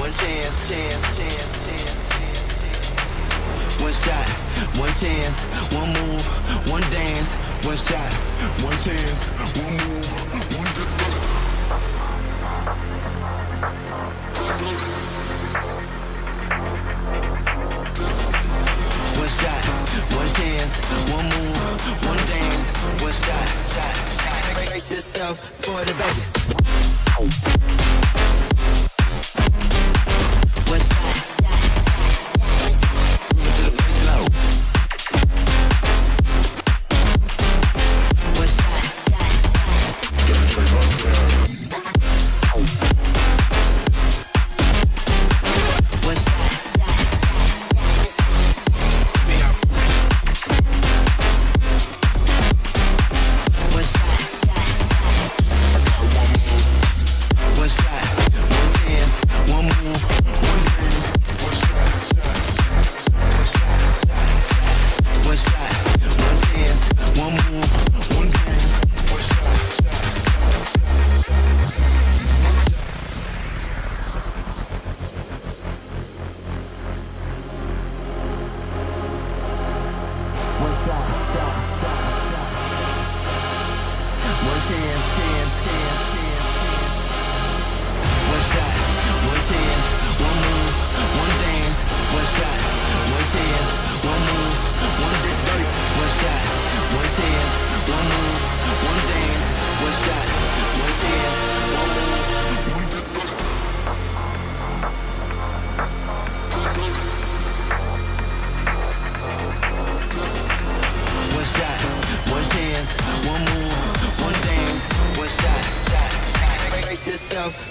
one chance, one shot, one chance, one move, one dance, one shot, one chance, one move, one dance. One shot, one chance, one move, one dance, one shot. Brace yourself for the bass. One shot.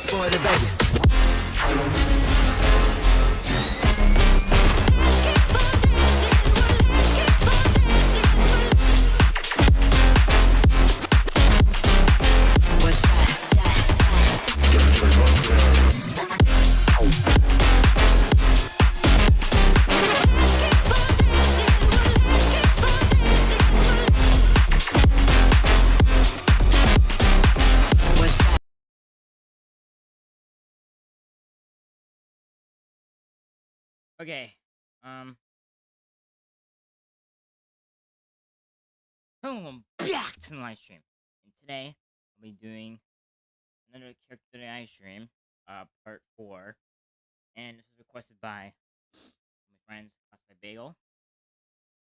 For the bass. Okay, welcome back to the live stream. And today, I'll be doing another Character.ai stream, part 4. And this was requested by my friends, Classified Bagel.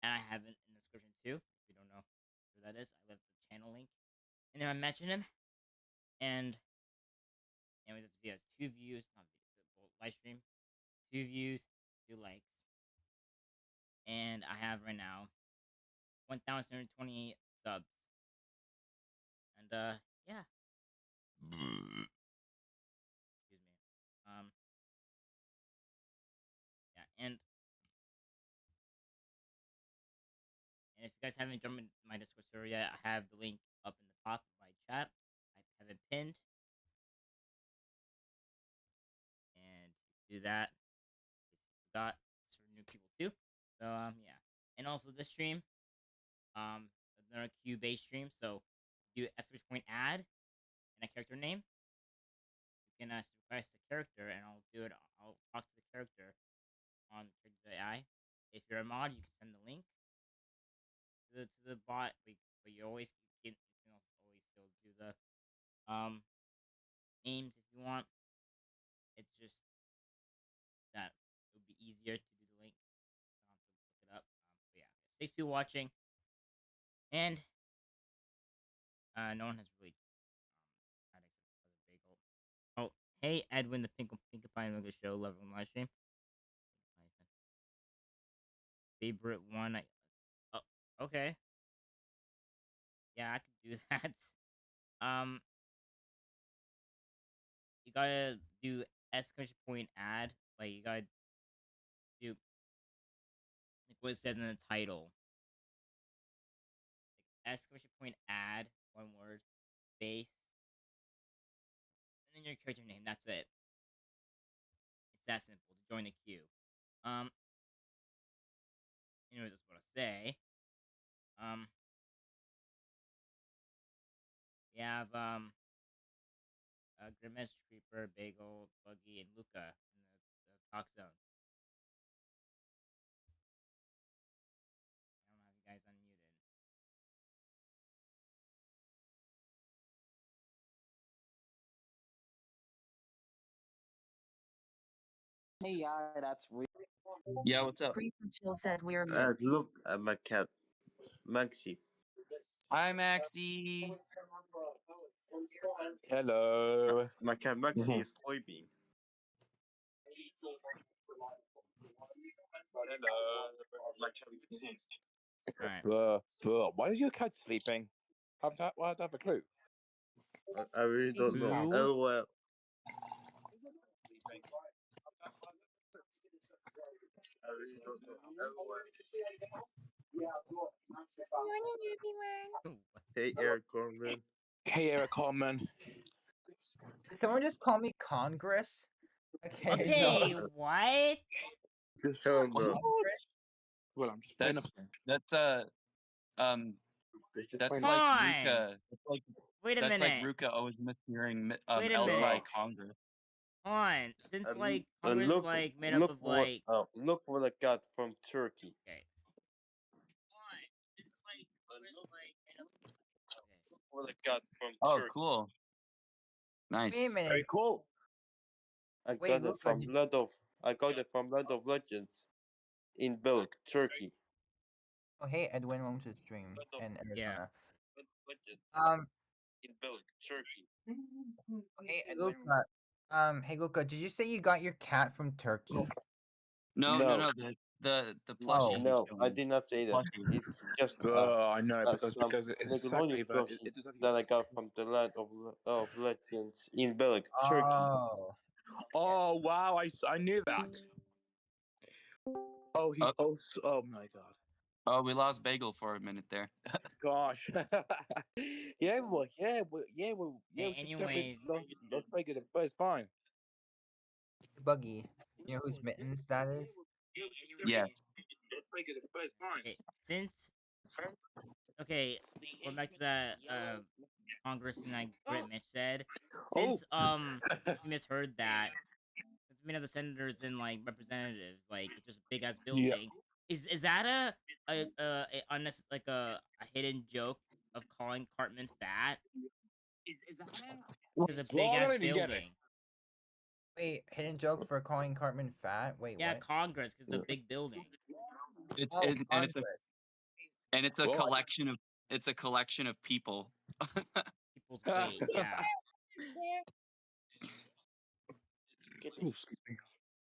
And I have it in the description too, if you don't know who that is. I left the channel link. And then I mentioned him. And, anyways, this video has 2 views, not video, live stream. 2 views, 2 likes. And I have right now 1,728 subs. And yeah. Excuse me. Yeah, and if you guys haven't joined my Discord server yet, I have the link up in the top of my chat. I have it pinned. And do that. Got it's for new people too. So yeah. And also this stream, another Q based stream. So do !point add and a character name. You can request a character and I'll do it. I'll talk to the character on Character.ai. If you're a mod, you can send the link to the bot, but you always can also always still do the names if you want. It's just that it would be easier to do the link. I don't have to look it up. But yeah, thanks for watching, and no one has really had except for the bagel. Oh, hey Edwin, the Pinkie Pie Mega Show, love on live stream. Favorite one, oh, okay. Yeah, I could do that. You gotta do !point add. Like you gotta do like what it says in the title. Like !point add, one word, space, and then your character name. That's it. It's that simple to join the queue. Anyways, that's what I say. We have Grimace, Creeper, Bagel, Buggy, and Luca in talk zone. I don't have you guys unmuted. Hey, yeah, that's real. Yeah, what's up? Chill said we're mute. Look at my cat, Maxi. Hi, Maxie. Hello. My cat Maxi is sleeping. My cat Maxi. Alright. Why is your cat sleeping? I don't have a clue. I really don't know. Who? LOL. I really don't know. LOL. Hey, Eric Corman. Hey, Eric Coleman. Did someone just call me Congress? Okay. Okay, no. what? Hell no. Well, I'm just playing That's up. that's Come like on. Ruka. Wait a That's like minute. Ruka always mishearing Wait a Elsa minute. Congress. Hold on. Since like Congress look, like made up of like look what I got from Turkey. okay. What I got from Oh, Turkey. cool. Nice. Wait a minute. Very cool. I Wait, got it look, from Land of Legends in Belk, Turkey. Oh, hey, Edwin, welcome to the stream in Yeah. Arizona. In Belk, Turkey. Hey, Luca. Hey, Luca, did you say you got your cat from Turkey? No. The plushie. No, I did not say that. Plushie. It's just I know some because it's Nickelodeon exactly that. plushie that I got from the Land of Legends in Belk, Turkey. Oh. Oh wow! I knew that. Oh oh my god. Oh, we lost Bagel for a minute there. Gosh. yeah. We should definitely Anyways. let's break it, but it's fine. Buggy. You know whose mittens that is? Yes. Okay, since okay, going back to that Congress and like Grit Mitch said, since you misheard that, since many of the senators and like representatives, like it's just a big ass building. Is that a like a hidden joke of calling Cartman fat? Is that because a big I ass don't even get it. building? Wait, hidden joke for calling Cartman fat? Wait, Yeah, what? Congress, because it's a big building. It's Oh, and it's a Well, collection of people. People's weight, yeah.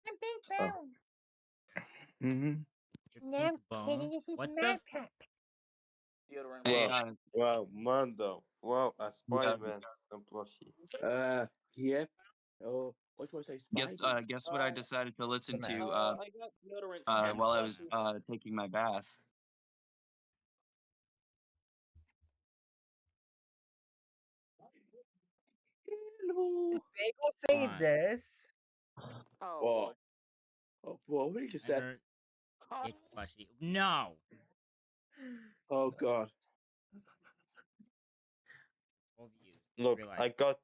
I'm Big Bone. Mm-hmm. Your No, pink I'm bone. kidding. This is What my the? pup. Hey, Wow, Mando. Wow, a Spider-Man plushie. Yeah. Oh, what do I say? guess what I decided to listen Good man. to I got deodorant. while I was taking my bath. Hello. Did Bagel say Fine. this? Oh, what did you just say? Enter dick plushie. No. Oh god. 12 views. Look, Real I life. got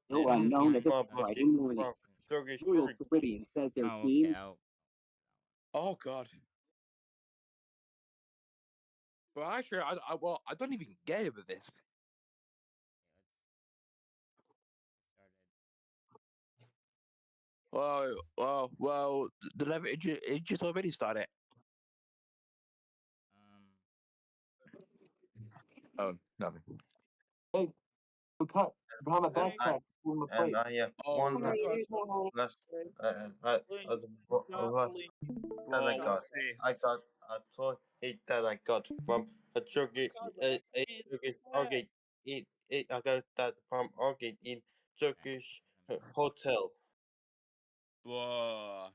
No this unknown as a from Friday morning. from Turkish Royal Turkey. Caribbean says their Oh, team. okay. Oh god. Well, actually, I don't even get it with this. Well, the level it just already started. Oh, nothing. Hey, we cut behind my backpack. And I have one last that I got. I got a toy that I got from a Turkish arcade. I got that from arcade in Turkish hotel. Whoa.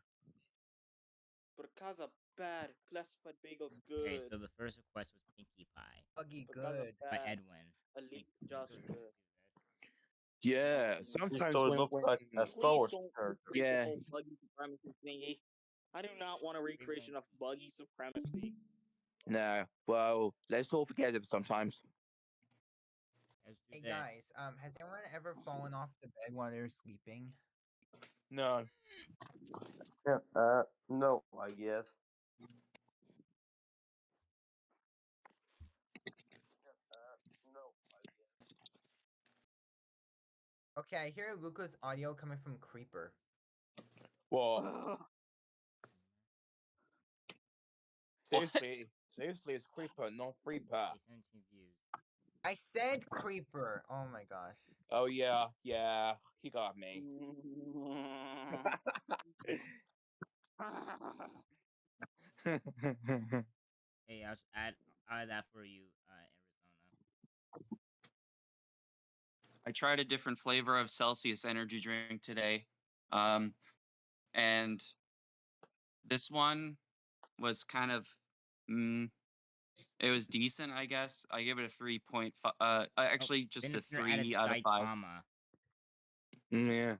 Casa bad. Classified bagel good. Okay, so the first request was Pinkie Pie Buggy good. by Edwin. Elite Johnson good. Yeah, This sometimes toy looks like a Star Wars character. Yeah. Buggy supremacy thingy. I do not want a recreation of buggy supremacy. No, well, let's all forget it sometimes. Let's do Hey this. guys, has anyone ever fallen off the bed while they were sleeping? No. Yeah, no, I guess. Okay, I hear Luca's audio coming from Creeper. What? What? Seriously, it's Creeper, not Creeper. Okay, 17 views. I said Creeper. Oh my gosh. Oh yeah, he got me. Hey, I'll add that for you, Arizona. I tried a different flavor of Celsius energy drink today, and this one was kind of, it was decent, I guess. I give it a 3.5. Actually, just a Vinegar added 3 out of 5. Saitama. Yeah.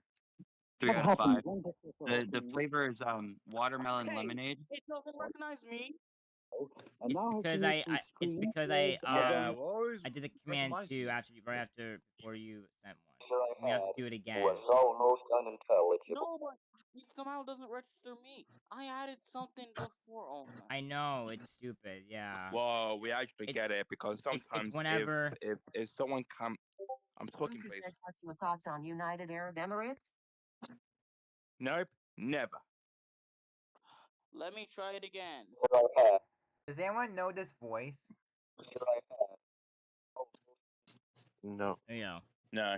3 out of 5. The flavor is watermelon Hey, lemonade. it doesn't recognize me. It's because I Yeah, well, I did the command recognize 2 you. before you sent one. We have to do it again. No, but it somehow doesn't register me. I added something before. Oh my. I know it's stupid. Yeah. Well, we actually get it because it's sometimes whenever if someone come, I'm talking Lucas please. said, what's your thoughts on United Arab Emirates? Nope, never. Let me try it again. Does anyone know this voice? No. yeah. No.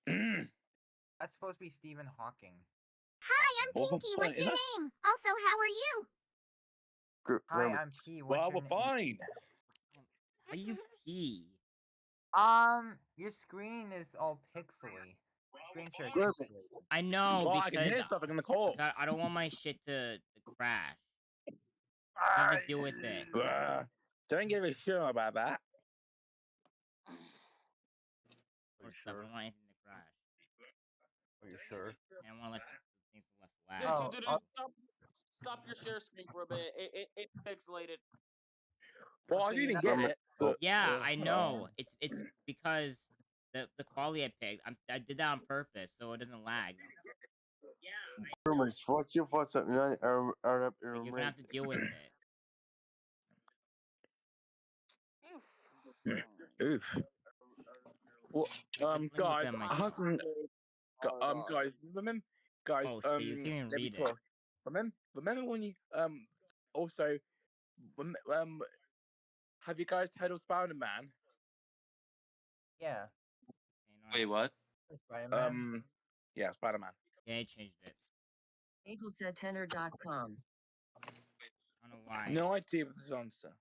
That's supposed to be Stephen Hawking. Hi, I'm Well, Pinkie. fine, What's is your that- name? Also, how are you? Hi, I'm P. What's Well, your we're fine. How do you pee? Your screen is all pixely. Screen share is Grab pixely. I know Well, I can because hear something in the call. I don't want my shit to crash. I have to deal with it. Don't give a shit about that. Or stuff. I don't want anything to crash. Are you sure? And I want things less lag. Stop your share screen for a bit. It pixelated. Well, Oh, I so you're didn't not- get it. But, Yeah, I know. It's because the quality I picked. I did that on purpose so it doesn't lag. Rumors, what's your thoughts on United Arab Like, you're gonna have to Emirates? deal with it. Oof. Well, Let me look guys, at my hasn't guys, remember, guys, Oh shit, you can't even let me read it. talk. Remember when you also have you guys heard of Spider-Man? Yeah. Wait, what? Spider-Man? Yeah, Spider-Man. Yeah, I changed it. Eagle said tenor.com. I don't know why. No idea what this answer.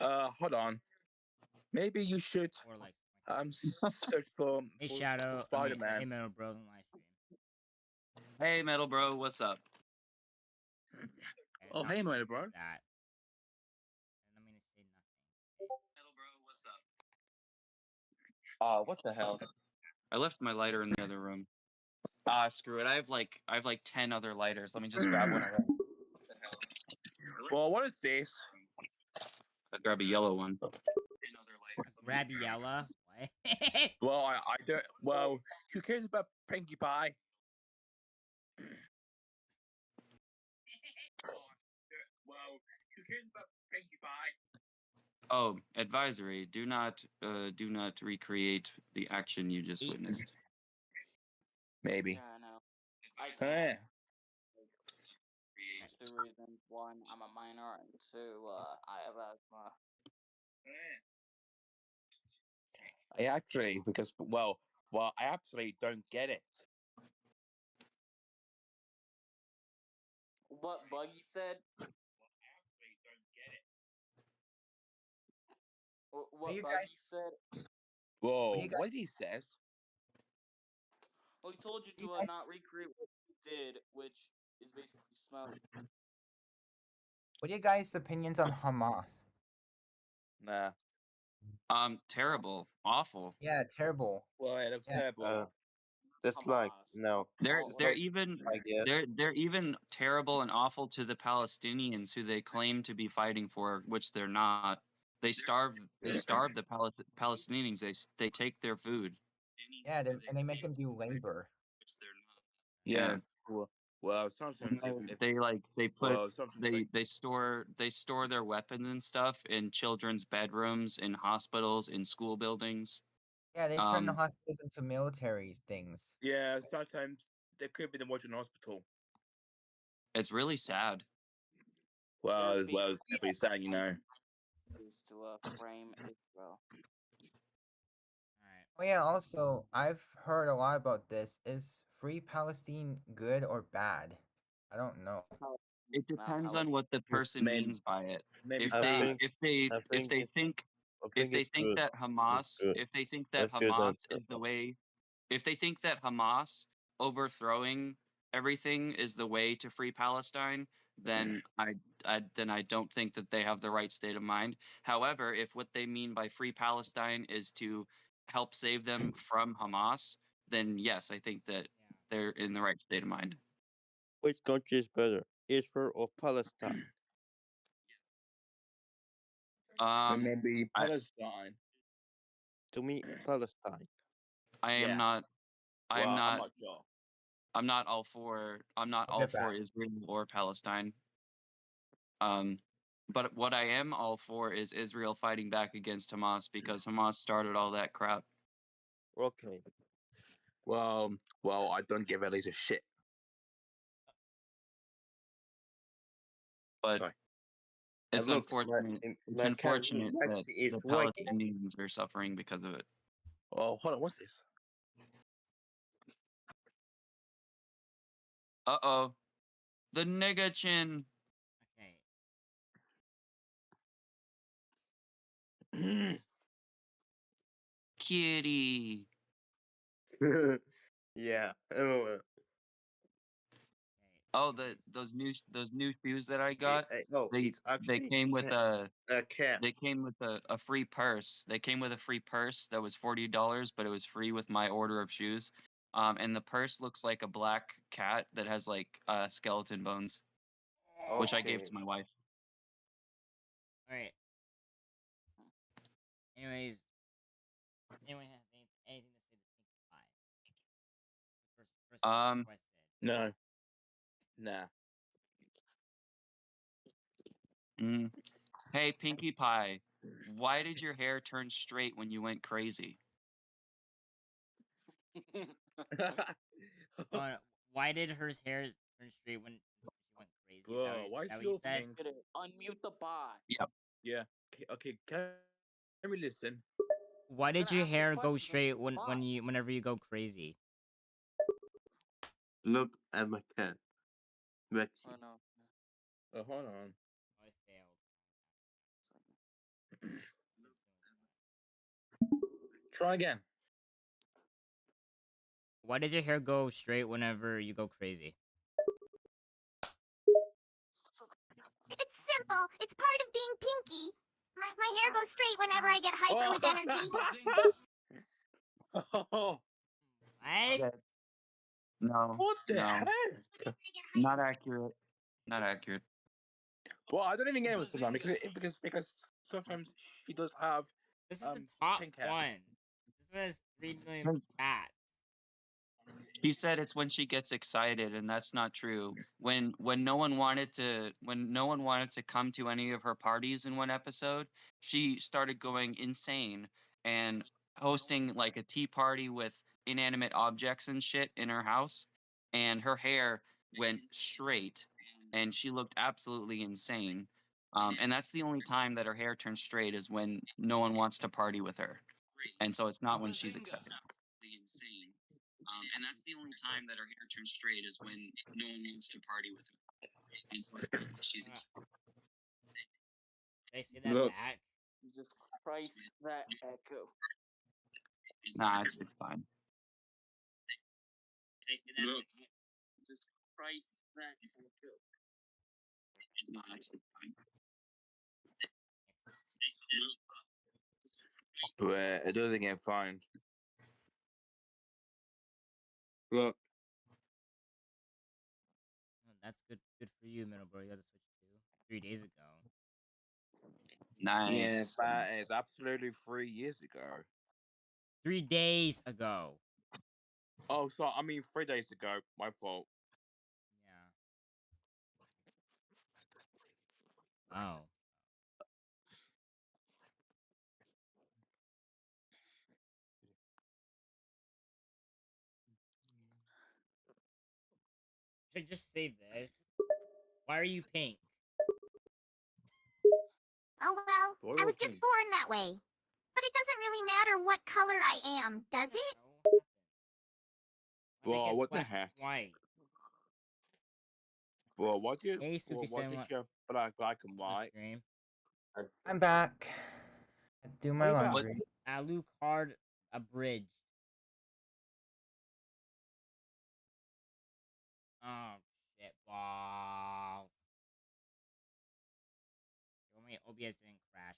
Hold on. Maybe you should Or like search for Hey for Shadow, Spider-Man. hey Metal Bro in live stream. Hey, Metal Bro, what's up? Oh, hey, Metal Bro. That. And I'm gonna say nothing. Metal Bro, what's up? What the hell? I left my lighter in the other room. Screw it. I have like 10 other lighters. Let me just grab one of them. What the hell? Well, what is this? I'll grab a yellow one. Rabiella? What? Well, I don't. Well, who cares about Pinkie Pie? Well, who cares about Pinkie Pie? Oh, advisory. Do not recreate the action you just witnessed. Maybe. Yeah, no. I can't. Eh. Two reasons. One, I'm a minor, and two, I have asthma. I actually, because well, I actually don't get it. What Buggy said? What you Buggy guys- said? Whoa, What do you guys- what he says? Well, he told you You to guys- not recreate what you did, which is basically smoke. What are you guys' opinions on Hamas? Nah. Terrible, awful. Yeah, terrible. Well, it looks Yeah. terrible. That's like no. They're Oh, they're like- even I guess. they're even terrible and awful to the Palestinians who they claim to be fighting for, which they're not. They starve the Palestinians. They take their food. Yeah, and they make them do labor. Yeah. Yeah. Well, sometimes They store their weapons and stuff in children's bedrooms, in hospitals, in school buildings. Yeah, they turn the hospitals into military things. Yeah, sometimes they could be the watching hospital. It's really sad. Well, it's definitely sad, you know. Is to frame Israel. Alright. Oh yeah, also, I've heard a lot about this. Is Free Palestine good or bad? I don't know. It depends on what the person Maybe- means by it. maybe If I they think- if they I if think they it's- think I if think they it's think good. that Hamas good. if they think that It's good Hamas that- is the way if they think that Hamas overthrowing everything is the way to free Palestine, then I don't think that they have the right state of mind. However, if what they mean by free Palestine is to help save them from Hamas, then yes, I think that they're in the right state of mind. Which country is better, Israel or Palestine? maybe I- Palestine. To me, Palestine. I am Yeah. not I am Well, I'm not not sure. I'm not all for Israel or Palestine. But what I am all for is Israel fighting back against Hamas because Hamas started all that crap. Okay. Well, I don't give Elise a shit. But Sorry. it's look, unfortunate. It's my cat unfortunate that Lexi is the waiting. Palestinians are suffering because of it. Oh, hold on, what's this? Uh-oh. The nigga chin. Okay. Kitty. Yeah. Oh, Oh, those new shoes that I got. it's They actually came with a cat. They came with a free purse. They came with a free purse that was $40, but it was free with my order of shoes. And the purse looks like a black cat that has like skeleton bones, which I gave to my wife. Alright. Anyways, anyone has anything to say to Pinkie Pie? First requested. No. Nah. Hey, Pinkie Pie, why did your hair turn straight when you went crazy? Why did her hair turn straight when she went crazy? Bro, why is that she what you said? opening? Unmute the bot. Yep. Yeah. Okay, can we listen? Why did gonna your ask the hair go question, straight why? whenever you go crazy? Look at my cat. Lexi. Oh no. Oh, hold on. I failed. Try again. Why does your hair go straight whenever you go crazy? It's simple. It's part of being Pinky. My hair goes straight whenever I get hyper with energy. Oh, What? No. what the no. heck? Not accurate. Not accurate. Well, I don't even get it with Saitama because sometimes she does have. This is the top pink hair. one. This one has 3 million cats. She said it's when she gets excited, and that's not true. When no one wanted to come to any of her parties in one episode, she started going insane and hosting like a tea party with inanimate objects and shit in her house, and her hair went straight, and she looked absolutely insane. And that's the only time that her hair turns straight is when no one wants to party with her, and so it's not when she's excited. And that's the only time that her hair turns straight is when no one wants to party with her. And so she's Did I say that Look. back? Jesus Christ, that echo. Nah, it's fine. Did I say that back? Jesus Christ, that echo. It's not actually fine. Well, I don't think I'm fine. Look. Oh, that's good for you, middle bro. You got to switch to 3 days ago. Nice. Yeah, that is absolutely 3 years ago. 3 days ago. Oh, so I mean 3 days ago. My fault. Yeah. Oh. Should I just say this? Why are you pink? Oh well, What I do was I just think? born that way. But it doesn't really matter what color I am, does it? Why make Well, it what the black heck? and white? Well, what did Hey, well, what 57 did on you black and the white? stream. I'm back. Do my you back? What laundry. Alucard Abridged. Oh, shit balls. Well, my OBS didn't crash.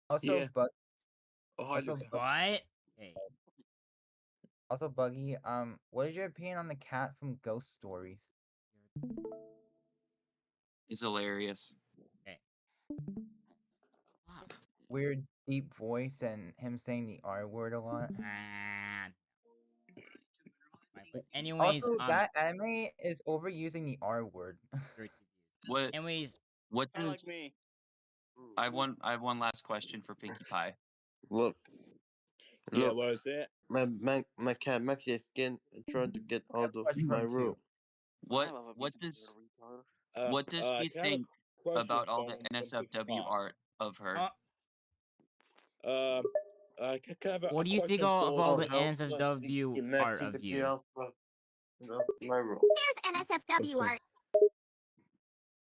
It's just my Discord. Also, Yeah. Oh, hi, also, Luca. What? Hey. also, Buggy. What is your opinion on the cat from Ghost Stories? is hilarious? Okay. Fuck. Weird, deep voice and him saying the R word a lot. Ah. Fine, but anyways, Also, that anime is overusing the R word. very confused. What Anyways, what Kind of does like me. I have one last question for Pinkie Pie. Look, Yeah, look, what is it? my cat Max is trying to get out of question for my him, too. room. What I love a what beat does retard. what does she Can I have a think question about all the from Pinkie NSFW Pie? art of her? Can I have a what do you think question of all for? the NSFW art of you? Out of my room. There's NSFW Okay. art.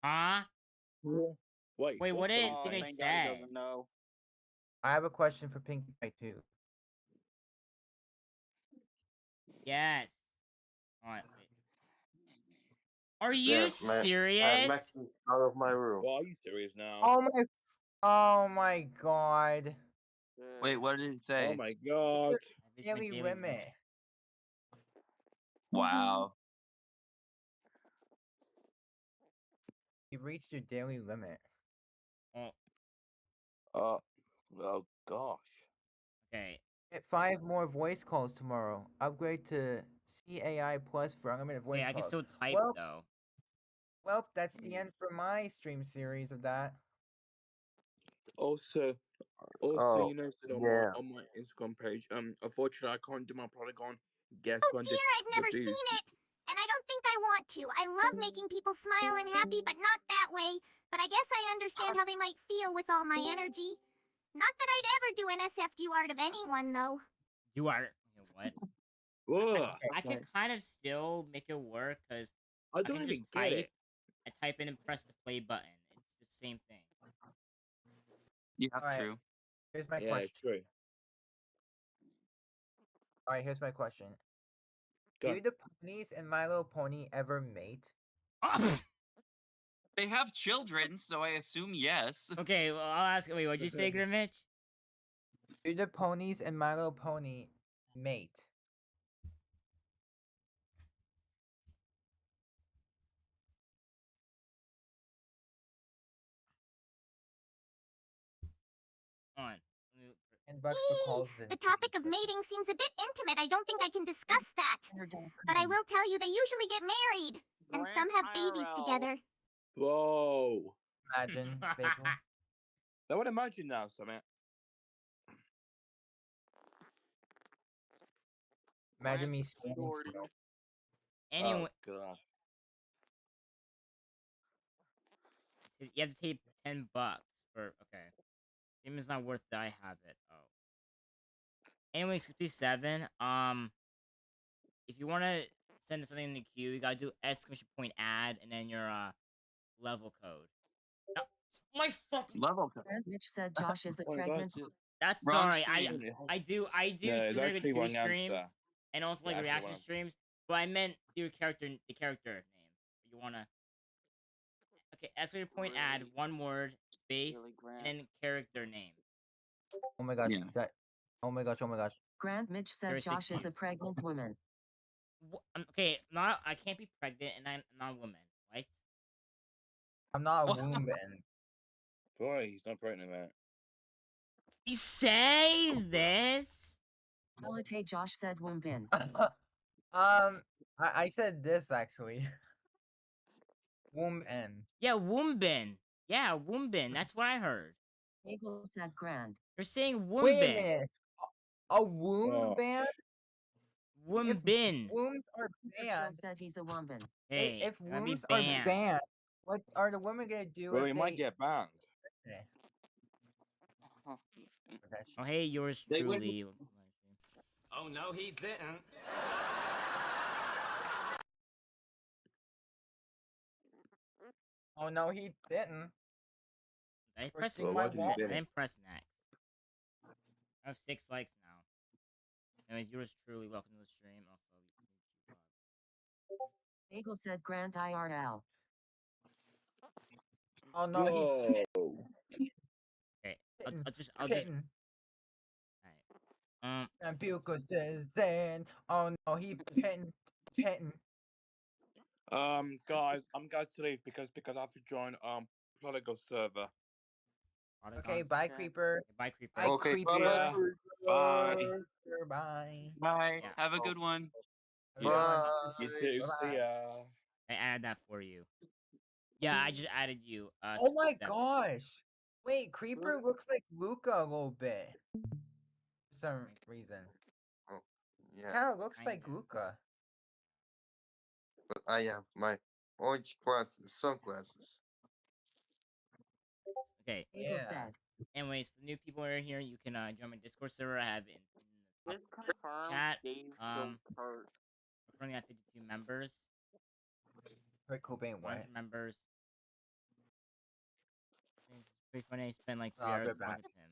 Huh? Wait, Wait, what the did Oh, I thank God he say? doesn't know. I have a question for Pinkie Pie too. Yes. Alright, wait. Are you Yeah, Max serious? is out of my room. Well, are you serious now? Oh my god. Wait, what did it say? Oh my god. I reached my Daily daily limit. Wow. You reached your daily limit. Oh, Oh gosh. okay. Get 5 more voice calls tomorrow. Upgrade to CAI Plus for unlimited voice Okay, I can calls. still type Well, though. well, that's the end for my stream series of that. Also, Oh, you noticed it yeah. on my Instagram page. Unfortunately, I can't do my Polygon guest Oh dear, I've never seen it. And I don't think I want to. I love making people smile and happy, but not that way. But I guess I understand how they might feel with all my energy. Not that I'd ever do NSFW art of anyone, though. You are. Okay, what? Ugh, I can kind of still make it work because I I don't can even just get it. I type in and press the play button. It's the same thing. Yeah, Alright. true. Here's my Yeah, question. it's true. Alright, here's my question. Go. Do the ponies and My Little Pony ever mate? They have children, so I assume yes. Okay, well, I'll ask. Wait, what'd you say, Grimmage? Do the ponies and My Little Pony mate? On. $10 for calls. The topic of mating seems a bit intimate. I don't think I can discuss that. But I will tell you they usually get married. And some have babies together. Whoa. Imagine, Bagel. I would imagine now, something. Imagine me Francis standing Gordon. still. Anyway, Oh god. you have to pay $10 for. Okay, game is not worth it. I have it. Oh. Anyways, 57. If you want to send something in the queue, you gotta do exclamation point add and then your level code. No, my fucking Level. Mitch said Josh is a Oh my god. pregnant. That's Wrong sorry. stream. I do No, it's Super Mega actually 2 wrong answer. streams and also like Yeah, actually reaction wrong. streams. But I meant the character name. You wanna exclamation point add one word space Billy and Grant. then character name. Oh my gosh. Yeah. Oh my gosh. Grant Mitch said Very Josh is a 16. pregnant woman. Okay, I can't be pregnant and I'm not a woman, right? I'm not a What? woman. Boy, he's not pregnant that. You say this? Validate Josh said womb bin. I said this actually. Womb N. Yeah, Woombin. Yeah, Woombin. That's what I heard. Eagle said grand. You're saying Wait a Woombin. minute. A womb Oh. band? If Woombin. wombs are Chill banned, said he's a woman. Hey, if it's gonna be wombs are banned. banned, what are the women gonna do Well, if he they? might get banned. Okay. Okay. Oh, hey, yours They wouldn't- truly. Oh no, he didn't. Oh no, he didn't. I Or pressed sing Well, my what did he wall. do? I didn't press next. I have 6 likes now. Anyways, yours truly. Welcome to the stream. Also, Eagle said grand IRL. Oh no, he Whoa. okay. didn't. I'll just. Didn't. Alright. And Buko says then. Oh no, he didn't. Guys, I'm going to leave because I have to join Prodigal server. Okay, bye, Okay. Creeper. Bye, Creeper. Bye, Okay, Creeper. Yeah. Bye. Bye. Bye. Yeah. Have a good one. Have a good one. You too. Bye-bye. See ya. I added that for you. Yeah, I just added you. Oh my 67. gosh! Wait, Creeper looks like Luca a little bit. For some reason. Oh, yeah, Kinda looks like Kinda. Luca. but I have my orange sunglasses. Okay. Eagle Yeah. said. Anyways, for new people who are here, you can join my Discord server. I have in the This top confirms chat. Dave Um, hurt. we're currently at 52 members. Wait, Cobain, what? 100 members. It's pretty funny. I spent like 3 I'll hours be back. talking to him.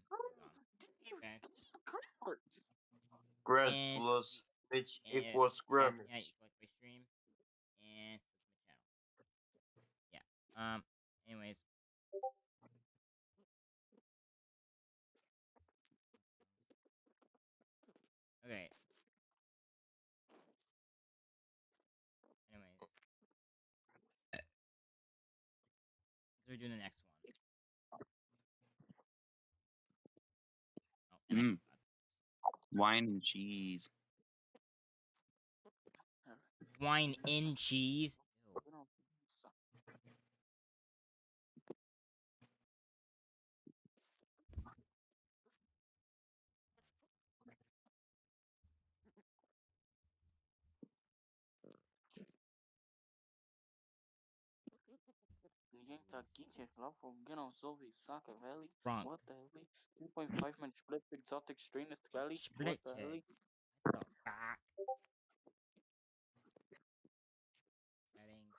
Dave Okay. hurt. Grand And- plus which And equals yeah, grammage. yeah, you like my stream and subscribe my channel. Yeah. Anyways. Okay. Anyways. So we're doing the next one. Oh, and I Mm. forgot. Wine and cheese. Wine in cheese. Ew. Ninguém tá aqui, que é lá alguém ouve saca, velho. Drunk. What the hell? 2.5 man split exotic strain is Kelly. Split What the hell? it. What the fuck? Settings.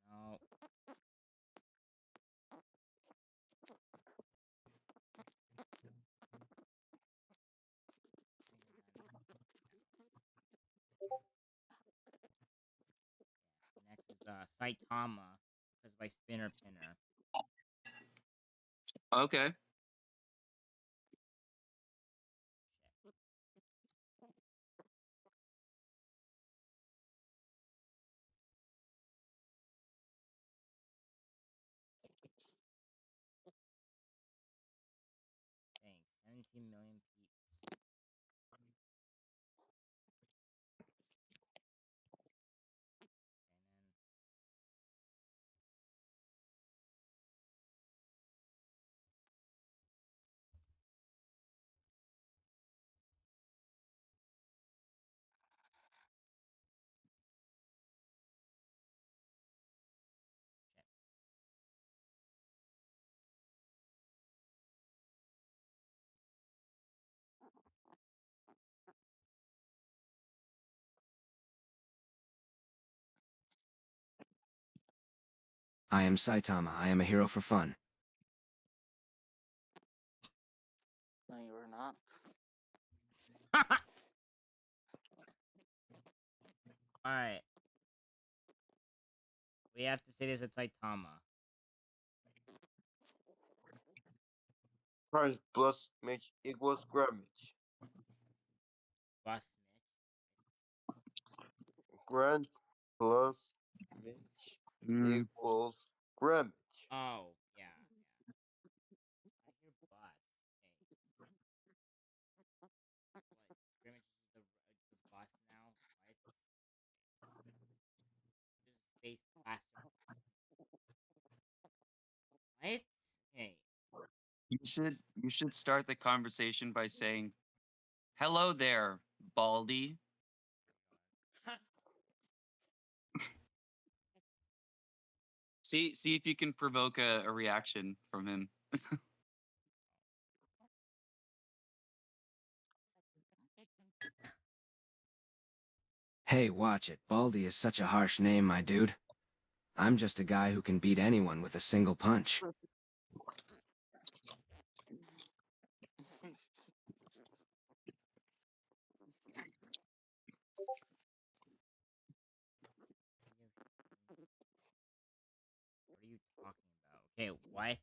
No. Next is Saitama, because by Spinner Pinner. Okay. Thanks. 17 million peeps. I am Saitama. I am a hero for fun. No, you're not. Alright. We have to say this at Saitama. Times plus which equals grammage. Boss Mitch. Grand plus which Mm, equals Grimmage. Oh, yeah. I hear boss. What? Grimmage is the boss now? What? This is face plaster. What? Okay. you should start the conversation by saying, "Hello there, Baldy." See if you can provoke a reaction from him. Hey, watch it. Baldy is such a harsh name, my dude. I'm just a guy who can beat anyone with a single punch. What are you talking about? Okay, what?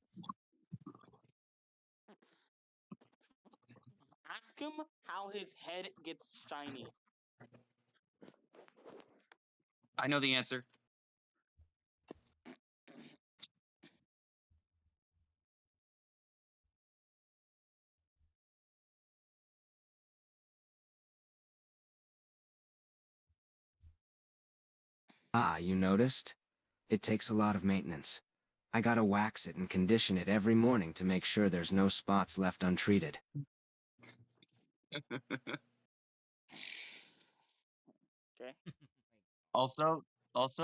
Ask him how his head gets shiny. I know the answer. Ah, you noticed? It takes a lot of maintenance. I gotta wax it and condition it every morning to make sure there's no spots left untreated. Okay. Also,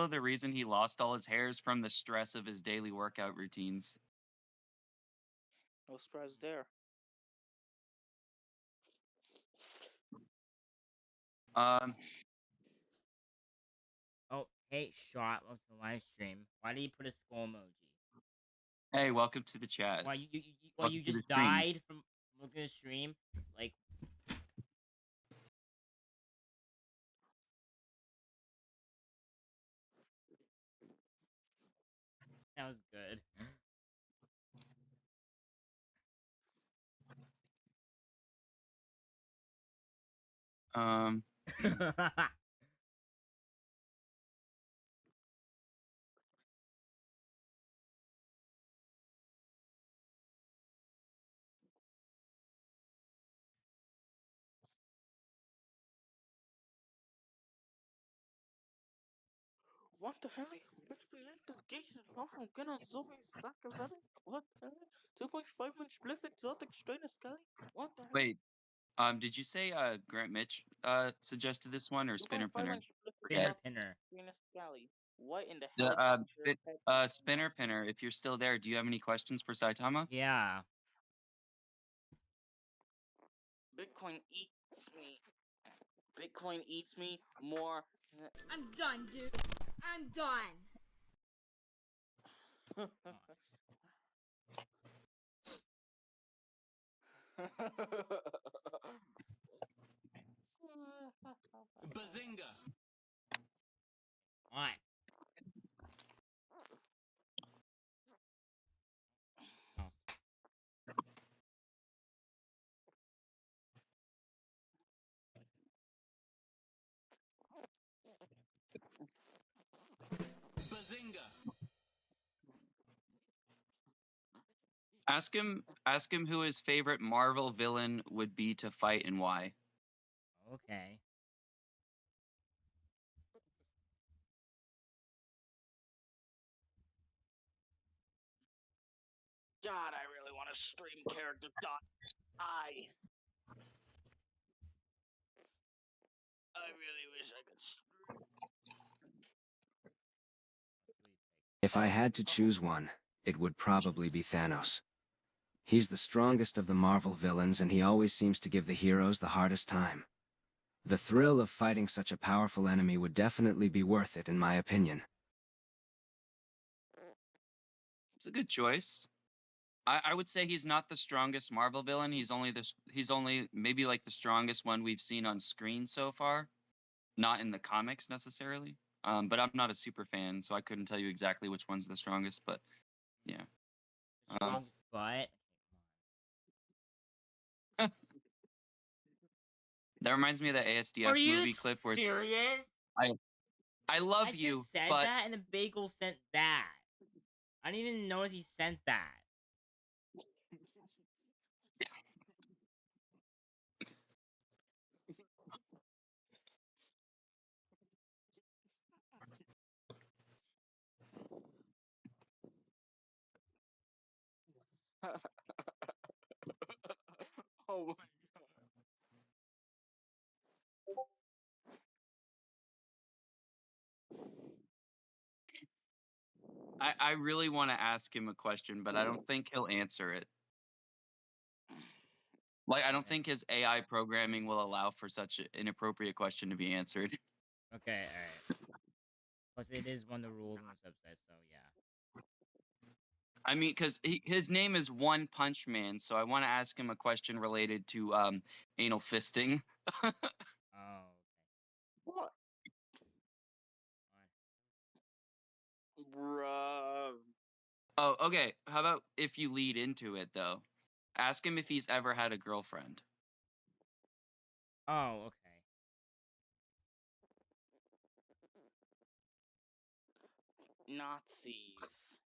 the reason he lost all his hair is from the stress of his daily workout routines. No surprise there. Um, Oh, hey, shot. Welcome to the live stream. Why did you put a skull emoji? hey, welcome to the chat. Why you Welcome to the just stream. died from looking at the stream? Like, that was good. Um, What the hell? Bitch, we let the geese off from Gunnar Zoe Sakaveri? What the hell? 2.5-inch spliff exotic strain of Skelly? What the hell? wait. Did you say Grant Mitch suggested this one or Spinner Pinner? 2.5-inch spliff Spinner exotic Pinner. strain of Skelly. What in the The helicopter? Spinner Pinner. If you're still there, do you have any questions for Saitama? Yeah. Bitcoin eats me. Bitcoin eats me more. I'm done, dude. I'm done. Bazinga! What? Oh, Bazinga! Ask him who his favorite Marvel villain would be to fight and why. okay. God, I really want to stream Character.ai. I really wish I could stream. If I had to choose one, it would probably be Thanos. He's the strongest of the Marvel villains, and he always seems to give the heroes the hardest time. The thrill of fighting such a powerful enemy would definitely be worth it, in my opinion. It's a good choice. I would say he's not the strongest Marvel villain. He's only maybe like the strongest one we've seen on screen so far, not in the comics necessarily. But I'm not a super fan, so I couldn't tell you exactly which one's the strongest. But yeah, The strongest butt. that reminds me of the Are ASDF you movie clip where serious? I I love I you, just said but that, and the bagel sent that. I didn't even notice he sent that. Oh my god. I really want to ask him a question, but I don't think he'll answer it. Like, I don't Okay. think his AI programming will allow for such an inappropriate question to be answered. Okay, alright. Plus, it is one of the rules in this website, so yeah. I mean, because his name is One Punch Man, so I want to ask him a question related to anal fisting. Oh, okay. What? Fine. Bruh. Oh, okay. How about if you lead into it, though? Ask him if he's ever had a girlfriend. Oh, okay. Nazis.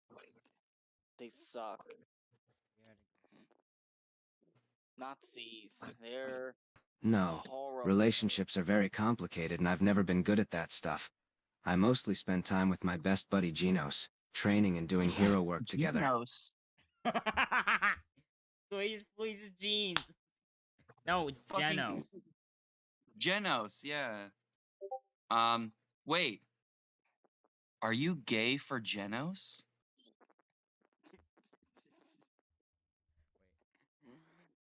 They suck. We had Nazis. They're No. horrible. Relationships are very complicated and I've never been good at that stuff. I mostly spend time with my best buddy Genos, training and doing hero work together. Genos. So he's his jeans. No, it's Fucking Genos. Genos, yeah. Wait. Are you gay for Genos?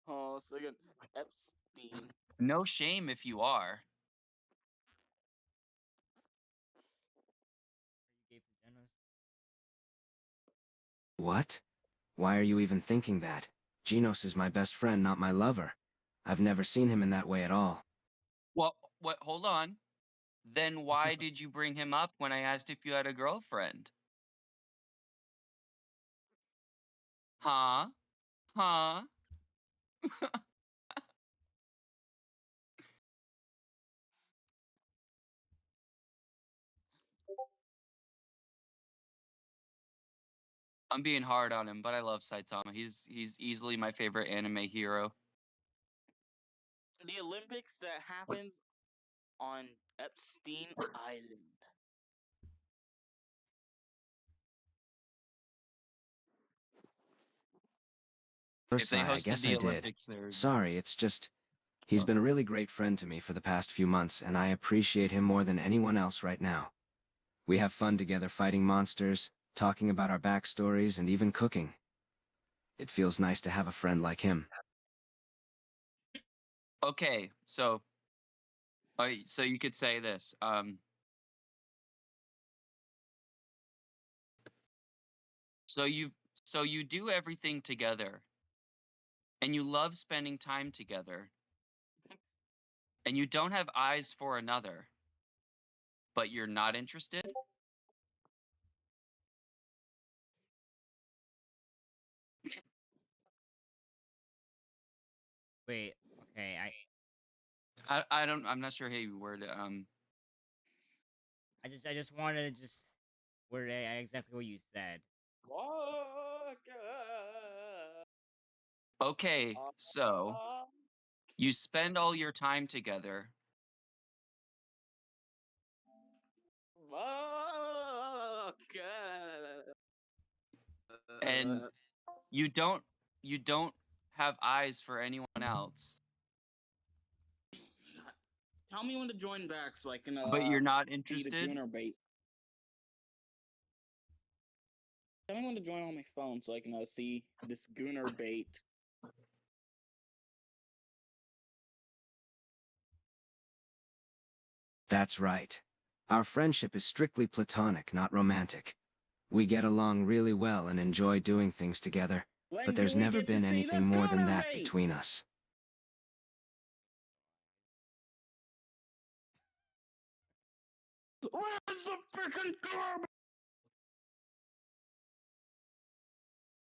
Oh, so again, Epstein. No shame if you are. Are you gay for Genos? What? Why are you even thinking that? Genos is my best friend, not my lover. I've never seen him in that way at all. Well, what? Hold on. Then why did you bring him up when I asked if you had a girlfriend? Huh? Huh? I'm being hard on him, but I love Saitama. He's easily my favorite anime hero. The Olympics that happens on Epstein Island. If they I hosted guess the I did. Olympics there. Sorry, it's just... He's been a really great friend to me for the past few months, and I appreciate him more than anyone else right now. We have fun together fighting monsters, talking about our backstories, and even cooking. It feels nice to have a friend like him. Okay, so you could say this. So you do everything together, and you love spending time together, and you don't have eyes for another, but you're not interested? Wait, okay, I'm not sure how you word it. I just wanted to just word it exactly what you said. Okay, so you spend all your time together, and you don't have eyes for anyone else, Tell me when to join back so I can but you're not see the interested? Gooner bait. Tell me when to join on my phone so I can see this Gooner bait. That's right. Our friendship is strictly platonic, not romantic. We get along really well and enjoy doing things together, When but do there's we never get to been see anything the more than Gooner that bait? between us. Where's the freaking Gooner bait?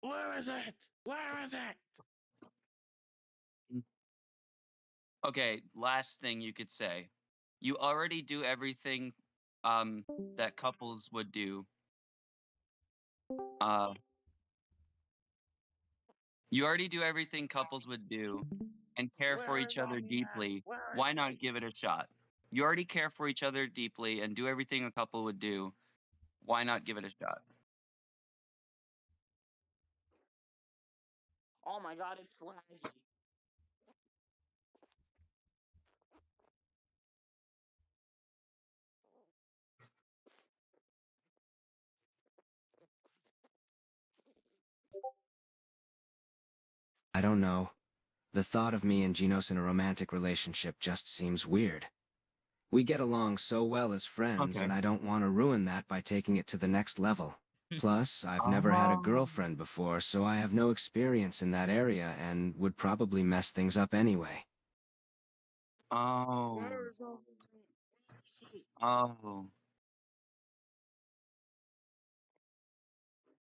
Where is it? Where is it? Okay, last thing you could say. You already do everything that couples would do. You already do everything couples would do and care for each other deeply. Why not give it a shot? You already care for each other deeply and do everything a couple would do. Why not give it a shot? Oh my god, it's laggy. I don't know. The thought of me and Genos in a romantic relationship just seems weird. We get along so well as friends, Okay. and I don't want to ruin that by taking it to the next level. Plus, I've never had a girlfriend before, so I have no experience in that area and would probably mess things up anyway. Oh. Where is all the Oh.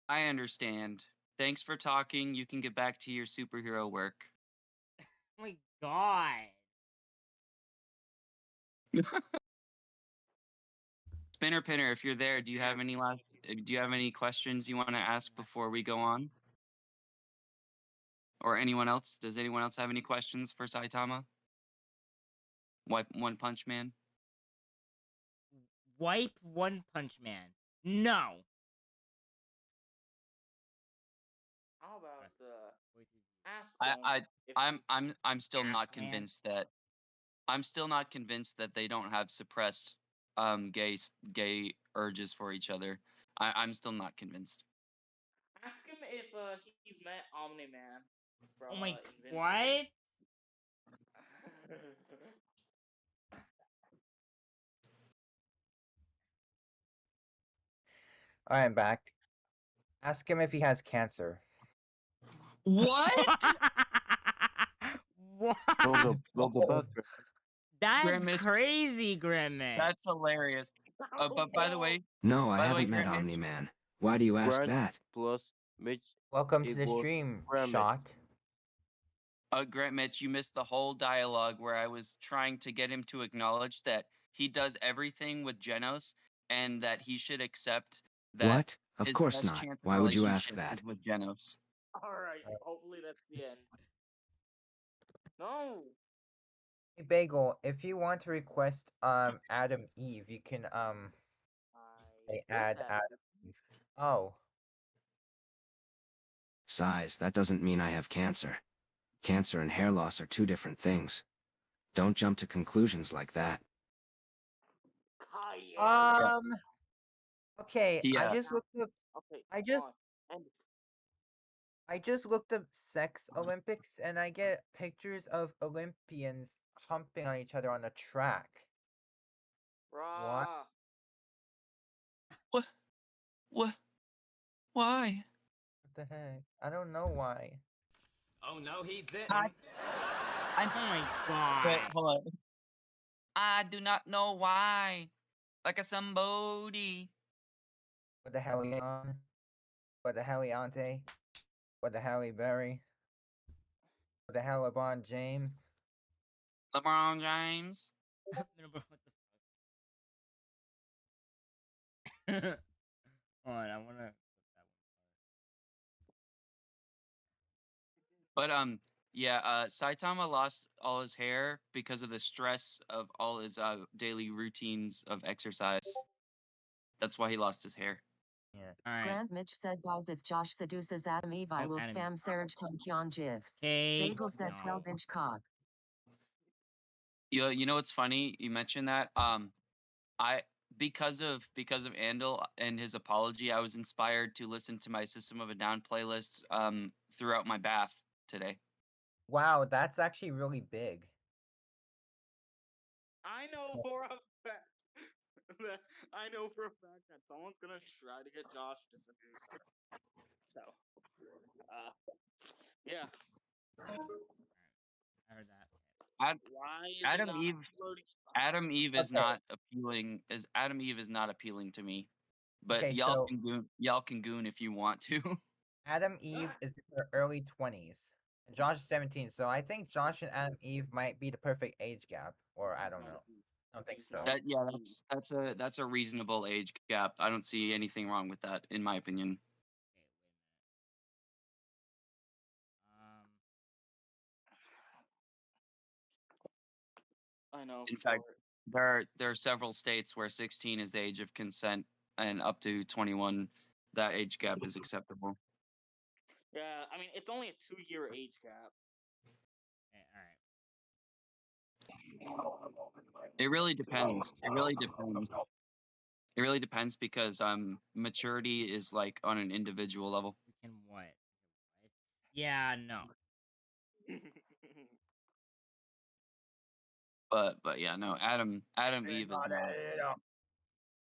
I understand. Thanks for talking. You can get back to your superhero work. Oh my god. Spinner Pinner, if you're there, do you have any questions you want to ask before we go on? Or anyone else? Does anyone else have any questions for Saitama? One Punch Man? Wipe One Punch Man. No. How about ask I them if I'm still not Ass man. convinced that they don't have suppressed gay urges for each other. I'm still not convinced. ask him if he's met Omni-Man from Oh my Invincible. what? I'm back. Ask him if he has cancer. What? What? Well, the better. That's Grimace. crazy, Grimace. That's hilarious. But by the way, No, I By the way, haven't met Grant Mitch- Omni-Man. Why do you ask Grant that? plus Mitch Welcome to the equals stream, Grant Mitch. Shot. Grant Mitch, you missed the whole dialogue where I was trying to get him to acknowledge that he does everything with Genos and that he should accept that What? Of his course best not. chance of Why would you ask relationship that? is with Genos. Alright, hopefully that's the end. No! Hey Bagel, if you want to request Adam Eve, you can say did add that. Adam Eve. Oh. Size, that doesn't mean I have cancer. Cancer and hair loss are two different things. Don't jump to conclusions like that. Okay, He, I just looked up Okay, I just hold on. End it. I just looked up sex Olympics and I get pictures of Olympians humping on each other on a track. What? What? Why? What the heck? I don't know why. Oh no, he didn't. Oh my god. Wait, hold on. I do not know why. Like a somebody. What the hell, Leon? What the hell, Leonte? What the hell, Berry? What the hell, LeBron James? LeBron James. What the fuck? Hold on, I wanna. But yeah, Saitama lost all his hair because of the stress of all his daily routines of exercise. That's why he lost his hair. Yeah. Alright. Grant Mitch said, guys, if Josh seduces Adam Eve, I Oh, will Adam spam Serge Tankian gifs. Okay. Bagel said No. 12-inch cock. You know what's funny? You mentioned that. I because of Andal and his apology, I was inspired to listen to my System of a Down playlist throughout my bath today. Wow, that's actually really big. I know for a fact I know for a fact that someone's gonna try to get Josh to seduce. So, yeah. I heard that. Why is Adam it not Eve loading? Adam Eve is Okay. not appealing. Adam Eve is not appealing to me. But Okay, y'all so can goon if you want to. Adam Eve is in her early 20s. And Josh is 17, so I think Josh and Adam Eve might be the perfect age gap. Or I don't know. I don't think He's so. not. That yeah, that's a reasonable age gap. I don't see anything wrong with that, in my opinion. I know. In fact, there are several states where 16 is the age of consent, and up to 21, that age gap is acceptable. Yeah, I mean it's only a 2-year age gap. Alright. It really depends. It really depends. It really depends because maturity is like on an individual level. We can what? Yeah, no. But yeah, no, Adam Eve is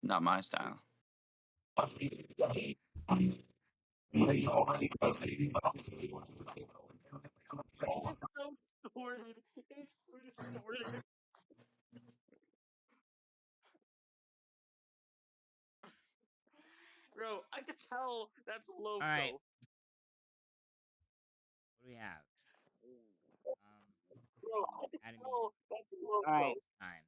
not my style. It's so distorted. It's so distorted. Bro, I could tell that's loco. Alright. What do we have? Bro, I could Adam tell that's loco. Alright. Time.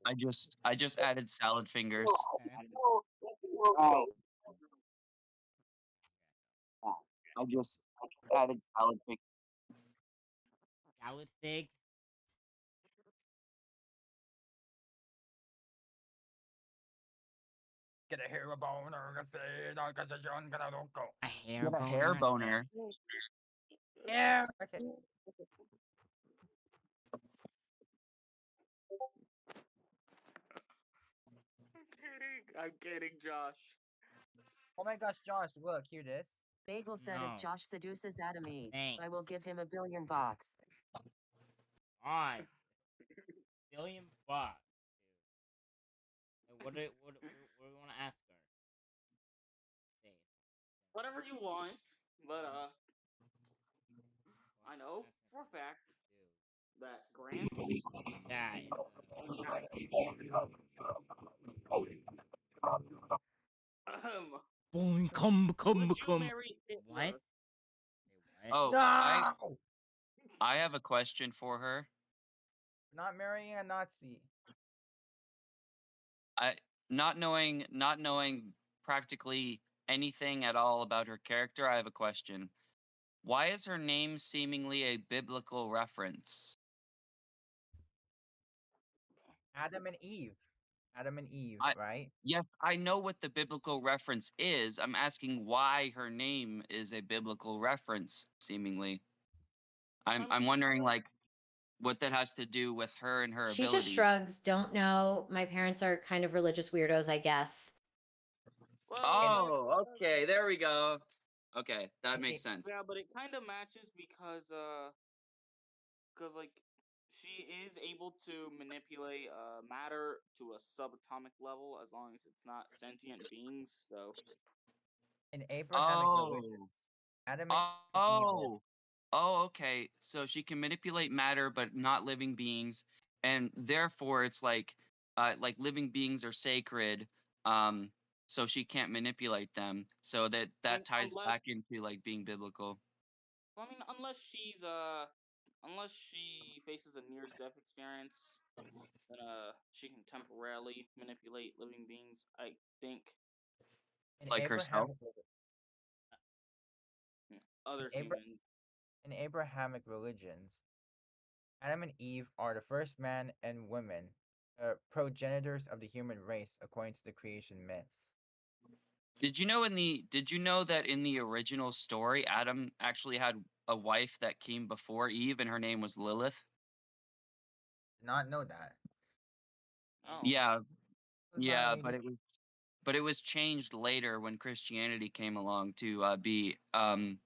I just added salad fingers. I just added salad fingers. Salad fig. Get a hair boner. A hair Get a boner. hair boner. Yeah. Okay. I'm kidding, Josh. Oh my gosh, Josh, look, here it is. Bagel said No. if Josh seduces Adam Eve, I will Thanks. give him $1 billion bucks. God. $1 billion. Dude. What do we want to ask her? Say. Whatever you want, but I know for a fact that Grant. That. Boing, come. Would you marry Hitler? What? Wait, what? Oh, No! I have a question for her. Not marrying a Nazi. Not knowing practically anything at all about her character, I have a question. Why is her name seemingly a biblical reference? Adam and Eve. Adam and Eve, right? Yes, I know what the biblical reference is. I'm asking why her name is a biblical reference, seemingly. I'm wondering like what that has to do with her and her She abilities. just shrugs. Don't know. My parents are kind of religious weirdos, I guess. Well, Oh, okay, there we go. Okay, that makes sense. Yeah, but it kind of matches because like she is able to manipulate matter to a subatomic level as long as it's not sentient beings. So In Abrahamic religions, Adam and Eve. Oh, okay. So she can manipulate matter, but not living beings, and therefore it's like living beings are sacred. So she can't manipulate them. So that ties back into like being biblical. I mean, unless she faces a near-death experience, then she can temporarily manipulate living beings. I think. Like herself. Other humans. In Abrahamic religions, Adam and Eve are the first man and women, progenitors of the human race, according to the creation myth. Did you know that in the original story, Adam actually had a wife that came before Eve, and her name was Lilith? Did not know that. Oh. Yeah, yeah, but it was changed later when Christianity came along to be Adam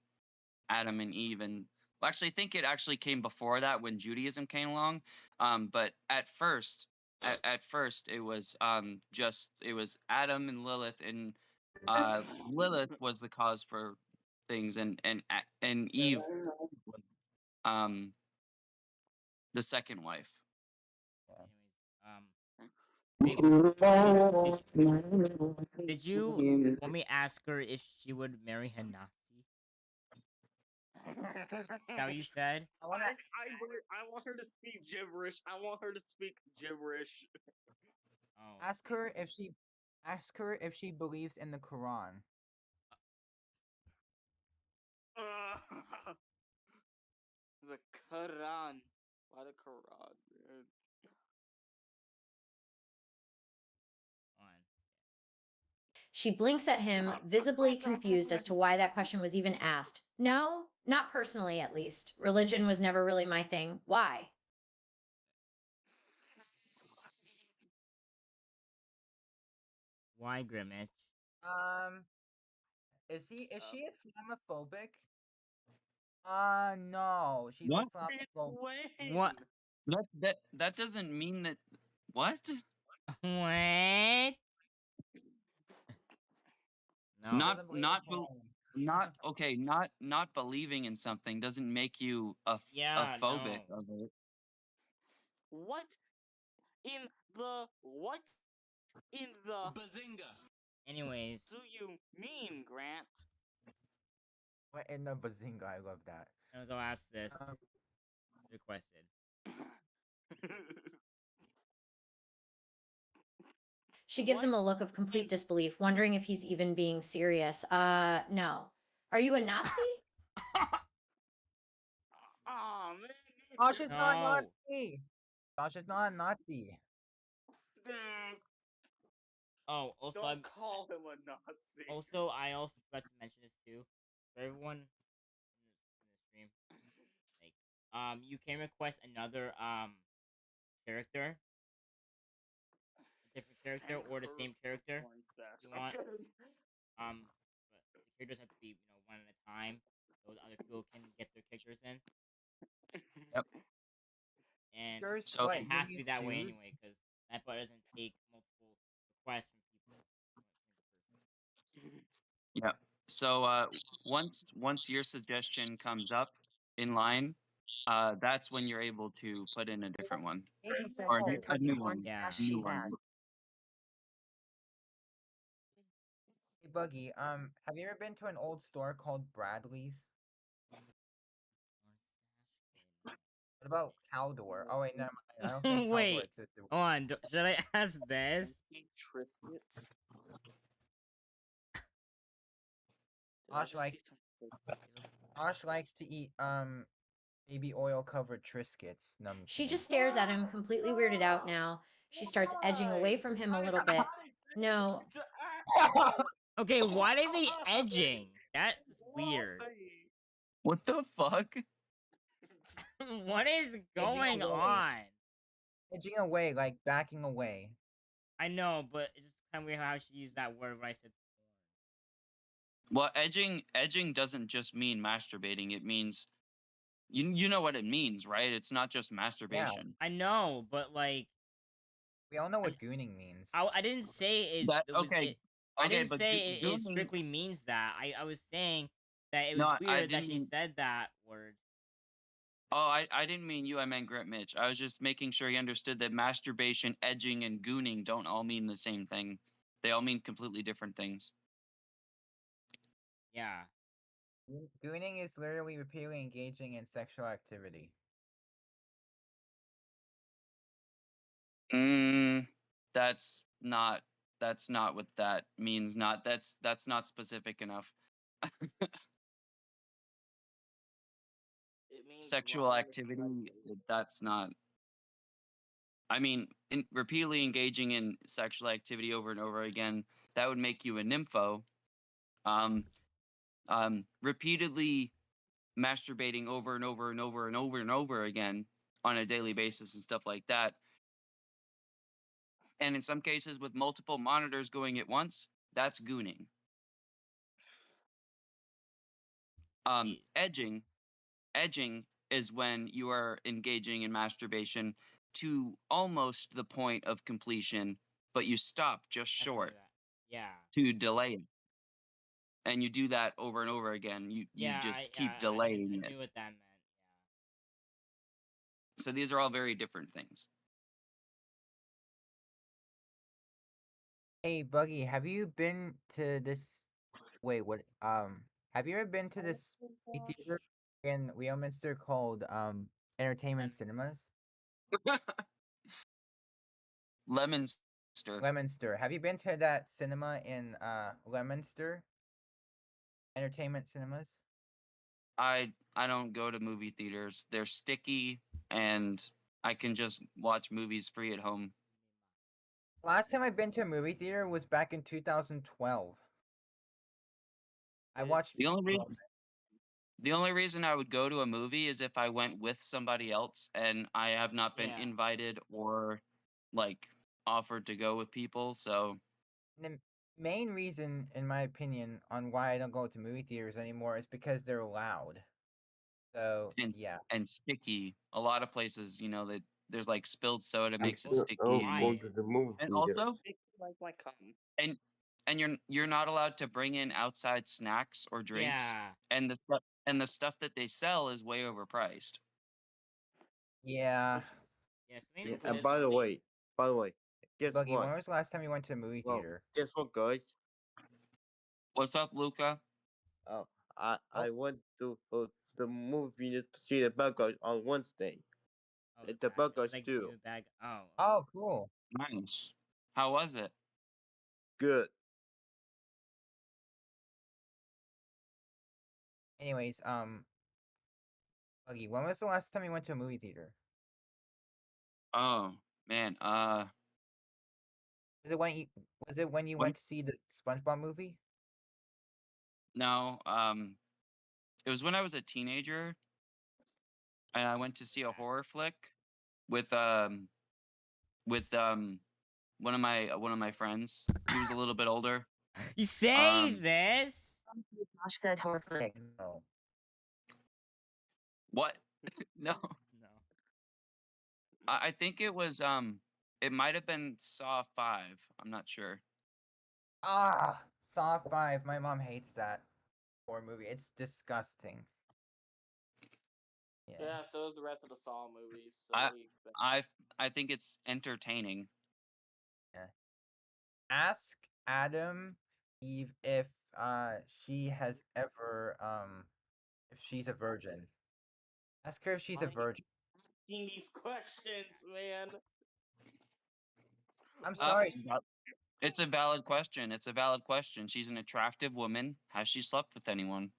and Eve, and well, actually, I think it actually came before that when Judaism came along. But at first, it was it was Adam and Lilith, and Lilith was the cause for things, and Eve was the second wife. Did you want me to ask her if she would marry a Nazi? that what you said? I want her to speak gibberish. I want her to speak gibberish. Oh. Ask her if she believes in the Quran. The Quran. Why the Quran, man? On. She blinks at him, visibly confused as to why that question was even asked. No, not personally, at least. Religion was never really my thing. Why? Why, Grimmage? Is she Islamophobic? No, she's What? Islamophobic. What? That doesn't mean that. What? What? No. Not Doesn't believe not in bel Quran. not okay. Not believing in something doesn't make you a Yeah, phobic no. of it. What in the Bazinga! Anyways, do you mean, Grant? What in the bazinga? I love that. I'll ask this. Um, Requested. She gives him a look of complete disbelief, wondering if he's even being serious. No. Are you a Nazi? Oh man. Sasha's not a No. Nazi. Sasha's not a Nazi. Dude, Oh, also don't call him a Nazi. Also, I also forgot to mention this too. For everyone in the stream, like, you can request another character, a different character, or the same character if you want. But the characters have to be one at a time, so other people can get their characters in. Yep. And So it has to be that way anyway, because that part doesn't take multiple requests from people. yeah. So once your suggestion comes up in line, that's when you're able to put in a different one or a new one. Yeah. New one. Hey, Buggy, have you ever been to an old store called Bradley's? What about Caldor? Oh wait, never mind. I don't think Caldor Wait, existed. hold on. Should I ask this? Triscuits. Josh likes to eat baby oil covered Triscuits. She just stares at him, completely weirded out now. She starts edging away from him a little bit. No. Okay, why is he edging? That's weird. What the fuck? What is going on? Edging away, like backing away. I know, but it's just kind of weird how she used that word when I said Well, edging doesn't just mean masturbating. It means you know what it means, right? It's not just masturbation. Yeah, I know, but like we all know what gooning means. I didn't say it. I didn't say it strictly means that. I was saying that it was weird that she said that word. Oh, I didn't mean you. I meant Grit Mitch. I was just making sure he understood that masturbation, edging, and gooning don't all mean the same thing. They all mean completely different things. Yeah. Gooning is literally repeatedly engaging in sexual activity. That's not what that means. That's not specific enough. It means Sexual activity, that's not. I mean, repeatedly engaging in sexual activity over and over again, that would make you a nympho. Repeatedly masturbating over and over and over and over and over again on a daily basis and stuff like that. And in some cases with multiple monitors going at once, that's gooning. Edging is when you are engaging in masturbation to almost the point of completion, but you stop just short. Yeah. To delay it. And you do that over and over again. You just keep delaying I knew what that meant. Yeah. So these are all very different things. Hey, Buggy, have you been to this? Wait, what? Have you ever been to this theater in Wheelminster called Entertainment Cinemas. Lemonster. Lemonster. Have you been to that cinema in Lemonster? Entertainment Cinemas? I don't go to movie theaters. They're sticky, and I can just watch movies free at home. Last time I've been to a movie theater was back in 2012. I watched The only reason I would go to a movie is if I went with somebody else, and I have not been Yeah. invited or like offered to go with people. So the main reason, in my opinion, on why I don't go to movie theaters anymore is because they're loud. So yeah. and sticky. A lot of places, you know, that there's like spilled soda I'm makes it still sticky. going to the movie And also, theaters. Like my cum. and you're not allowed to bring in outside snacks or drinks. Yeah. And the stuff that they sell is way overpriced. Yeah. Yes. Yeah, and by the way, guess Buggy, what? when was the last time you went to a movie Well, theater? guess what, guys? What's up, Luca? Oh, I went to the movie theater to see the Bad Guys on Wednesday. Oh, The Bad Guys like too. new bag. Oh. Oh, cool. Nice. How was it? Good. Anyways, Buggy, when was the last time you went to a movie theater? Oh man, Was it when you went to see the SpongeBob movie? no, it was when I was a teenager, and I went to see a horror flick with one of my friends. He was a little bit older. You say this? Josh said horror flick. No. What? No. No. I think it was it might have been Saw 5. I'm not sure. Ah, Saw 5. My mom hates that horror movie. It's disgusting. Yeah, so is the rest of the Saw movies. So I think it's entertaining. Yeah. Ask Adam Eve if she has ever if she's a virgin. Ask her if she's a virgin. Asking these questions, man. I'm sorry. It's a valid question. It's a valid question. She's an attractive woman. Has she slept with anyone?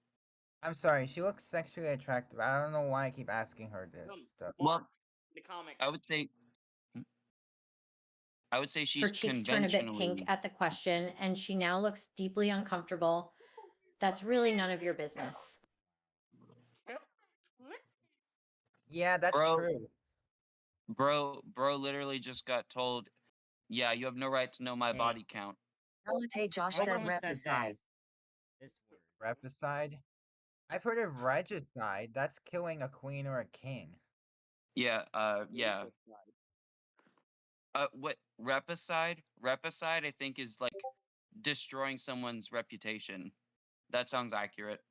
I'm sorry. She looks sexually attractive. I don't know why I keep asking her this stuff. Well, the comics. I would say she's Her cheeks turn a bit pink conventionally. at the question, and she now looks deeply uncomfortable. That's really none of your business. Yeah, that's true. Bro literally just got told, yeah, you have no right to know my body count. Valente Josh said repicide. This word. Repicide? I've heard of regicide. That's killing a queen or a king. Yeah, yeah. What repicide? Repicide, I think, is like destroying someone's reputation. That sounds accurate.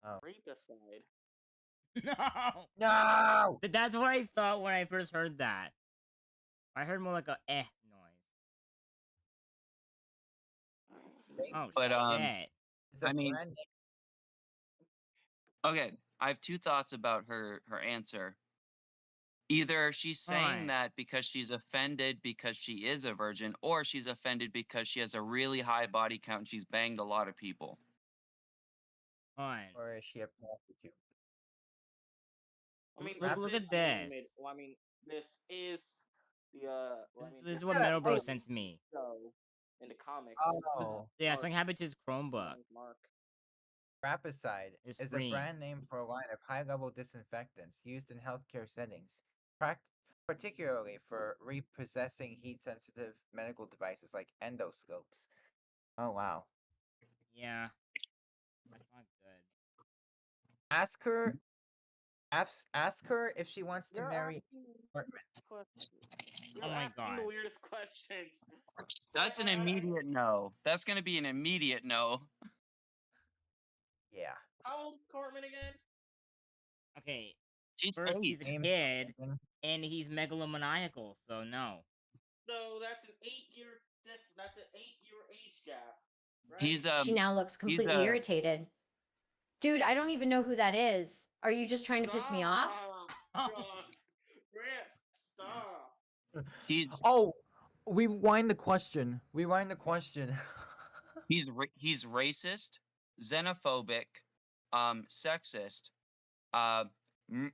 Oh. Rapicide. No. No. That's what I thought when I first heard that. I heard more like a noise. Oh But shit. I mean, okay, I have two thoughts about her answer. Either she's saying that because she's offended because she is a virgin, or she's offended because she has a really high body count and she's banged a lot of people. Or is she a prostitute? I mean, look at this. Well, I mean, this is the This is what Middlebro sent to me. In the comics. Oh. Yeah, something happened to his Chromebook. Rapicide is free. a brand name for a line of high-level disinfectants used in healthcare settings, particularly for repossessing heat-sensitive medical devices like endoscopes. Oh wow. Yeah. That's not good. Ask her if she wants to marry. Oh my god. The weirdest questions. That's an immediate no. That's gonna be an immediate no. Yeah. How old is Cartman again? Okay. He's First, 8. he's a kid, and he's megalomaniacal, so no. So that's an 8-year That's an 8-year age gap. Right? He's She now looks completely irritated. Dude, I don't even know who that is. Are you just trying to piss me off? God. Grant, stop. He's Oh, rewind the question. Rewind the question. he's racist, xenophobic, sexist.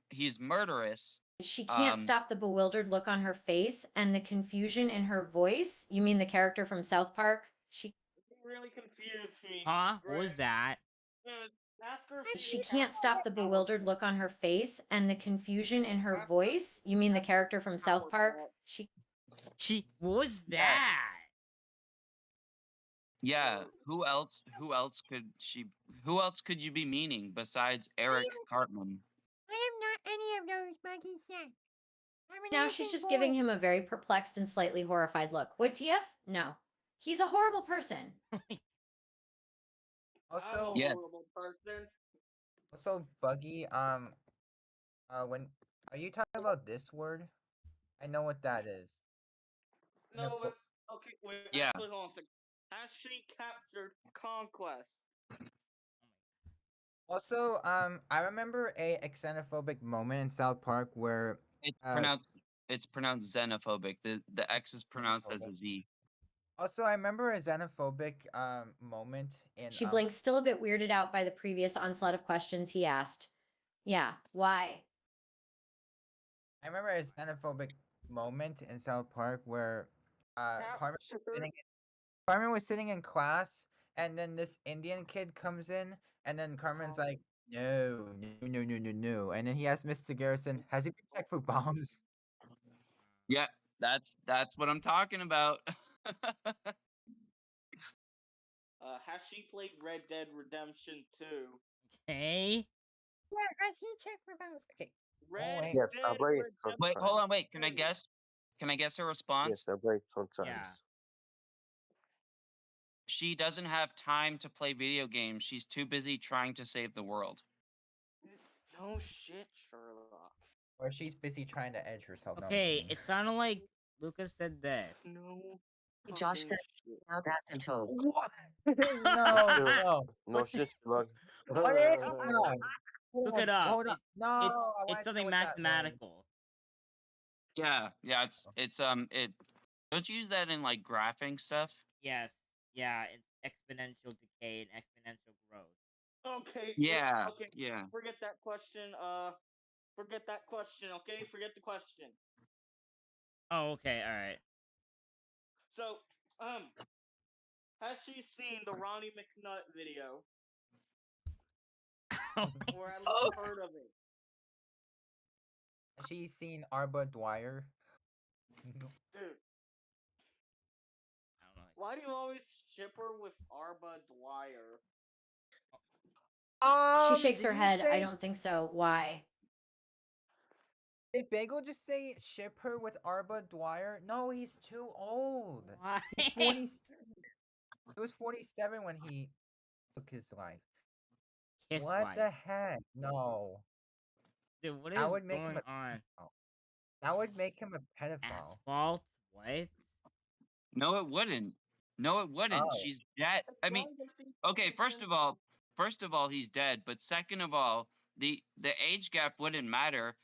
He's murderous. She can't stop the bewildered look on her face and the confusion in her voice. You mean the character from South Park? You really confused me. Huh? What was that? Ask her. She can't stop the bewildered look on her face and the confusion in her voice. You mean the character from South Park? What was that? Yeah, who else could you be meaning besides Eric Cartman? I am not any of those Bucky said. Now she's just giving him a very perplexed and slightly horrified look. What, TF? No. He's a horrible person. Also, Yeah. Also, Buggy, when are you talking about this word? I know what that is. No, but okay, wait. Yeah. Actually, hold on a second. Has she captured Conquest? Also, I remember a xenophobic moment in South Park where It's pronounced xenophobic. The X is pronounced as a Z. Also, I remember a xenophobic moment in. She blinks, still a bit weirded out by the previous onslaught of questions he asked. Yeah, why? I remember a xenophobic moment in South Park where Carmen was sitting in class, and then this Indian kid comes in, and then Carmen's like, no, and then he asks Mr. Garrison, has he been checked for bombs? Yeah, that's what I'm talking about. Has she played Red Dead Redemption 2? Okay. Yeah, has he checked for bombs? Okay. Yes, I play it sometimes. Wait, hold on, wait. Can I guess? Can I guess her response? Yes, I play it sometimes. Yeah. She doesn't have time to play video games. She's too busy trying to save the world. No shit, Sherlock. Or she's busy trying to edge herself. No, I'm Okay, kidding. it sounded like Lucas said that. No. Josh said now that's him told. No shit, Sherlock. What is that? Look it up. Hold on. No, I wanna It's know something what that means. mathematical. Yeah, it's don't you use that in like graphing stuff? Yes. Yeah, it's exponential decay and exponential growth. Okay. Yeah. Okay. Yeah. Forget that question. Forget that question. Okay. Forget the question. Oh, okay, alright. So, has she seen the Ronnie McNutt video? Or at least heard of it? Has she seen Arba Dwyer? Dude, I don't know. why do you always ship her with Arba Dwyer? She shakes her head. I don't think so. Why? Did Bagel just say ship her with Arba Dwyer? No, he's too old. Why? He's 47. He was 47 when he took his life. Kiss What life. the heck? No. Dude, what That is would make him going a on? pedophile. That would make him a pedophile. Asphalt? What? No, it wouldn't. No, it wouldn't. Oh. She's dead. I mean, okay, first of all, he's dead. But second of all, the age gap wouldn't matter,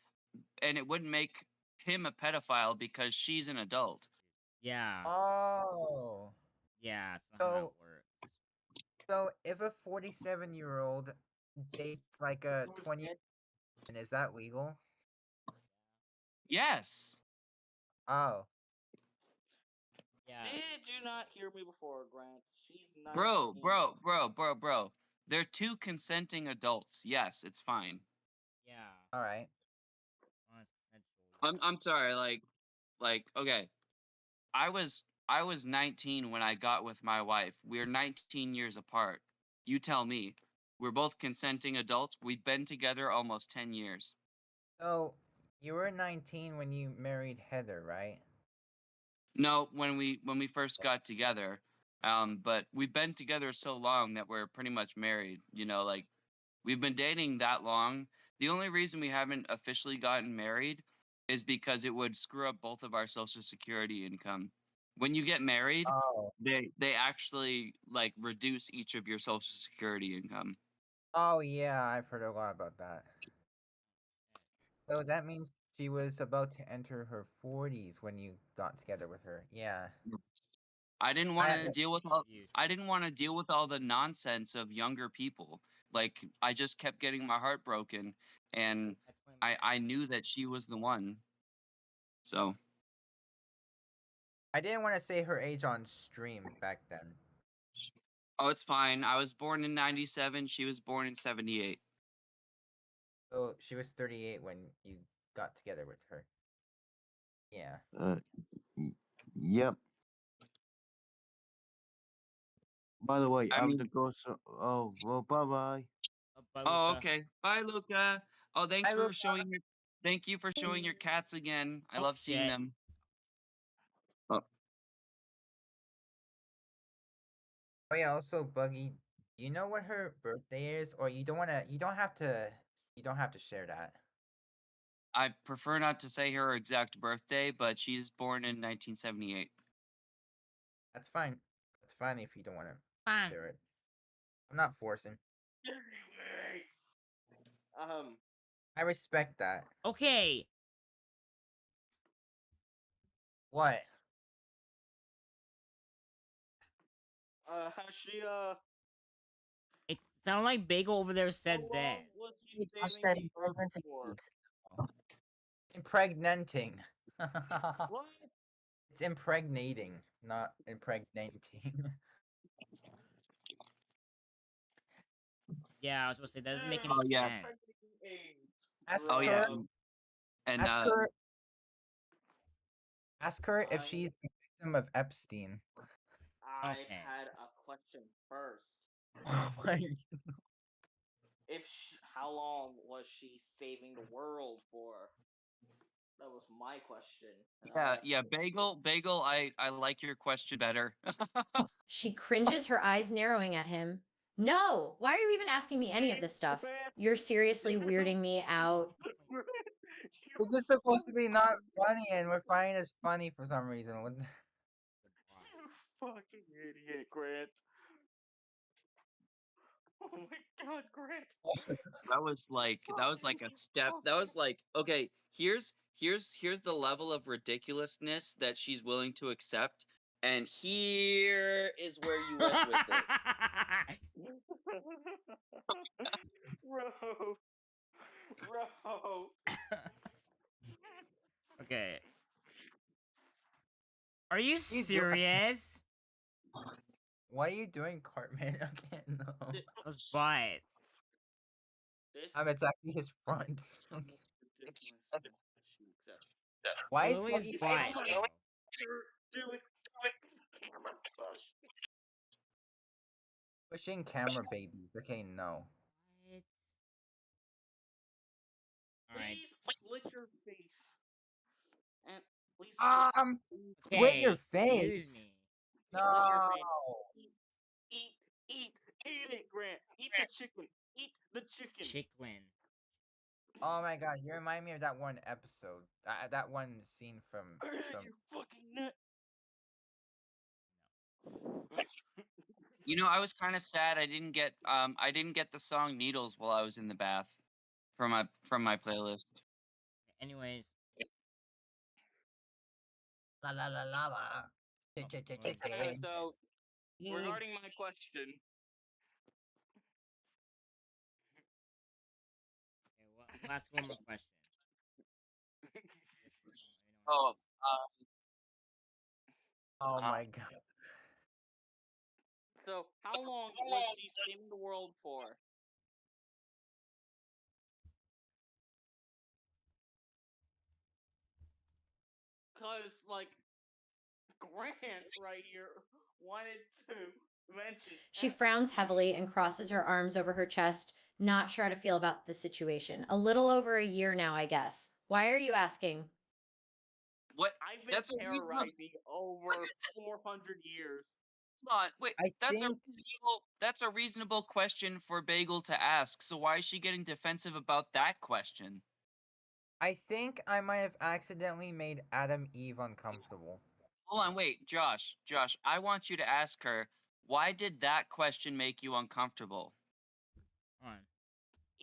and it wouldn't make him a pedophile because she's an adult. Yeah. Oh. Yeah, that's not how that works. So if a 47-year-old dates like a 20, and is that legal? Yes. Oh. Yeah. Did you not hear me before, Grant? She's 19. Bro. They're two consenting adults. Yes, it's fine. Yeah. All right. I'm sorry. Like okay. I was 19 when I got with my wife. We're 19 years apart. You tell me. We're both consenting adults. We've been together almost 10 years. So you were 19 when you married Heather, right? No, when we first got together. But we've been together so long that we're pretty much married. You know, like we've been dating that long. The only reason we haven't officially gotten married is because it would screw up both of our social security income. When you get married, Oh. they actually like reduce each of your social security income. Oh yeah, I've heard a lot about that. So that means she was about to enter her 40s when you got together with her. Yeah. I didn't want to Confused. deal with all the nonsense of younger people. Like I just kept getting my heart broken, and I knew that she was the one. So I didn't want to say her age on stream back then. oh, it's fine. I was born in '97. She was born in '78. So she was 38 when you got together with her. Yeah. Yep. By the way, I I'm mean, the ghost. Oh, well, bye bye. Bye, oh, Luca. okay. Bye, Luca. Oh, thank you for Mm. showing your cats again. I Oh, love seeing shit. them. Oh, Oh yeah, also Buggy, do you know what her birthday is? Or you don't have to share that. I prefer not to say her exact birthday, but she's born in 1978. That's fine. That's fine if you don't want to Fine. share it. I'm not forcing. I respect that. Okay. What? Has she It sounded like Bagel over there said how that. long was she I saving said the earth impregnating for? needs. Impregnating. What? It's impregnating, not impregnating. Yeah, I was supposed to say that doesn't make any Oh yeah. sense. Ask Oh yeah. her. And Ask her if she's a victim of Epstein. I Okay. had a question first. Oh my. How long was she saving the world for? That was my question. And I asked yeah. Bagel. I like your question better. She cringes, her eyes narrowing at him. No! Why are you even asking me any of this stuff? You're seriously weirding me out. This is supposed to be not funny, and we're finding this funny for some reason. What the- You fucking idiot, Grant. Oh my god, Grant. that was like a step. That was like, okay, here's the level of ridiculousness that she's willing to accept, and here is where you went with it. Bro. Bro. Okay. Are you He's doing- serious? Why are you doing Cartman? Okay, no. Let's buy it. This It's actually his front. Okay. ridiculous that she accepted. Why is Lily is Buggy butt. pushing camera babies? Okay, no. What? Alright. Please slit your face. And please With your Okay, face. excuse me. No. Eat it, Grant. Eat the chicken. Eat the chicken. Chicken. Oh my god, you remind me of that one episode. That one scene from. You fucking nut. You know, I was kind of sad. I didn't get the song Needles while I was in the bath from my playlist. Anyways. La la la la la. Okay, so regarding my question. Okay, well, I'll ask one more question. Oh, Oh my god. So, how long was she saving the world for? Cause like Grant right here wanted to mention. She frowns heavily and crosses her arms over her chest, not sure how to feel about the situation. A little over a year now, I guess. Why are you asking? what? I've been terrorizing over 400 years. Come on, wait. That's a reasonable question for Bagel to ask. So why is she getting defensive about that question? I think I might have accidentally made Adam Eve uncomfortable. Hold on, wait, Josh, I want you to ask her, why did that question make you uncomfortable? Hold on.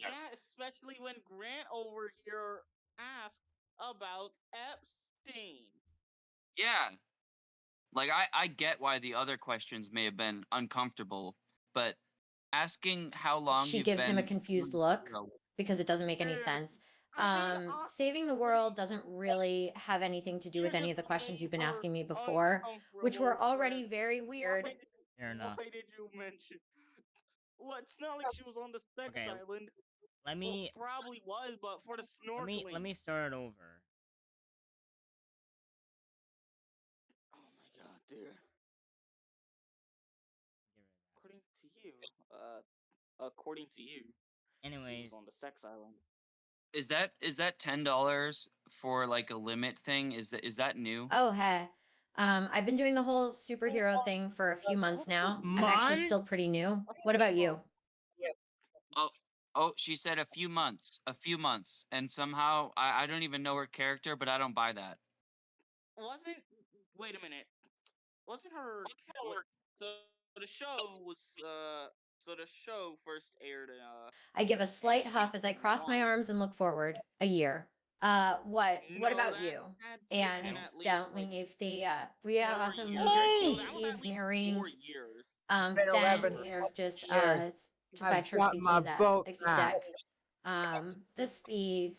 Yeah, especially when Grant over here asked about Epstein. Yeah. Like I get why the other questions may have been uncomfortable, but asking how long She you've gives him a been confused doing look zero. because it doesn't make any Dude, sense. I mean, Saving the world doesn't really have anything to do with you're any just of the questions you've been super asking me before, which were uncomfortable, already Grant. very weird. Fair enough. Why did you mention? Well, it's not like she was on the sex Okay, island. Let Well, me probably was, but for the snorkeling. let me start over. Oh my god, dude. According to you, she Anyways, was on the sex island. Is that $10 for like a limit thing? Is that new? Oh, hey. I've been doing the whole superhero thing for a few months now. I'm actually still pretty new. What about you? Oh, she said a few months, and somehow I don't even know her character, but I don't buy that. Wait a minute. Wasn't her? So the show was so the show first aired. I give a slight huff as I cross my arms and look forward. A year. What about that you? had to have And been at don't least, leave the we are 4 also years. major No, she that was at least evening 4 years. Been then 11 there's just years. to I've factor got my that boat like back. deck. This Steve.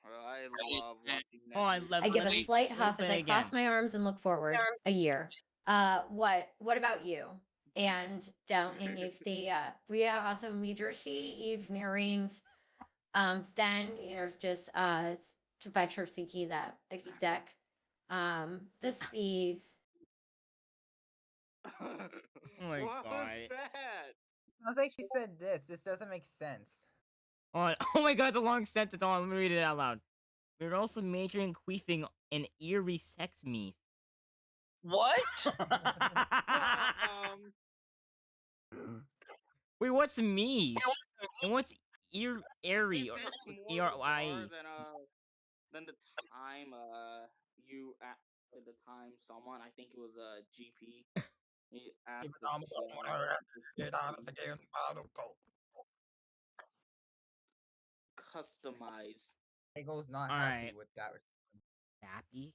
I love watching that. Oh, I give a let me- slight let me huff as play I cross again. my arms and look forward. A year. What about you? And don't leave the we are also major she evening. Then there's just to factor that like deck. This Steve. Oh my What god. was that? I was like, she said this. This doesn't make sense. Oh, oh my god, it's a long sentence. Hold on, let me read it out loud. We're also majoring queefing an eerie sex me. What? Wait, what's me? And what's airy or It's more E-R-I-E? bizarre than the time you at the time someone, I think it was GP, he asked customize. Eagle's not All happy right. with that. Happy?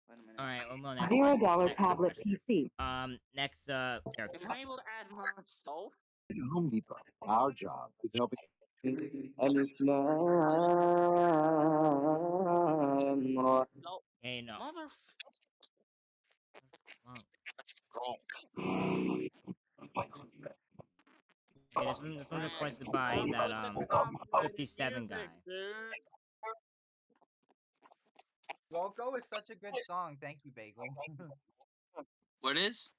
Wait a minute. All right, well, next $0 question. tablet PC. Next character. Am I able to add myself? Home Depot. Our job is helping. And it's Hey, no. Okay, this one requested by that 57 guy. Loco is such a good song. Thank you, Bagel. What is?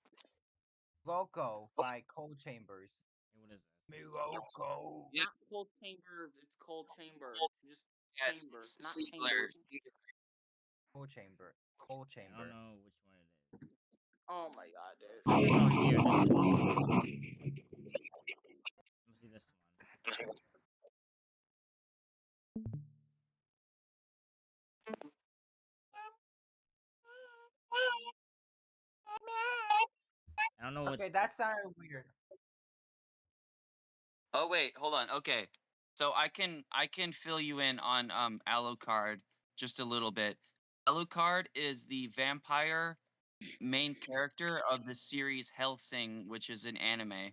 Loco by Cold Chambers. Hey, what is this? Me Loco. Not Cold Chamber, it's Cold Chamber. Just chamber, not singular. chambers. Cold Chamber. Cold I Chamber. don't know which one it is. Oh my god, dude. Oh, here, this one. Let me see this one. I don't know what. Okay, that sounded weird. Oh wait, hold on. Okay, so I can fill you in on Alucard just a little bit. Alucard is the vampire main character of the series Hellsing, which is an anime.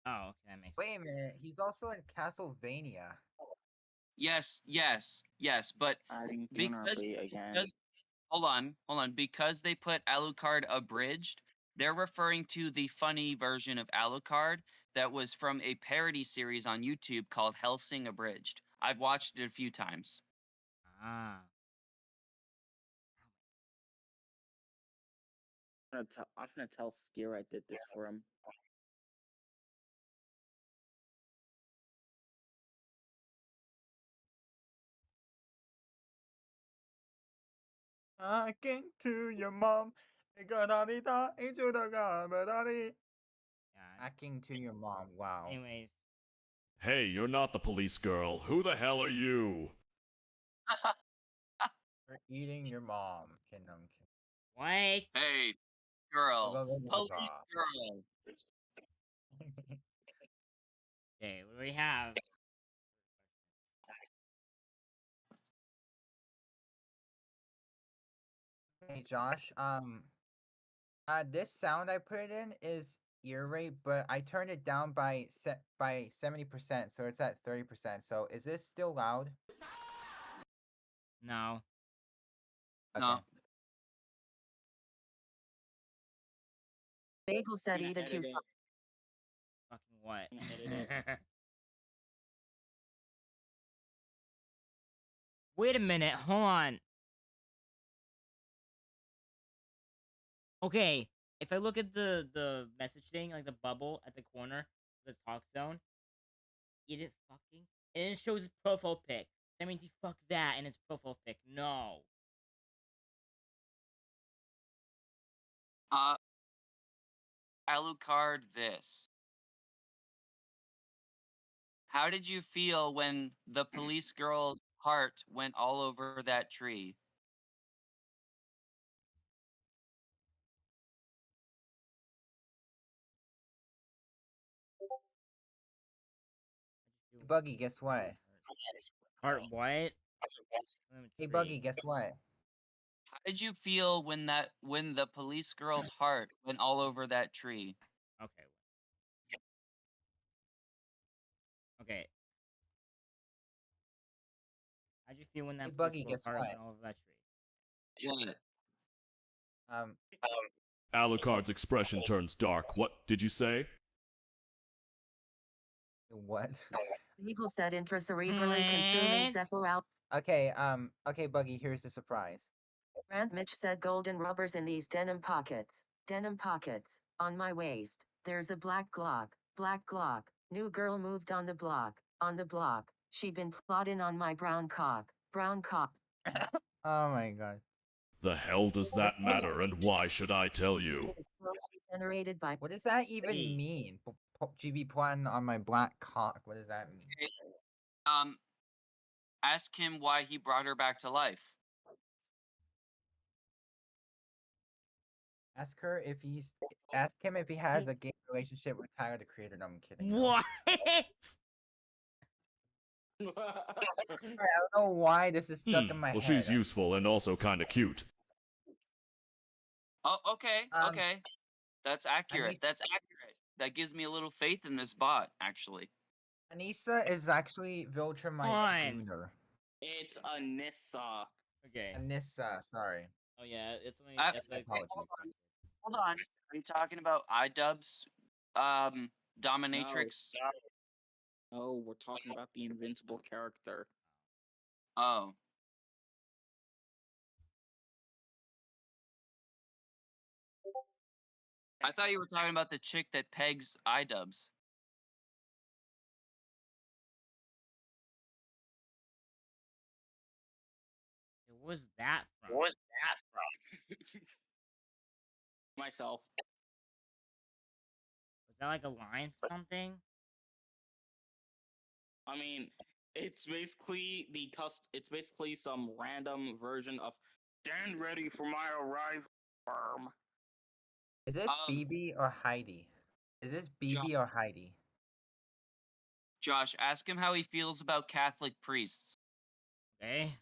Oh, okay, that makes sense. Wait a minute. He's also in Castlevania. Yes, but because hold on, because they put Alucard abridged, they're referring to the funny version of Alucard that was from a parody series on YouTube called Hellsing Abridged. I've watched it a few times. Ah. I'm gonna tell Skier I did this for him. Talking to your mom. Hacking to your mom. Wow. Anyways. Hey, you're not the police girl. Who the hell are you? You're eating your mom. What? Hey, girl. Go, go, go, go, Police go. girl. Okay, what do we have? Hey Josh, this sound I put it in is ear rape, but I turned it down by 70%, so it's at 30%. So is this still loud? No. Okay. No. Bagel said Gonna eat a edit juice. it. Fucking what? Gonna edit it. Wait a minute, hold on. Okay, if I look at the message thing, like the bubble at the corner, the talk zone, eat it fucking, and it shows his profile pic. That means he fucked that in his profile pic. No. Alucard, this. How did you feel when the police girl's heart went all over that tree? Buggy, guess what? Heart what? Hey Buggy, guess what? How did you feel when the police girl's heart went all over that tree? Okay. Okay. How'd you feel when that Hey police Buggy, girl's guess heart what? went all over that tree? What? Alucard's expression turns dark. What did you say? What? Bagel said intracerebrally consuming cephal. Okay, Buggy, here's the surprise. Grant Mitch said golden rubbers in these denim pockets. Denim pockets. On my waist. There's a black Glock. Black Glock. New girl moved on the block. On the block. She been plotting on my brown cock. Brown cock. Oh my god. The hell does that matter, and why should I tell you? Generated by. What does that even mean? GB plotting on my black cock. What does that mean? Ask him why he brought her back to life. Ask him if he has a gay relationship with Tyler the Creator. No, I'm kidding. No. What? Sorry, I don't know why this is stuck in my Well, head. she's useful and also kind of cute. Oh, okay, okay. That's accurate. That's accurate. That gives me a little faith in this bot, actually. Anissa is actually Viltrumite's Gunner. It's Anissa. Okay. Anissa, sorry. Oh yeah, it's something. Hold on. Are you talking about iDubbbz? Dominatrix? No, we're talking about the invincible character. Oh. I thought you were talking about the chick that pegs iDubbbz. What was that from? What was that from? Myself. Was that like a line for something? I mean, it's basically it's basically some random version of "Stand ready for my arrival." Is this BB or Heidi? Is this BB or Heidi? Josh, ask him how he feels about Catholic priests. Okay.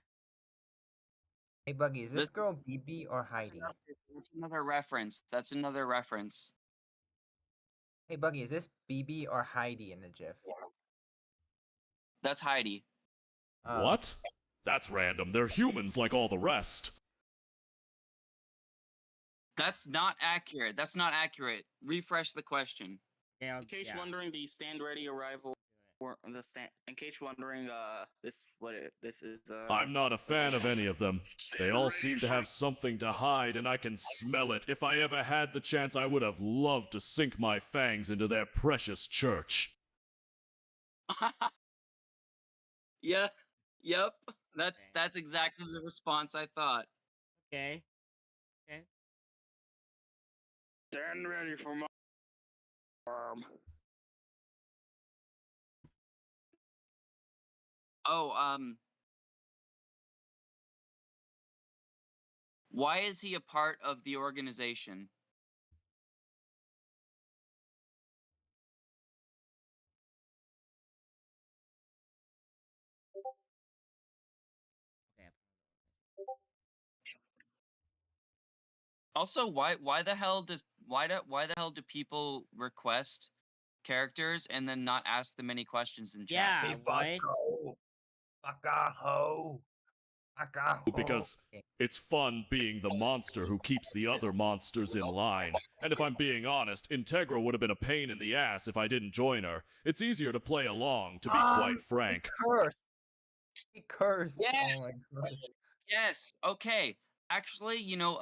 Hey Buggy, is this girl BB or Heidi? That's another reference. That's another reference. Hey Buggy, is this BB or Heidi in the GIF? That's Heidi. What? That's random. They're humans like all the rest. That's not accurate. That's not accurate. Refresh the question. Yeah, in case you're wondering, the stand ready arrival, or the stand. In case you're wondering, this is. I'm not a fan of any of them. They all seem to have something to hide, and I can smell it. If I ever had the chance, I would have loved to sink my fangs into their precious church. Yeah. Yep. That's exactly the response I thought. Okay. Okay. Stand ready for my arm. Oh, why is he a part of the organization? Also, why the hell do people request characters and then not ask them any questions in chat? Yeah, what? Because it's fun being the monster who keeps the other monsters in line. And if I'm being honest, Integra would have been a pain in the ass if I didn't join her. It's easier to play along, to be quite frank. He cursed. Yes. Oh my god. Yes. Okay. Actually, you know,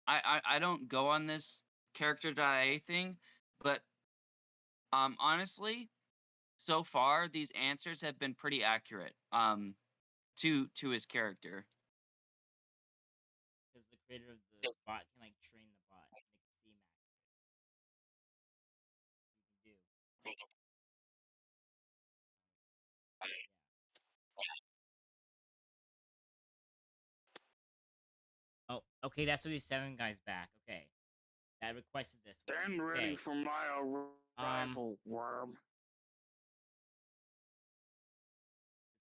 I don't go on this character.ia thing, but honestly, so far these answers have been pretty accurate. To his character. Because the creator of the bot can like train the bot, make it seem accurate. You can do. Oh, okay, that's what these 7 guys back. Okay. I requested this one. Stand ready Okay. for my arrival, worm.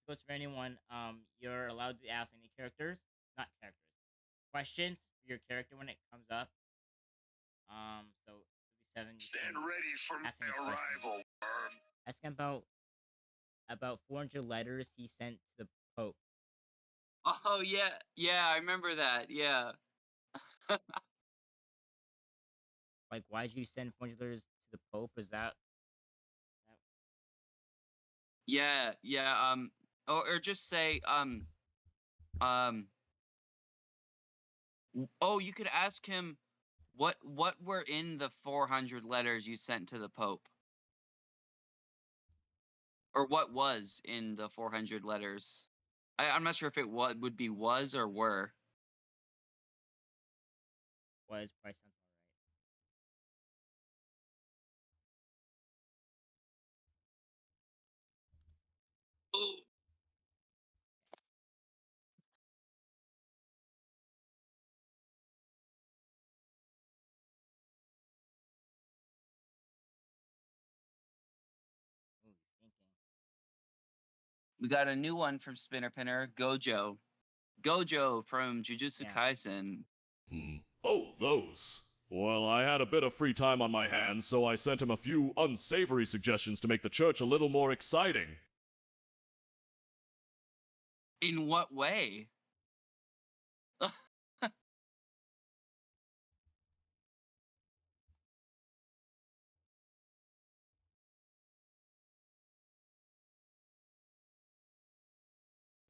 This goes for anyone. You're allowed to ask any questions for your character when it comes up. So 7. Stand ready for my arrival, worm. Ask him about 400 letters he sent to the Pope. Oh yeah, I remember that. Yeah. Like, why'd you send 400 letters to the Pope? Is that? Yeah. Or just say oh, you could ask him what were in the 400 letters you sent to the Pope, or what was in the 400 letters. I'm not sure if it would be was or were. Was probably something right. We got a new one from Spinner Pinner, Gojo. Gojo from Jujutsu Kaisen. Oh, those. Well, I had a bit of free time on my hands, so I sent him a few unsavory suggestions to make the church a little more exciting. In what way?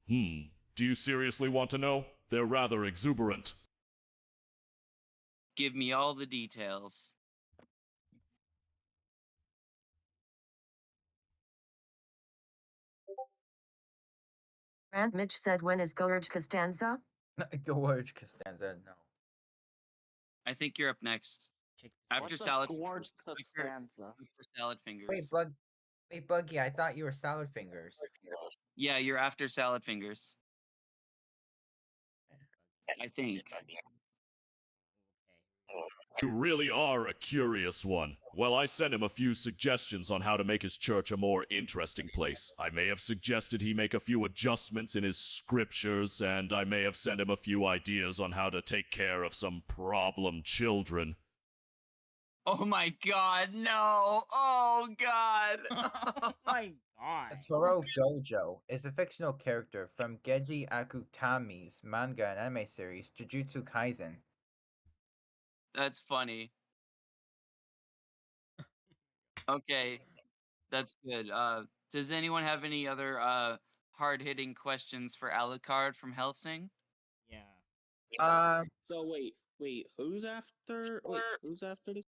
Do you seriously want to know? They're rather exuberant. Give me all the details. Grant Mitch said, when is Gorge Costanza? Gorge Costanza, no. I think you're up next. After What's salad. Gorge Costanza? After salad fingers. Wait, Buggy, I thought you were Salad Fingers. Yeah, you're after salad fingers. I think. You really are a curious one. Well, I sent him a few suggestions on how to make his church a more interesting place. I may have suggested he make a few adjustments in his scriptures, and I may have sent him a few ideas on how to take care of some problem children. Oh my god, no! Oh god! Oh my god! Satoru Gojo is a fictional character from Geiji Akutami's manga and anime series Jujutsu Kaisen. That's funny. Okay, that's good. Does anyone have any other hard-hitting questions for Alucard from Helsing? Yeah. So wait, who's after? Wait, who's after this?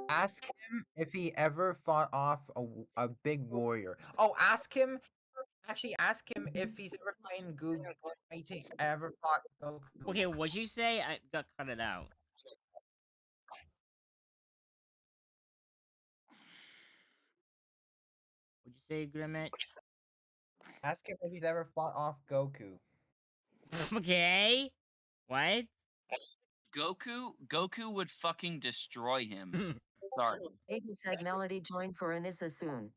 Ask him if he ever fought off a big warrior. Oh, ask him if he's ever playing fighting. Ever fought Goku. Okay, what'd you say? I got cut it out. What'd you say, Grimmett? Ask him if he's ever fought off Goku. Okay. What? Goku would fucking destroy him. Sorry. Aiden said Melody joined for Anissa soon.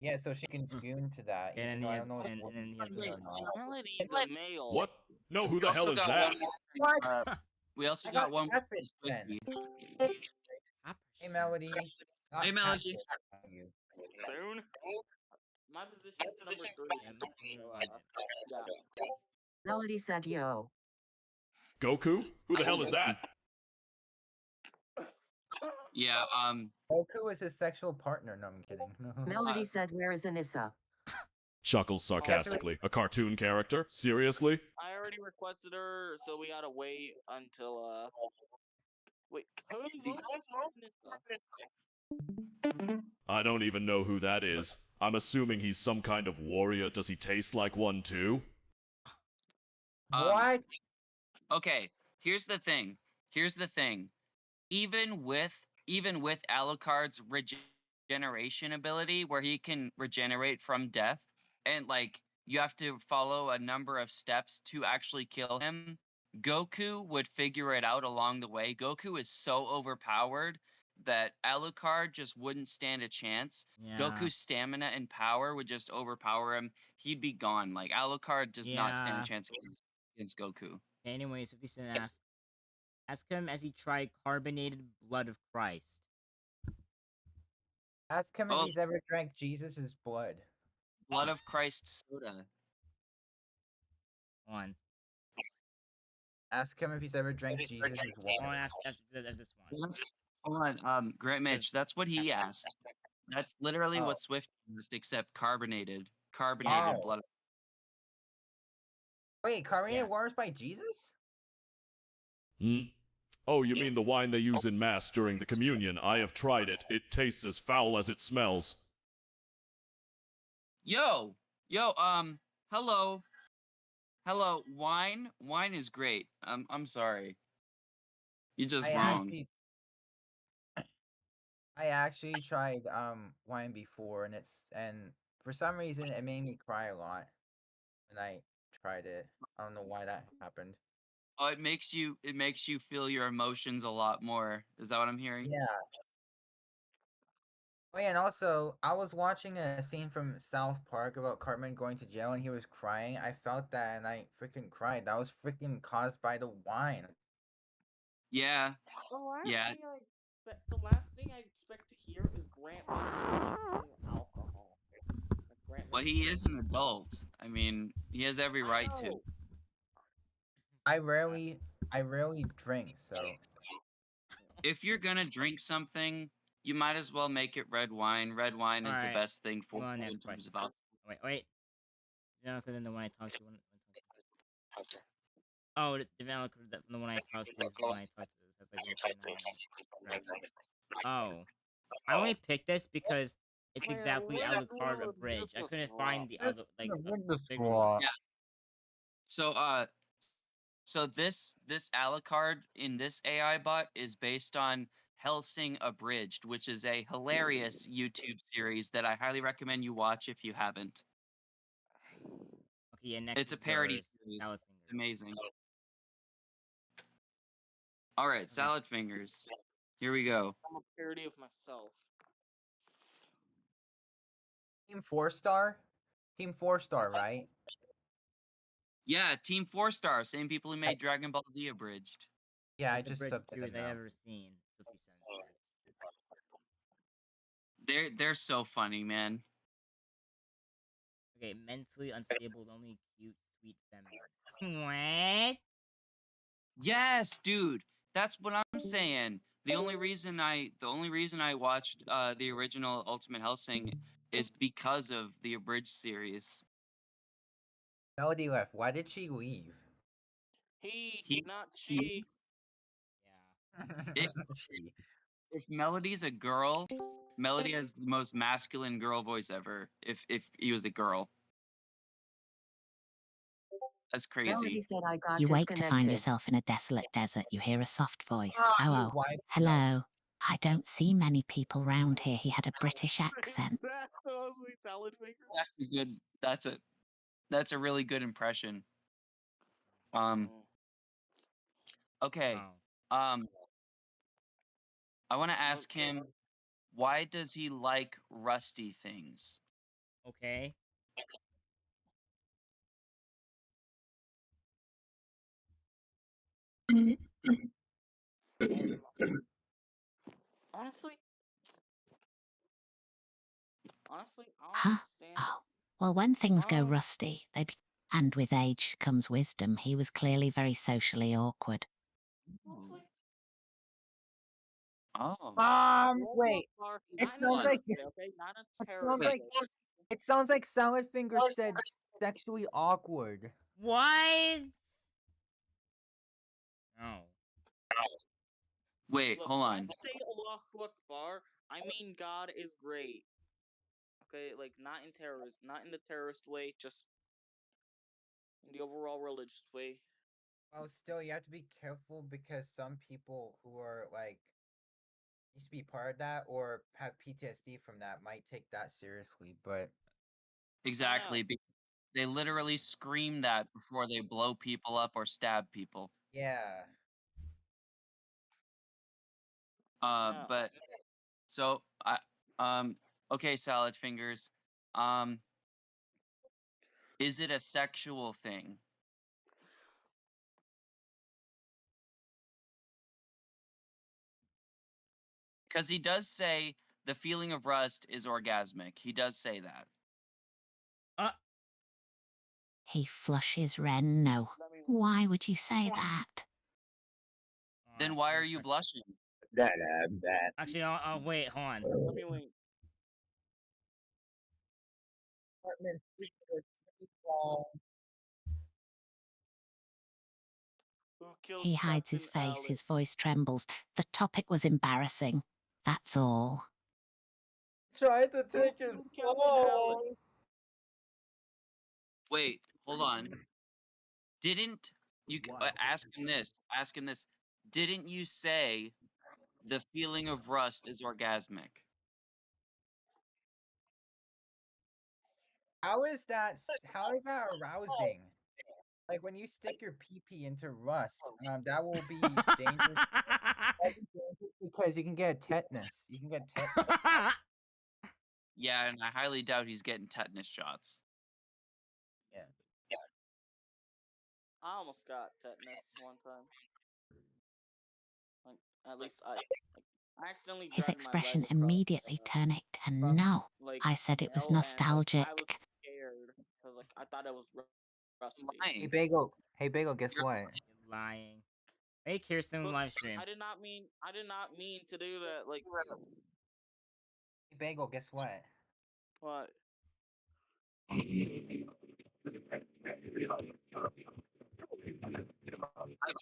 Yeah, so she can tune to that. And Even then though he I has, don't know if and then he has the or not. Melody's a male. What? No, who We the also hell is got that? one more What? we also I got got one more catfish from then. Swifty. Hey, Melody. Not Hey, Melody. catfish, mind you. Soon. My position's number 3. Yeah, So, yeah. Melody said yo. Goku? Who the hell is that? Yeah, Goku is his sexual partner. No, I'm kidding. Melody said where is Anissa? Chuckles sarcastically. A cartoon character? Seriously? I already requested her, so we gotta wait until wait, who's I don't even know who that is. I'm assuming he's some kind of warrior. Does he taste like one too? What? Okay, here's the thing. Even with Alucard's regeneration ability, where he can regenerate from death, and like you have to follow a number of steps to actually kill him, Goku would figure it out along the way. Goku is so overpowered that Alucard just wouldn't stand a chance. Yeah. Goku's stamina and power would just overpower him. He'd be gone. Like Alucard does not stand Yeah. a chance against Goku. Anyways, 50 Cent ask him as he tried carbonated blood of Christ. Ask him if Oh. he's ever drank Jesus' blood. Blood of Christ soda. One. Ask him if he's ever drank Jesus' water. Oh, after this one. Hold on, Grant Mitch, that's what he asked. That's literally Oh. what Swift asked, except carbonated Oh. blood. Wait, carbonated water's by Jesus? Hmm? Oh, you mean the wine they use in Mass during the communion? I have tried it. It tastes as foul as it smells. Yo, hello, wine is great. I'm sorry. You're just wrong. I actually tried wine before, and for some reason it made me cry a lot when I tried it. I don't know why that happened. Oh, it makes you feel your emotions a lot more. Is that what I'm hearing? Yeah. Oh yeah, and also I was watching a scene from South Park about Cartman going to jail and he was crying. I felt that and I freaking cried. That was freaking caused by the wine. Yeah. The last thing I expect to hear is Grant drinking alcohol. Well, he is an adult. I mean, he has every right to. I rarely drink, so If you're gonna drink something, you might as well make it red wine. Red wine is the Alright, best thing for well, you next in terms of question. alcohol. Wait. No, because then the one I talked to. Oh, the from the one I talked to is the one I talked to. It has like 1.9. Oh, I only picked this because it's exactly Alucard Abridged. I couldn't find the other like the bigger one. Yeah. So this Alucard in this AI bot is based on Hellsing Abridged, which is a hilarious YouTube series that I highly recommend you watch if you haven't. Okay, yeah, next it's a is parody the series. Salad It's amazing. All right, Salad Fingers. Here we go. I'm a parody of myself. Team 4-star? Team 4-star, right? Yeah, Team 4-star, same people who made Dragon Ball Z Abridged. Yeah, That's I just the subbed to series them I now. ever seen. 50 Cent. They're so funny, man. Okay, mentally unstable, only cute, sweet feminine. What? Yes, dude. That's what I'm saying. The only reason I watched the original Ultimate Hellsing is because of the Abridged series. Melody left. Why did she leave? He not she. Yeah. If Melody's a girl, Melody has the most masculine girl voice ever. If he was a girl. That's crazy. Melody said I got You wait to disconnected. find yourself in a desolate desert. You hear a soft voice. you Oh, wiped hello. I don't see many people round here. He had a British accent. Salad Fingers? That's a good. That's a really good impression. Okay. I want to ask him, why does he like rusty things? Okay. Honestly, I don't Huh? understand. Oh, well, when things I go don't. rusty, and with age comes wisdom, he was clearly very socially awkward. Honestly, Oh. Wait. It not in a sounds like terrorist way, okay? Not in a it sounds terrorist like way. it sounds like Salad Finger said sexually awkward. What? No. Wait, Look, hold when I on. say Allahu Akbar, I mean God is great. Okay, like not in the terrorist way, just in the overall religious way. Well, still, you have to be careful because some people who are like used to be part of that or have PTSD from that might take that seriously. But Exactly. They literally scream that before they blow people up or stab people. yeah, Yeah. But so okay, Salad Fingers. Um, is it a sexual thing? Because he does say the feeling of rust is orgasmic. He does say that. He flushes Ren. No. Why would you say that? Then why are you blushing? Actually, wait, hold on. Let me wait. Who killed He hides his Captain face, Alice? his voice trembles. The topic was embarrassing. That's all. tried to Who killed Captain Alice? Wait, hold on. Didn't you ask him this? Ask him this. Didn't you say the feeling of rust is orgasmic? How is that? How is that arousing? Like when you stick your pee into rust, that will be dangerous. That'll be dangerous because you can get tetanus. You can get tetanus. Yeah, and I highly doubt he's getting tetanus shots. Yeah. I almost got tetanus one time. Like, at least I accidentally His dragged my leg expression across, immediately turned and no. like I said it was snow, and like I was nostalgic. scared because like I thought it was rusty. Hey Bagel. Hey Bagel. Guess what? You're lying. Hey, Kirsten Look, live stream. I did not mean to do that. Like, Hey Bagel. Guess what? what?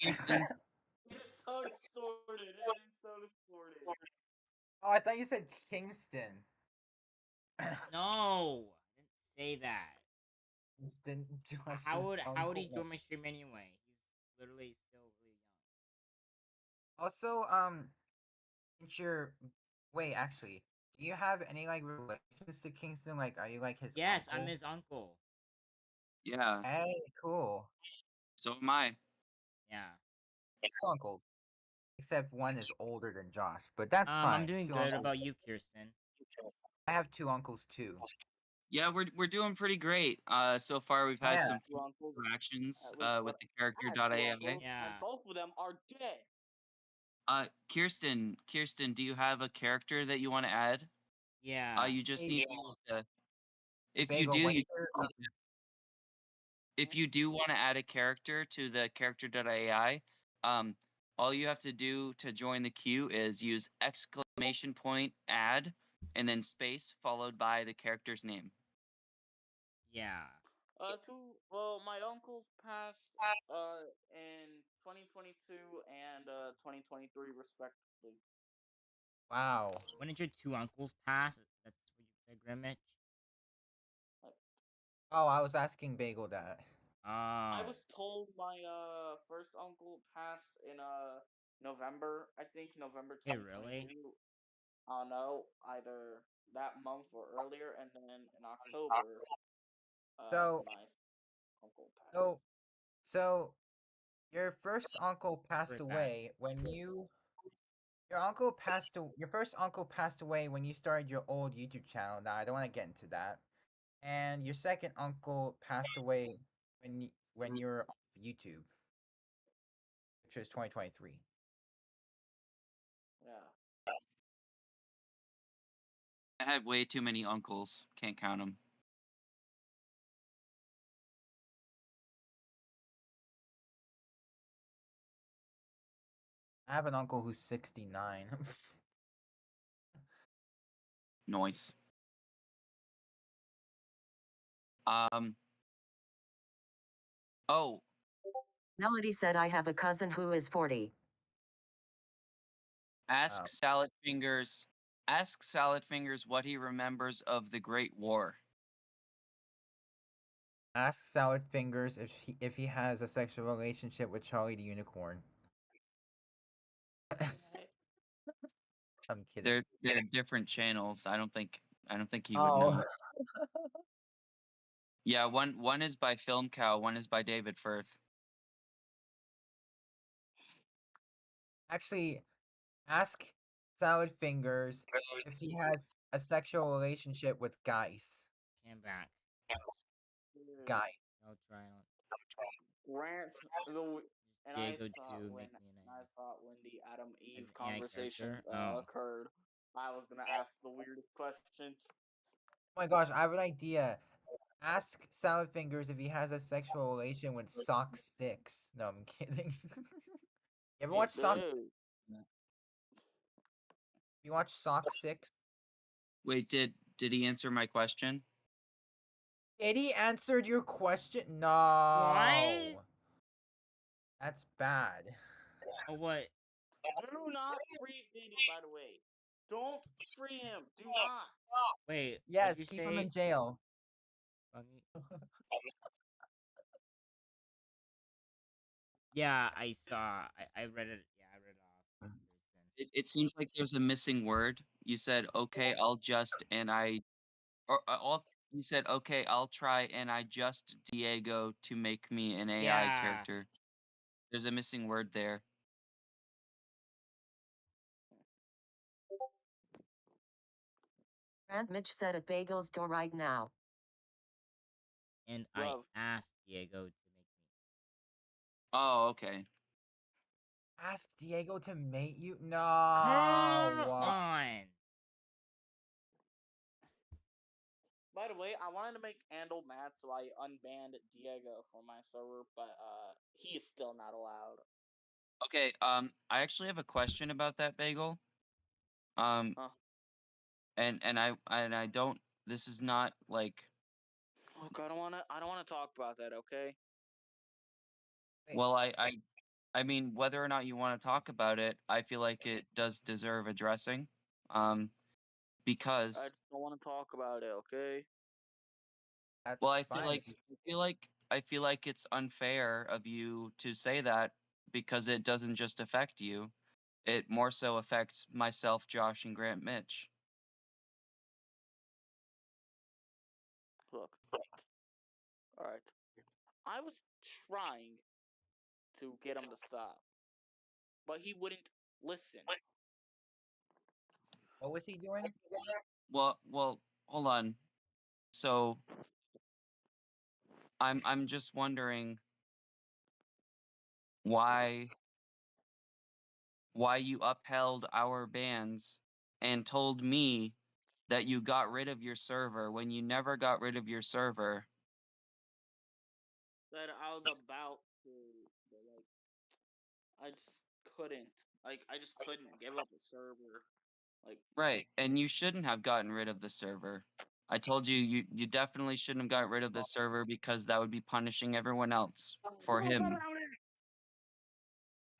Houston, It is so distorted. It is so distorted. Oh, I thought you said Kingston. No, I didn't say that. Kingston. Josh's How would he uncle. join my stream anyway? He's literally still really young. Also, since you're wait, actually, do you have any like relations to Kingston? Like, are you like his Yes, uncle? I'm his uncle. yeah, Hey, cool. so am I. Yeah. Two uncles. Except one is older than Josh, but that's fine. I'm doing Two good. uncles. About you, Kirsten? I have two uncles too. Yeah, we're doing pretty great. So far we've Yeah. had some Two uncles. interactions At least with the I have two character.ai. uncles, Yeah. and both of them are dead. Kirsten, do you have a character that you want to add? Yeah. You just Hey, need to. If you Bagel, do, what's you your if you do want to add a character to the character.ai, all you have to do to join the queue is use exclamation point add and then space followed by the character's name. Yeah. My uncles passed in 2022 and 2023 respectively. Wow. When did your two uncles pass? That's what you said, Grimmage? Oh, I was asking Bagel that. I Oh. was told my first uncle passed in November, I think November Hey, 2022. really? I don't know, either that month or earlier, and then in October, So, my uncle passed. so your first uncle passed Right back. away when your first uncle passed away when you started your old YouTube channel. Now, I don't want to get into that. And your second uncle passed away when you were off YouTube, which was 2023. Yeah. I had way too many uncles. Can't count them. I have an uncle who's 69. Noise. Oh, Melody said I have a cousin who is 40. ask Salad Fingers. Ask Salad Fingers what he remembers of the Great War. Ask Salad Fingers if he has a sexual relationship with Charlie the Unicorn. I'm kidding. They're different channels. I don't think he would Oh. know. Yeah, one is by Film Cow, one is by David Firth. Actually, ask Salad Fingers if he has a sexual relationship with Geis. Came back. Guy. No trying. Grant and Diego I thought to when make me an I thought when the Adam Eve As an AI conversation character? Oh. occurred, I was gonna ask the weirdest questions. Oh my gosh, I have an idea. Ask Salad Fingers if he has a sexual relation with Sock Six. No, I'm kidding. You ever watch Sock? You watch Sock 6? Wait, did he answer my question? Did he answered your question? No. What? That's bad. Oh, what? Do not free Diddy, by the way. Don't free him. Do not. Wait. Yes, what'd you keep say? him in jail. Yeah, I saw. I read it. Yeah, I read it off. It seems like there's a missing word. You said okay, I'll just and I, or you said okay, I'll try and I just Diego to make me an AI Yeah. character. There's a missing word there. Grant Mitch said at Bagel's door right now. And Love. I asked Diego to make me. Oh, okay. Ask Diego to mate you? No. Come on. By the way, I wanted to make Andal mad, so I unbanned Diego from my server, but he is still not allowed. Okay, I actually have a question about that bagel. And I don't. This is not like. Look, I don't wanna talk about that. Okay. Well, I mean, whether or not you want to talk about it, I feel like it does deserve addressing. Because I just don't want to talk about it. Okay. well, I feel like it's unfair of you to say that because it doesn't just affect you. It more so affects myself, Josh, and Grant Mitch. Look. All right. I was trying to get him to stop, but he wouldn't listen. What was he doing? Well, hold on. So I'm just wondering why you upheld our bans and told me that you got rid of your server when you never got rid of your server. That I was about to, but like, I just couldn't. Like, I just couldn't give up the server. Like, Right, and you shouldn't have gotten rid of the server. I told you you definitely shouldn't have got rid of the server because that would be punishing everyone else for him.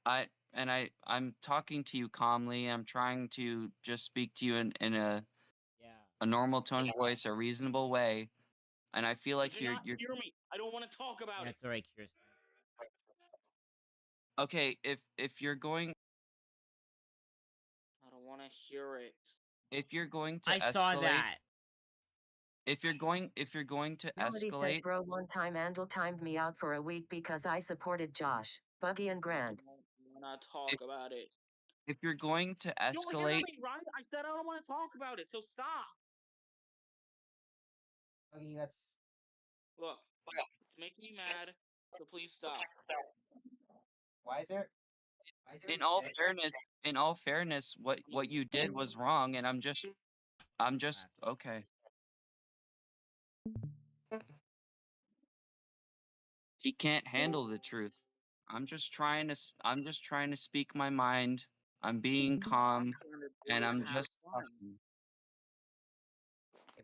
I'm talking to you calmly. I'm trying to just speak to you in a normal tone of voice, a reasonable way. And I feel like did you not hear me? I don't want to talk about it. That's alright, Kirsten. Okay, if you're going I don't want to hear it. if you're going to I escalate, saw that. if you're going to Melody escalate, said, bro, one time Andal timed me out for a week because I supported Josh, Buggy, and Grant. I don't want to talk about it. if you're going to You don't hear escalate, me, right? I said I don't want to talk about it, so stop. mean, let's. Look, it's making me mad, so please stop. Why is there? In all fairness, what you did was wrong, and I'm just okay. He can't handle the truth. I'm just trying to speak my mind. I'm being calm, and I'm just talking.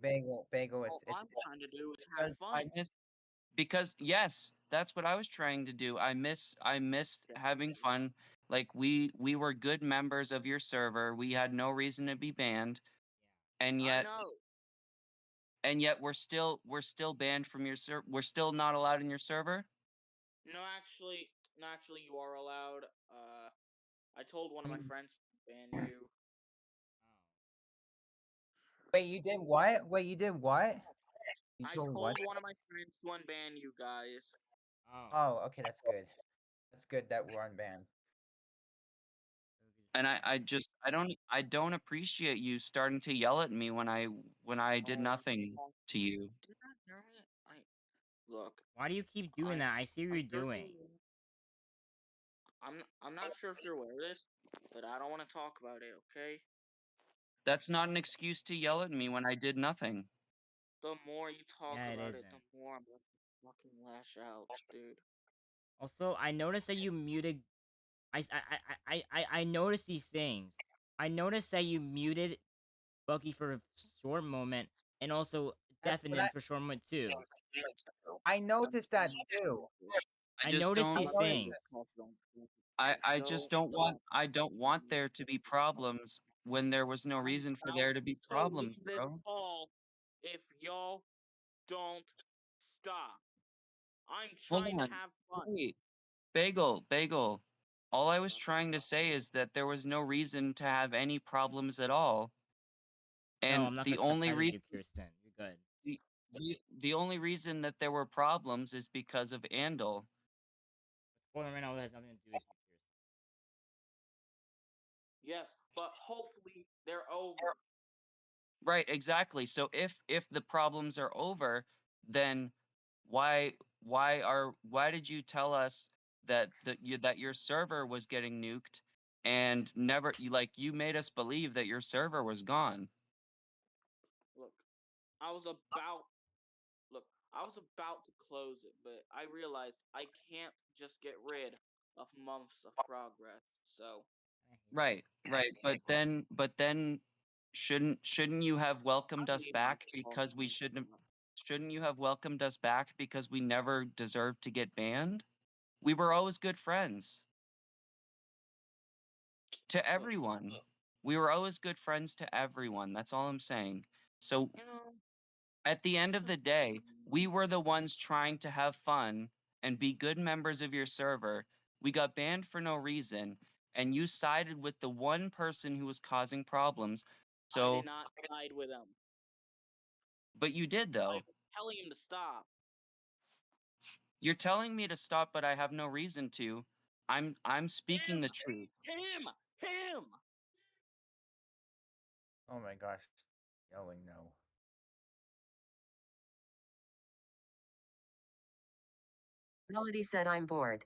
Bagel, All I'm trying to do is have Because fun. because yes, that's what I was trying to do. I missed having fun. Like we were good members of your server. We had no reason to be banned, and I yet know. we're still banned from your server. We're still not allowed in your server. No, actually, you are allowed. I told one of my friends to ban you. Wait, you did what? Wait, you did what? You I told told what? one of my friends to unban you guys. Oh, okay, that's good. That's good that we're unbanned. And I don't appreciate you starting to yell at me when I did nothing to you. Did not hear me? Look. Why do you keep doing that? I see what you're doing. I'm not sure if you're aware of this, but I don't want to talk about it. Okay. That's not an excuse to yell at me when I did nothing. The more you talk Yeah, it about it, isn't. the more I'm gonna fucking lash out, dude. Also, I noticed that you muted. I noticed these things. I noticed that you muted Bucky for a short moment, and also deafened him for a short moment too. I noticed that too. I noticed these things. I just don't want there to be problems when there was no reason for there to be problems, this bro. all if y'all don't stop. I'm Hold trying on. to have fun. Wait. Bagel. All I was trying to say is that there was no reason to have any problems at all. And No, I'm not the gonna only chastise reason you, Kirsten. You're good. the only reason that there were problems is because of Andal. What's going on right now has nothing to do with you, Kirsten. Yes, but hopefully they're over. Right, exactly. So if the problems are over, then why did you tell us that your server was getting nuked and never you made us believe that your server was gone? Look, I was about to close it, but I realized I can't just get rid of months of progress. So Right. But then shouldn't you have welcomed us back because we shouldn't you have welcomed us back because we never deserved to get banned? We were always good friends. To everyone. We were always good friends to everyone. That's all I'm saying. So at the end of the day, we were the ones trying to have fun and be good members of your server. We got banned for no reason, and you sided with the one person who was causing problems. I So, did not side with him. but you did I though. was telling him to stop. You're telling me to stop, but I have no reason to. I'm speaking the truth. Him. Oh my gosh, yelling no. Melody said I'm bored.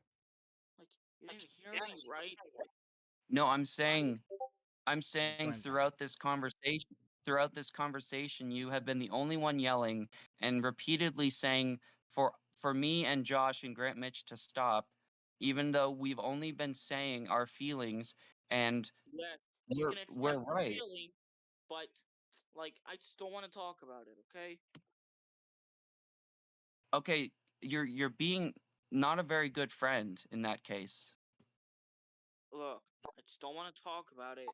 Like, you didn't hear me, right? No, I'm saying going throughout this conversation, you have been the only one yelling and repeatedly saying for me and Josh and Grant Mitch to stop, even though we've only been saying our feelings and Yes, you can express we're the right. feeling, but like I just don't want to talk about it. Okay. Okay, you're being not a very good friend in that case. Look, I just don't want to talk about it.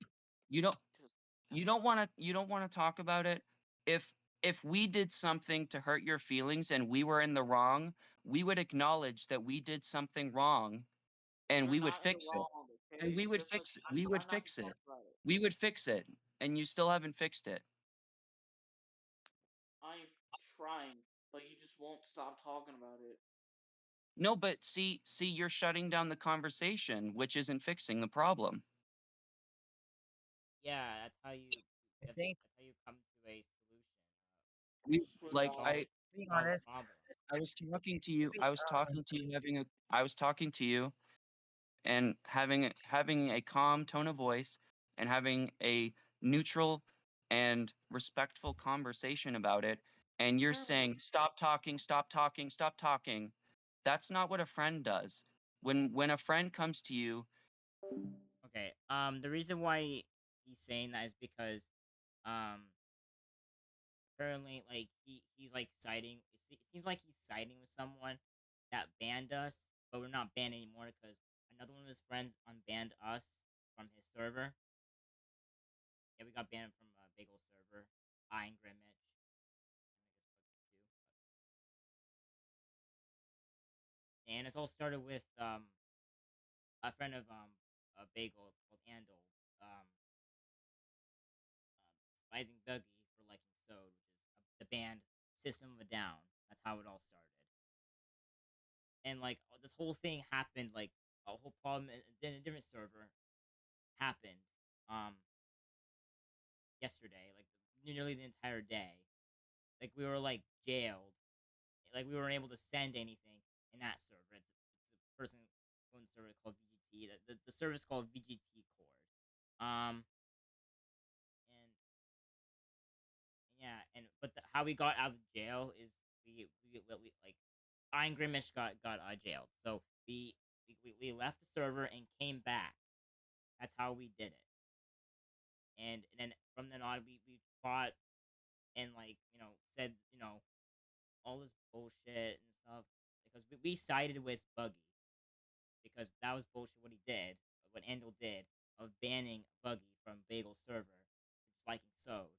You don't want to talk about it. If we did something to hurt your feelings and we were in the wrong, we would acknowledge that we did something wrong and we would fix it. And we would fix it. We would fix it. We would fix it. And you still haven't fixed it. I'm trying, but you just won't stop talking about it. No, but see, you're shutting down the conversation, which isn't fixing the problem. Yeah, that's how you. I think that's how you come to a solution. Being solve honest, problems. I was talking to you. be I was talking to you having a. I was talking to you and having a calm tone of voice and having a neutral and respectful conversation about it, and you're saying stop talking, stop talking, stop talking. That's not what a friend does. When a friend comes to you, Okay. The reason why he's saying that is because um currently like he's like siding. It seems like he's siding with someone that banned us, but we're not banned anymore because another one of his friends unbanned us from his server. Yeah, we got banned from a big old server. I and Grimmage. And it's all started with a friend of a bagel called Andal um despising Buggy for liking Sode, which is the band System of a Down. That's how it all started. And like this whole thing happened, like a whole problem in a different server happened um yesterday, like nearly the entire day. Like we were like jailed, like we weren't able to send anything in that server. It's a person owned server called VGT. The service called VGT Cord. And yeah, and but how we got out of jail is we like I and Grimish got jailed. So we left the server and came back. That's how we did it. And then from then on we fought and like said all this bullshit and stuff because we sided with Buggy because that was bullshit what he did, what Andal did of banning Buggy from Bagel server for just liking Sode.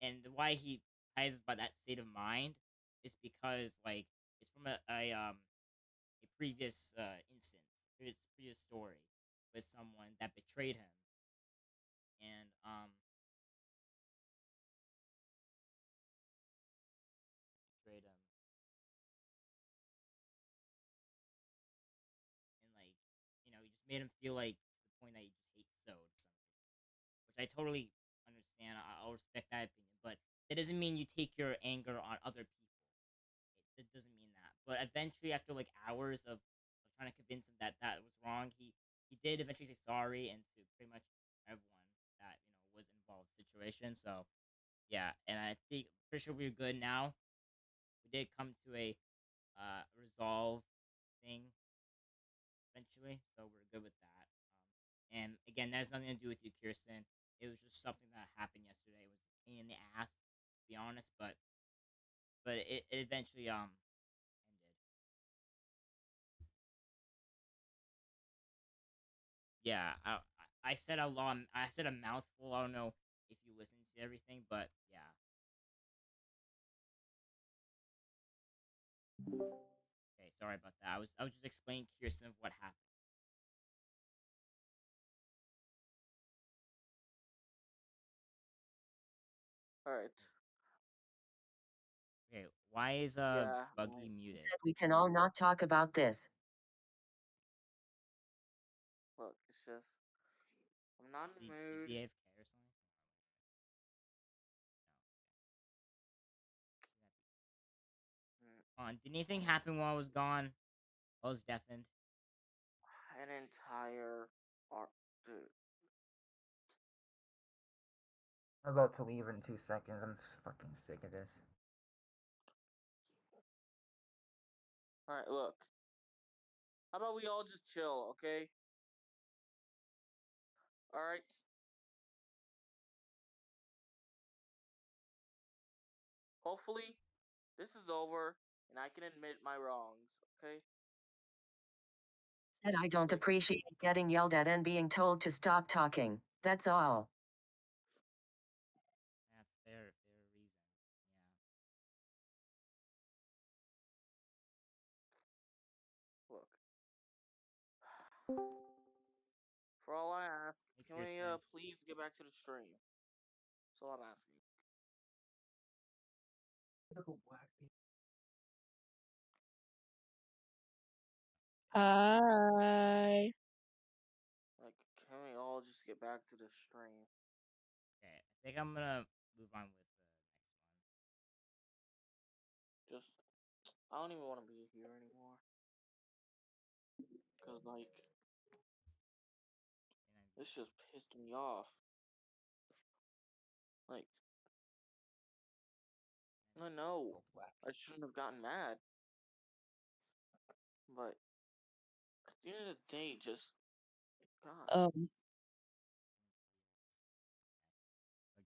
And why he has by that state of mind is because like it's from a previous instance, previous story with someone that betrayed him, and betrayed him, and like he just made him feel like to the point that he just hates Sode or something, which I totally understand. I'll respect that opinion, but that doesn't mean you take your anger on other people. It doesn't mean that. But eventually, after like hours of trying to convince him that that was wrong, he did eventually say sorry and to pretty much everyone that was involved in the situation. So yeah, and I think pretty sure we're good now. We did come to a resolve thing eventually, so we're good with that. And again, that has nothing to do with you, Kirsten. It was just something that happened yesterday. It was a pain in the ass, to be honest, but it eventually ended. Yeah, I said a lot. I said a mouthful. I don't know if you listened to everything, but yeah. Okay, sorry about that. I was just explaining Kirsten of what happened. All right. Okay, why is Yeah. Buggy He muted? said we can all not talk about this. Look, it's just I'm not in the Is mood. he AFK or something? Did anything happen while I was gone? I was deafened. An entire art, dude. I'm about to leave in 2 seconds. I'm fucking sick of this. All right, look. How about we all just chill, okay? All right. Hopefully, this is over and I can admit my wrongs, okay? Said I don't appreciate getting yelled at and being told to stop talking. That's all. That's fair reason. Yeah. Look. For all I ask, Hey, can we Kirsten. please get back to the stream? That's all I'm asking. Hi. Like, can we all just get back to the stream? Okay, I think I'm gonna move on with the next one. just I don't even want to be here anymore. Cause like this just pissed me off. Like no, I shouldn't have gotten mad. But at the end of the day, just God.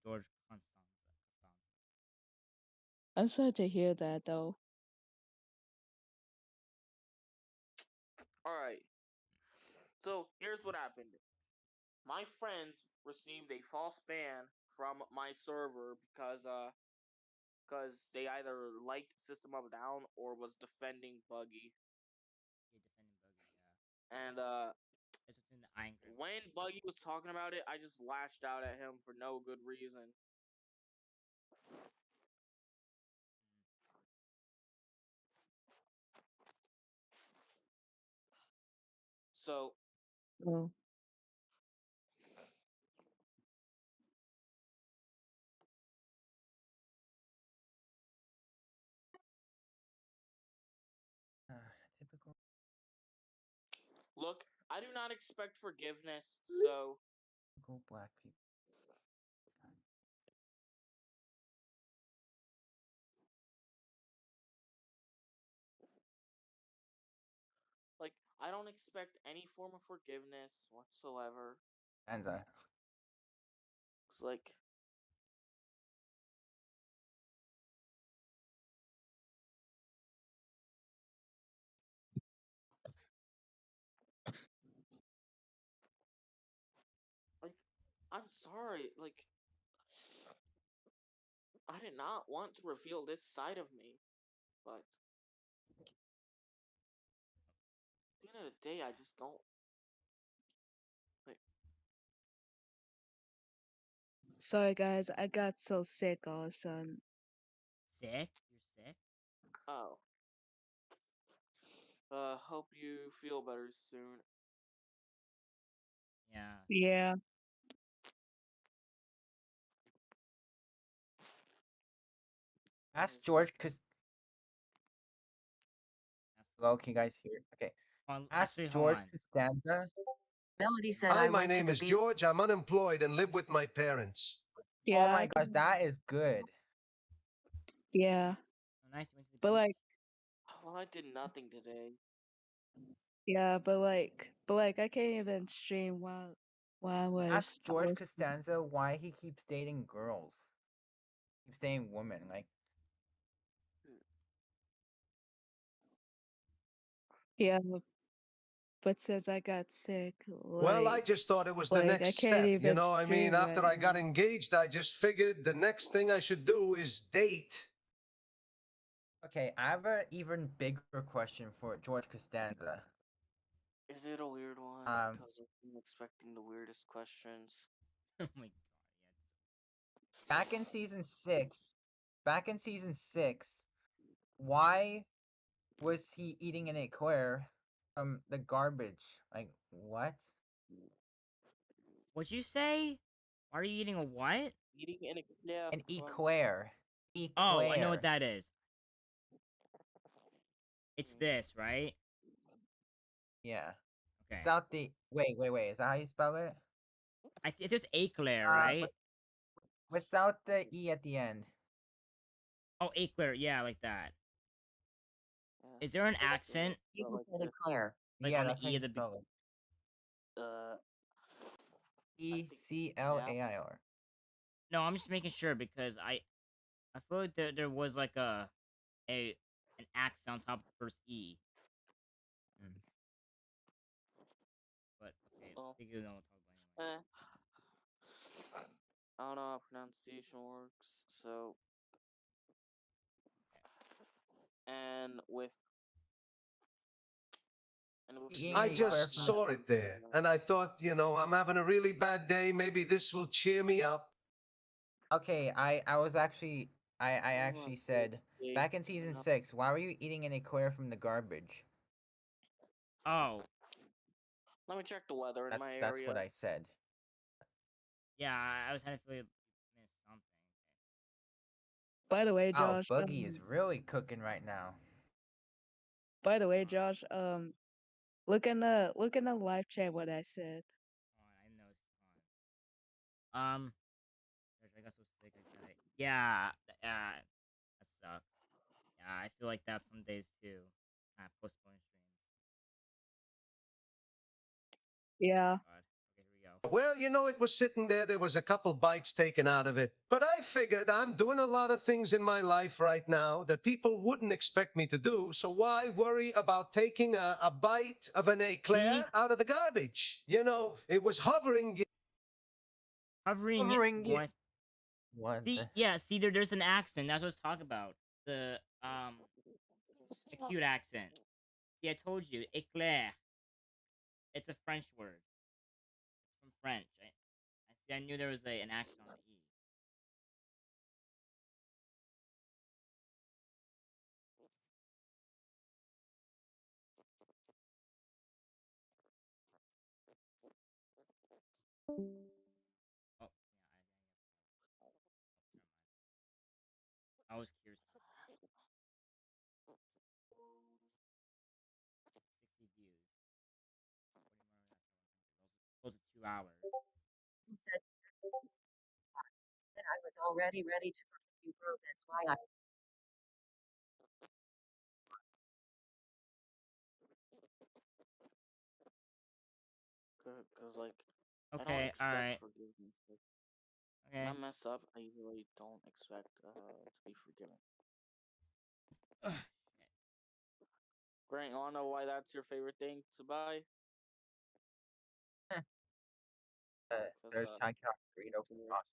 George Costanza. I'm sorry to hear that, though. Alright. So here's what happened. My friends received a false ban from my server because they either liked System of a Down or was defending Buggy. And when Buggy was talking about it, I just lashed out at him for no good reason. So Oh. Typical. look, I do not expect forgiveness, so Typical black people. like I don't expect any form of forgiveness whatsoever. Anza. It's like I'm sorry, like I did not want to reveal this side of me, but at the end of the day, I just don't. Like, Sorry, guys. I got so sick all of a sudden. Sick? You're sick? oh. Hope you feel better soon. Yeah. Yeah. Ask George, cause. Hello, can you guys hear? Okay. Ask actually, George hold on. Costanza. Melody said Hi, I my went to name the is beach. George. I'm unemployed and live with my parents. Yeah. Oh my gosh, that is good. Yeah. Oh, nice. Went to the But beach. like, Well, I did nothing today. yeah, but like, I can't even stream while I Ask was. George Costanza why he keeps dating girls. Keeps dating women, like. Yeah. But since I got sick, Well, I like, just thought it was the I next can't step. You even know, I mean, stream after right I got now. engaged, I just figured the next thing I should do is date. Okay, I have an even bigger question for George Costanza. Is it a weird one? Because I'm expecting the weirdest questions. Oh my god, yeah. Back in season 6, why was he eating an eclair from the garbage? Like, what? What'd you say? Why are you eating a what? Eating an eclair. An eclair. Oh, I know what that is. It's this, right? Yeah. Okay. Without the wait. Is that how you spell it? It's eclair, right? Without the e at the end. Oh, eclair. Yeah, like that. Is there an accent? You can say eclair. Like Yeah, on the that's how e you of the spell it. ECLAIR. No, I'm just making sure because I feel like there was like an accent on top of the first E. But okay, Well, I think you know what I'm talking about. I don't know how pronunciation works, so. And with. I just saw it there, and I thought, you know, I'm having a really bad day. Maybe this will cheer me up. Okay, I was actually I actually said back in season 6, why were you eating an eclair from the garbage? Oh. Let me check the weather in my area. That's what I said. Yeah, I was having to missed something. By the way, Wow, Josh. Boogie is really cooking right now. By the way, Josh. Look in the live chat what I said. I know it's fine. I got so sick. I got it. Yeah, that sucks. Yeah, I feel like that some days too. I postpone streams. Yeah. God. Okay, here we go. Well, you know, it was sitting there was a couple bites taken out of it. But I figured I'm doing a lot of things in my life right now that people wouldn't expect me to do. So why worry about taking a bite of an eclair out of the garbage? You know, it was hovering. Hovering what? What? See, there's an accent. That's what I was talking about. The cute accent. See, I told you, éclair. It's a French word. It's from French. I knew there was an accent on the E. Oh, yeah, I was curious. 60 views. Close to 2 hours. He said that I was already ready to forgive you, bro. That's why I. Because, like, I don't Okay, expect alright. forgiveness. Okay. When I mess up, I usually don't expect to be forgiven. Grant, you wanna know why that's your favorite thing to buy? There's Chai burrito for sauce.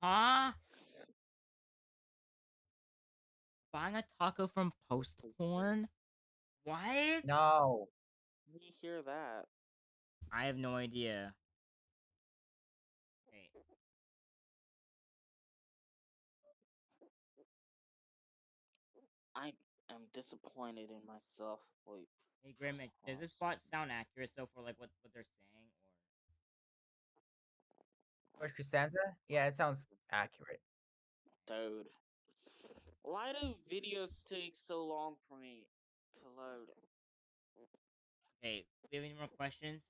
Huh? Buying a taco from post porn? What? No. How do you hear that? I have no idea. Wait. I am disappointed in myself. Wait. Hey, Grimmett, does this bot sound accurate so for like what they're saying, or? Where's Costanza? Yeah, it sounds accurate. Dude. Why do videos take so long for me to load? Hey, do you have any more questions?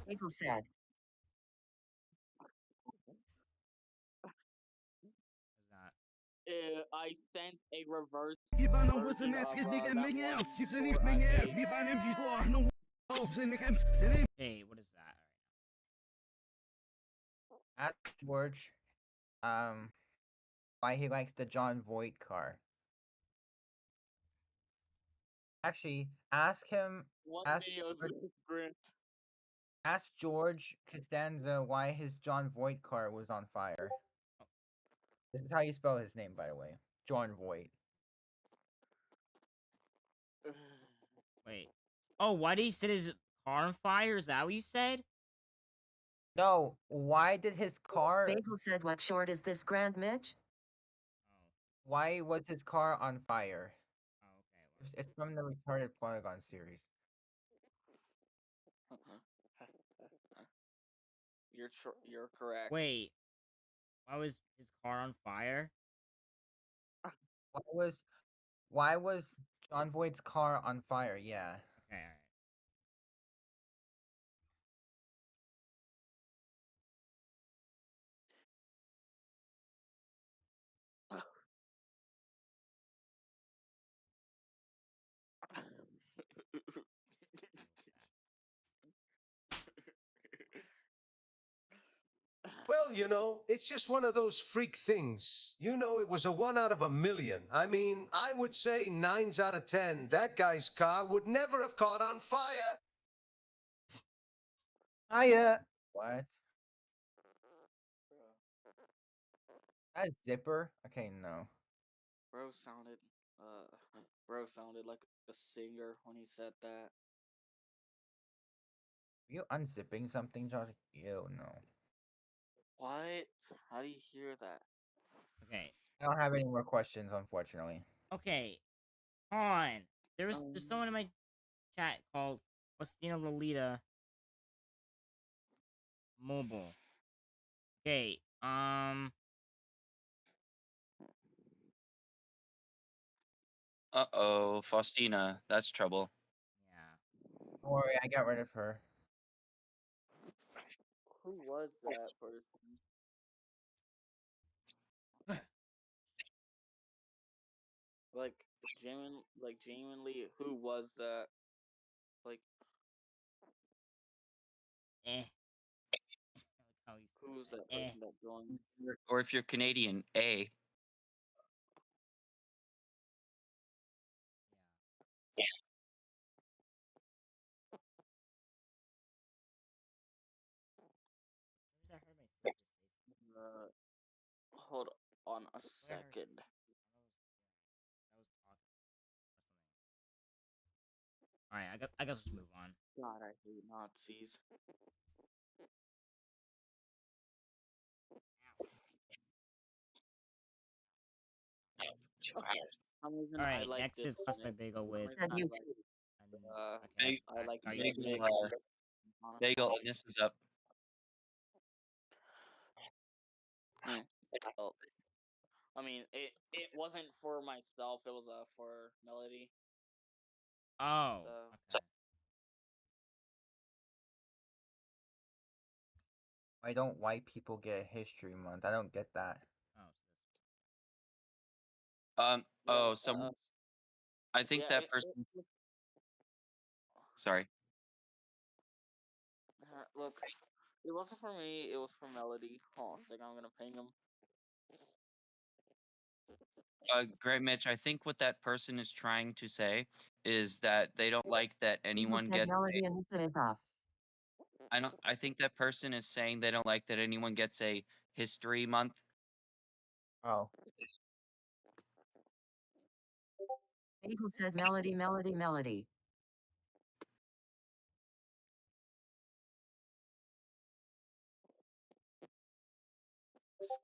People said. What's that? I sent a reverse. Hey, what is that? Ask George, why he likes the John Voight car. Actually, ask him. Ask George Costanza why his John Voight car was on fire. This is how you spell his name, by the way. John Voight. Wait. Oh, why did he set his car on fire? Is that what you said? No, why did his car... Bagel said, what short is this, Grand Mitch? Why was his car on fire? Oh, okay. It's from the Retarded Polygon series. You're correct. Wait. Why was his car on fire? Why was John Voight's car on fire? Yeah. Okay, alright. Well, you know, it's just one of those freak things. You know, it was a 1 out of a million. I mean, I would say 9 out of 10. That guy's car would never have caught on fire. Hiya. What? That zipper? Okay, no. Bro sounded like a singer when he said that. Are you unzipping something, Josh? Ew, no. What? How do you hear that? Okay. I don't have any more questions, unfortunately. Okay. On. There's someone in my chat called Christina Lolita Mobile. Okay. Uh-oh, Faustina. That's trouble. Don't worry, I got rid of her. Who was that person? Genuinely, who was that? Like, who's that person that joined? Or if you're Canadian, A. Hold on a second. All right, I guess let's move on. God, I hate Nazis. For some reason, All I right, like next is this. Cosplay Bagel with. Said you Okay, I like are the you? mix. Bagel, Anissa's up. Well, I mean, it wasn't for myself. It was for Melody. Oh. So. Okay. Why don't white people get History Month? I don't get that. Oh, someone. I think that person. Sorry. Look, it wasn't for me. It was for Melody. Hold on a second. I'm gonna ping him. Great Mitch, I think what that person is trying to say is that they don't like that anyone gets. Melody Anissa is off. I think that person is saying they don't like that anyone gets a History Month. Oh. Bagel said Melody, Melody, Melody.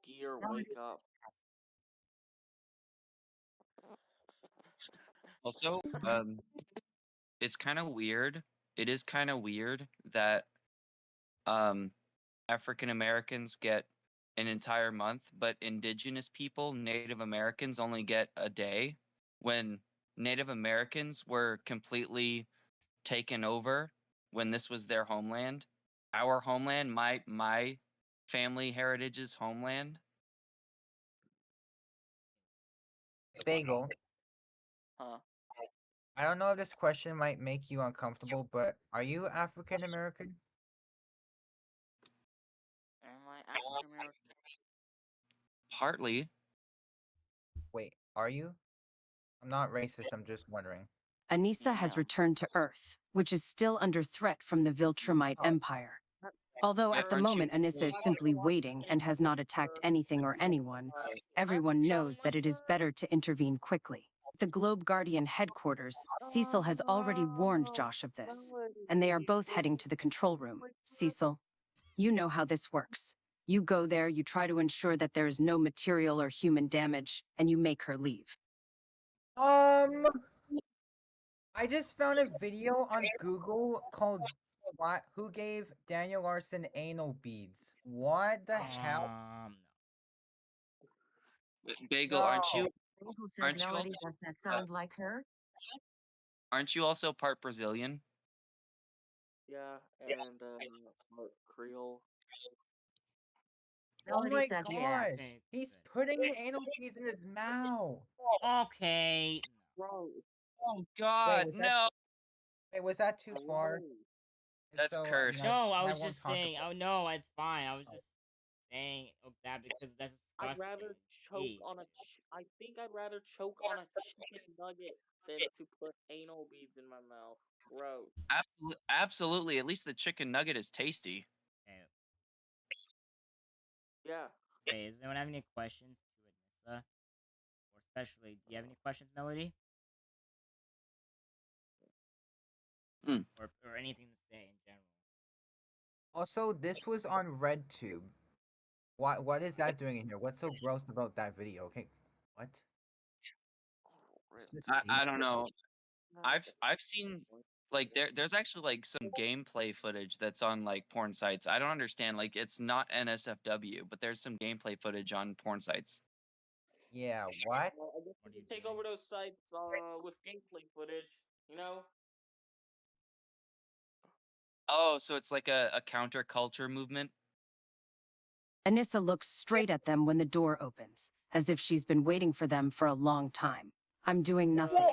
Gear, wake up. Also, it's kind of weird. It is kind of weird that African Americans get an entire month, but indigenous people, Native Americans, only get a day. When Native Americans were completely taken over when this was their homeland, our homeland, my family heritage's homeland. Bagel. Huh? I don't know if this question might make you uncomfortable, but are you African American? Am I African American? Partly. Wait, are you? I'm not racist, I'm just wondering. Anissa has returned to Earth, which is still under threat from the Viltrumite Empire. Although at the moment Anissa is simply waiting and has not attacked anything or anyone, everyone knows that it is better to intervene quickly. The Globe Guardian headquarters, Cecil has already warned Josh of this, and they are both heading to the control room. Cecil, you know how this works. You go there, you try to ensure that there is no material or human damage, and you make her leave. I just found a video on Google called Who Gave Daniel Larson Anal Beads? What the hell? Bagel, No. aren't you? Bagel said Aren't you Melody. also? Does that sound like her? Aren't you also part Brazilian? Yeah, and Creole. Oh Melody my said gosh, yeah. he's putting anal beads in his mouth. Okay. Bro. Oh God, no. Wait, was that too far? If That's so, cursed. No, I was won't just talk saying. about Oh no, it's fine. I was just saying that because that's I'd disgusting. rather choke on a. I think I'd rather choke on a chicken nugget than to put anal beads in my mouth. Gross. Absolutely. At least the chicken nugget is tasty. Yeah. Okay, does anyone have any questions to Anissa? Or especially, do you have any questions, Melody? Or anything to say in general? Also, this was on RedTube. What is that doing in here? What's so gross about that video? Okay, what? I don't know. I've seen Like there's actually like some gameplay footage that's on like porn sites. I don't understand. Like it's not NSFW, but there's some gameplay footage on porn sites. Yeah, what? Well, I guess we can take over those sites with gameplay footage, you know? Oh, so it's like a counterculture movement? Anissa looks straight at them when the door opens, as if she's been waiting for them for a long time. I'm doing nothing.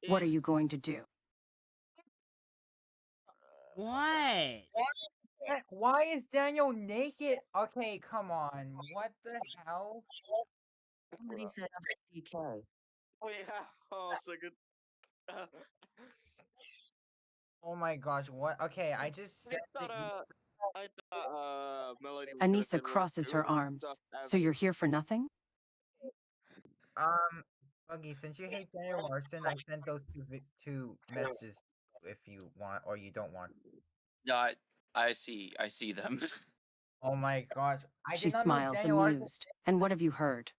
What are you going to do? What? Why is Daniel naked? Okay, come on. What the hell? Somebody said DK. Wait, hold on a second. Oh my gosh, what? Okay, I just said that I thought Melody was gonna say Anissa the rest crosses her of the arms. stuff So you're here for nothing? Buggy, since you hate Daniel Larson, I sent those two messages if you want or you don't want. No, I see them. Oh my gosh. I She did not know smiles Daniel Larson. amused. And what have you heard?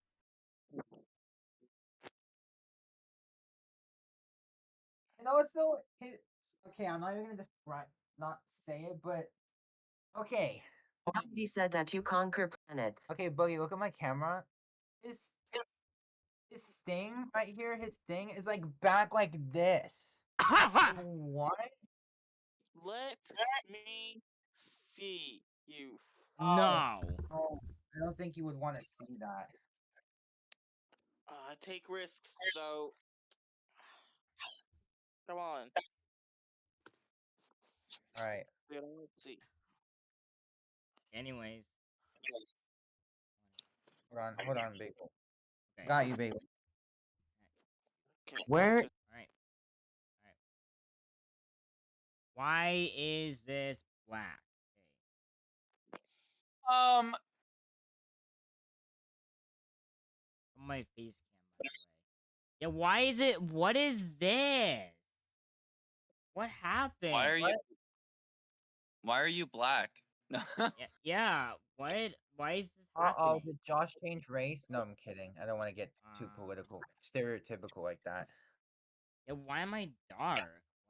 And also, okay, I'm not even gonna describe, not say it, but okay. He said that you conquer planets. Okay, Buggy, look at my camera. His sting right here, his sting is like back like this. What? Let me see you. No. Oh, I don't think you would want to see that. I take risks, so come on. All right. Let's see. Anyways. Hold on, Bagel. Okay. Got you, Bagel. Okay. Where? Alright. Why is this black? On my face cam, by the way. Yeah, why is it? What is this? What happened? Why are you black? yeah. What? Why is this Oh, happening? did Josh change race? No, I'm kidding. I don't want to get too political, stereotypical like that. Yeah, why am I dark?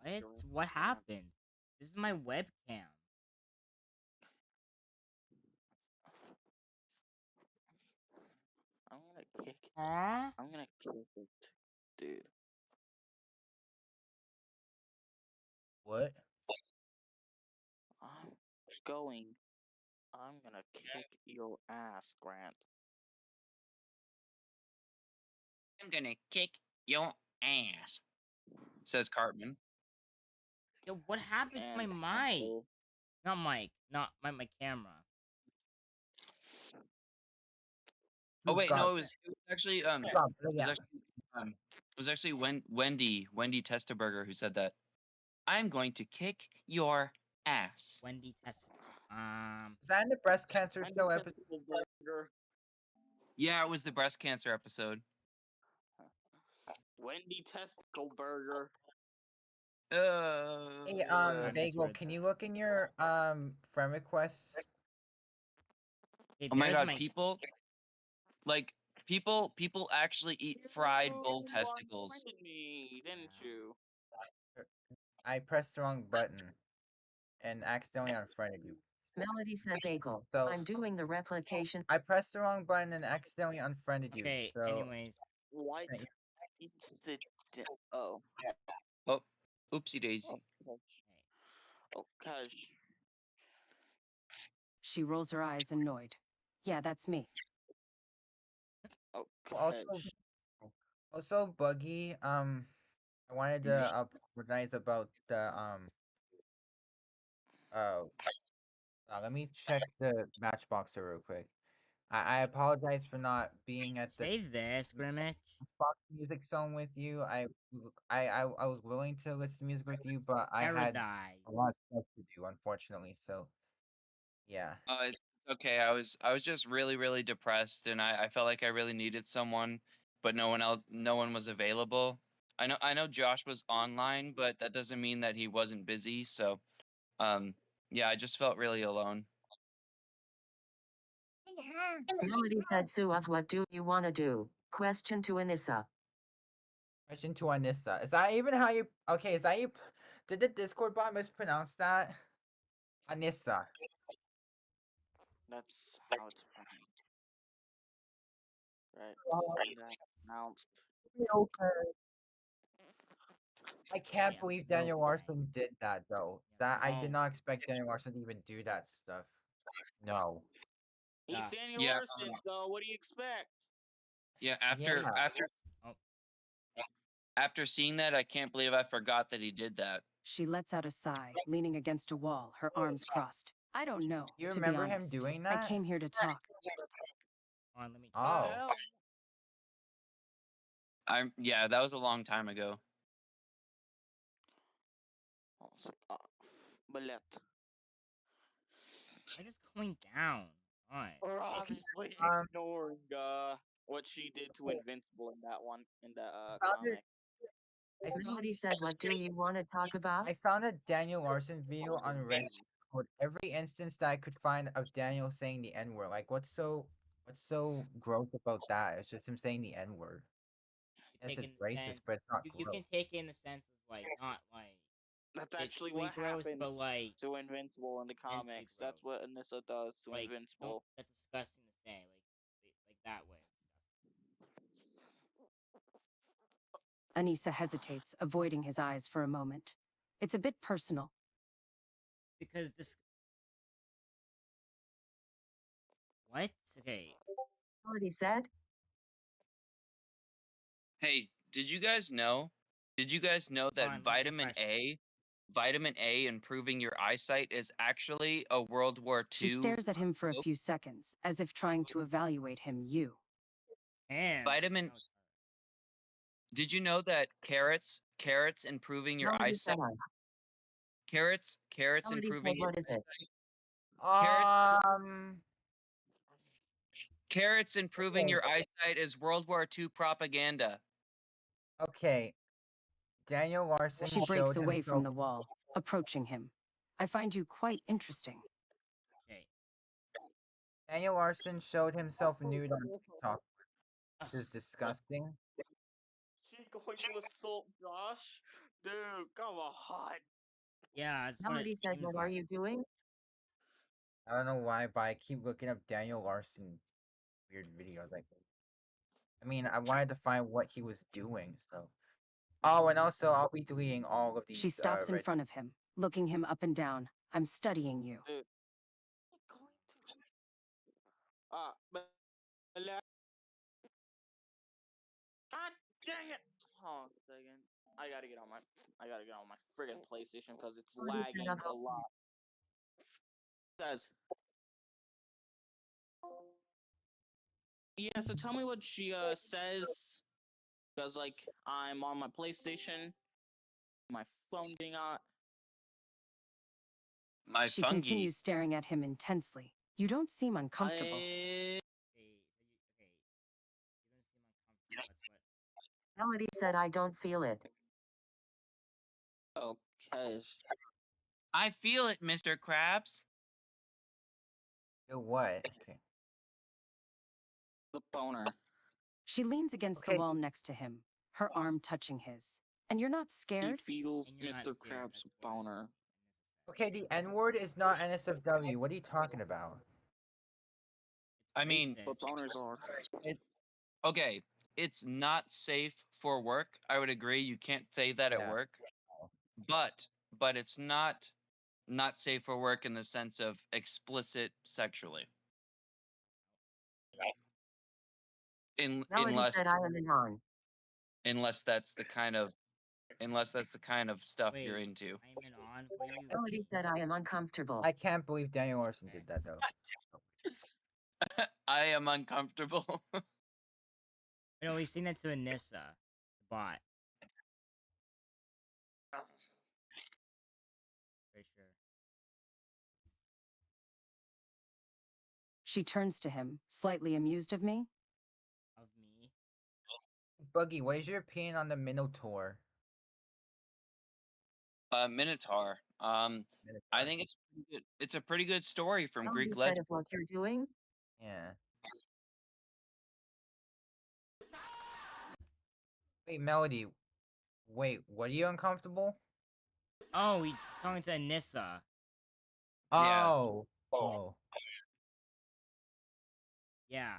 What? What happened? This is my webcam. I'm gonna kick. Huh? I'm gonna kick it, dude. What? I'm gonna kick your ass, Grant. I'm gonna kick your ass, says Cartman. Yo, what happened to my mic? Not mic, not my camera. Oh wait, no, it was actually Wendy Testaberger who said that. I'm going to kick your ass. Wendy Testaberger. Is that in the breast cancer show episode? Yeah, it was the breast cancer episode. Wendy Testicle Burger. Hey, Bagel, can you look in your friend requests? Oh my god, people actually eat fried bull testicles. Me, didn't you? I pressed the wrong button and accidentally unfriended you. Melody said Bagel. So I'm doing the replication. I pressed the wrong button and accidentally unfriended you. Okay, So anyways. Why? Oh. Oh, oopsie daisy. Okay. She rolls her eyes annoyed. Yeah, that's me. Also, Buggy, I wanted to apologize about the let me check the Matchboxer real quick. I apologize for not being at the Say this, Grimmage. Fox Music Zone with you. I was willing to listen to music with you, but I had a lot of stuff to do, unfortunately. So, yeah. It's okay. I was just really depressed, and I felt like I really needed someone, but no one was available. I know Josh was online, but that doesn't mean that he wasn't busy. So, yeah, I just felt really alone. Melody said, Suave, what do you want to do? Question to Anissa. Question to Anissa. Is that even how you... Okay, is that you... Did the Discord bot mispronounce that? Anissa. That's how it's pronounced. Right. That's pronounced. I can't Yeah, believe no Daniel way. Larson did that though. That I did No. not expect Daniel Larson to even do that stuff. No. He's Daniel Yeah, Larson, so what do you expect? Yeah, after Yeah. Oh. after seeing that, I can't believe I forgot that he did that. She lets out a sigh, leaning against a wall, her arms crossed. I don't know, You to be remember him honest. doing I that? came here to talk. On, let me. Oh. Hell. Yeah, that was a long time ago. Ballet. Why is this going down? Alright. We're obviously ignoring what she did to Invincible in that one comic. Somebody said, what do you want to talk about? I found a Daniel Larson video on Reddit called every instance that I could find of Daniel saying the N-word. Like what's so gross about that? It's just him saying the N-word. Yes, Take it's in the racist, sense, but it's not you gross. can take it in the sense as like not like That's actually physically what gross, happens but like to Invincible in the mentally comics. gross. That's what Anissa does to Like Invincible. that's disgusting to say. Like that way. Anissa hesitates, avoiding his eyes for a moment. It's a bit personal. Because this. What? Okay. Somebody said? Hey, did you guys know? Did you guys know that Hold on, let me vitamin A improving your eyesight is actually a World War II? She stares at him for a few seconds, as if trying to evaluate him. And Vitamin. Did you know that carrots improving your Somebody said eyesight? Carrots Somebody improving said, your what is it? carrots improving your eyesight is World War II propaganda. Okay. Daniel Larson She breaks showed away from himself. the wall, approaching him. I find you quite interesting. Okay. Daniel Larson showed himself nude on TikTok, which is disgusting. She going to assault Josh? Dude, come on. Yeah, that's what Somebody it said, seems what like. are you doing? I don't know why, but I keep looking up Daniel Larson weird videos. Like, I mean, I wanted to find what he was doing. So, oh, and also I'll be deleting all of these. She stops in front of him, looking him up and down. I'm studying you. Dude. But God dang it! Hold on a second. I gotta get on my friggin' PlayStation because it's lagging a lot. Guys. Yeah, so tell me what she says. Because like I'm on my PlayStation. My phone being on. She continues staring at him intensely. You don't seem uncomfortable. Somebody said, I don't feel it. Okay. I feel it, Mr. Krabs. What? Okay. The boner. She leans against the wall next to him, her arm touching his. And you're not scared? He feels Mr. Krabs' boner. Okay, the N-word is not NSFW. What are you talking about? I mean, but boners are. Okay, it's not safe for work. I would agree. You can't say that at work. But it's not safe for work in the sense of explicit sexually. Unless said I am on. unless that's the kind of stuff you're into. I'm in on. What are you? Somebody said I am uncomfortable. I can't believe Daniel Larson did that though. I am uncomfortable. You know, we've seen that to Anissa, the bot. Pretty sure. She turns to him, slightly amused of me. Of me? Buggy, what is your opinion on the Minotaur? Minotaur. I think it's a pretty good story from Greek legend. What you're doing? Yeah. Wait, Melody. Wait, what are you uncomfortable? Oh, he's talking to Anissa. Yeah. Oh. Oh. Yeah.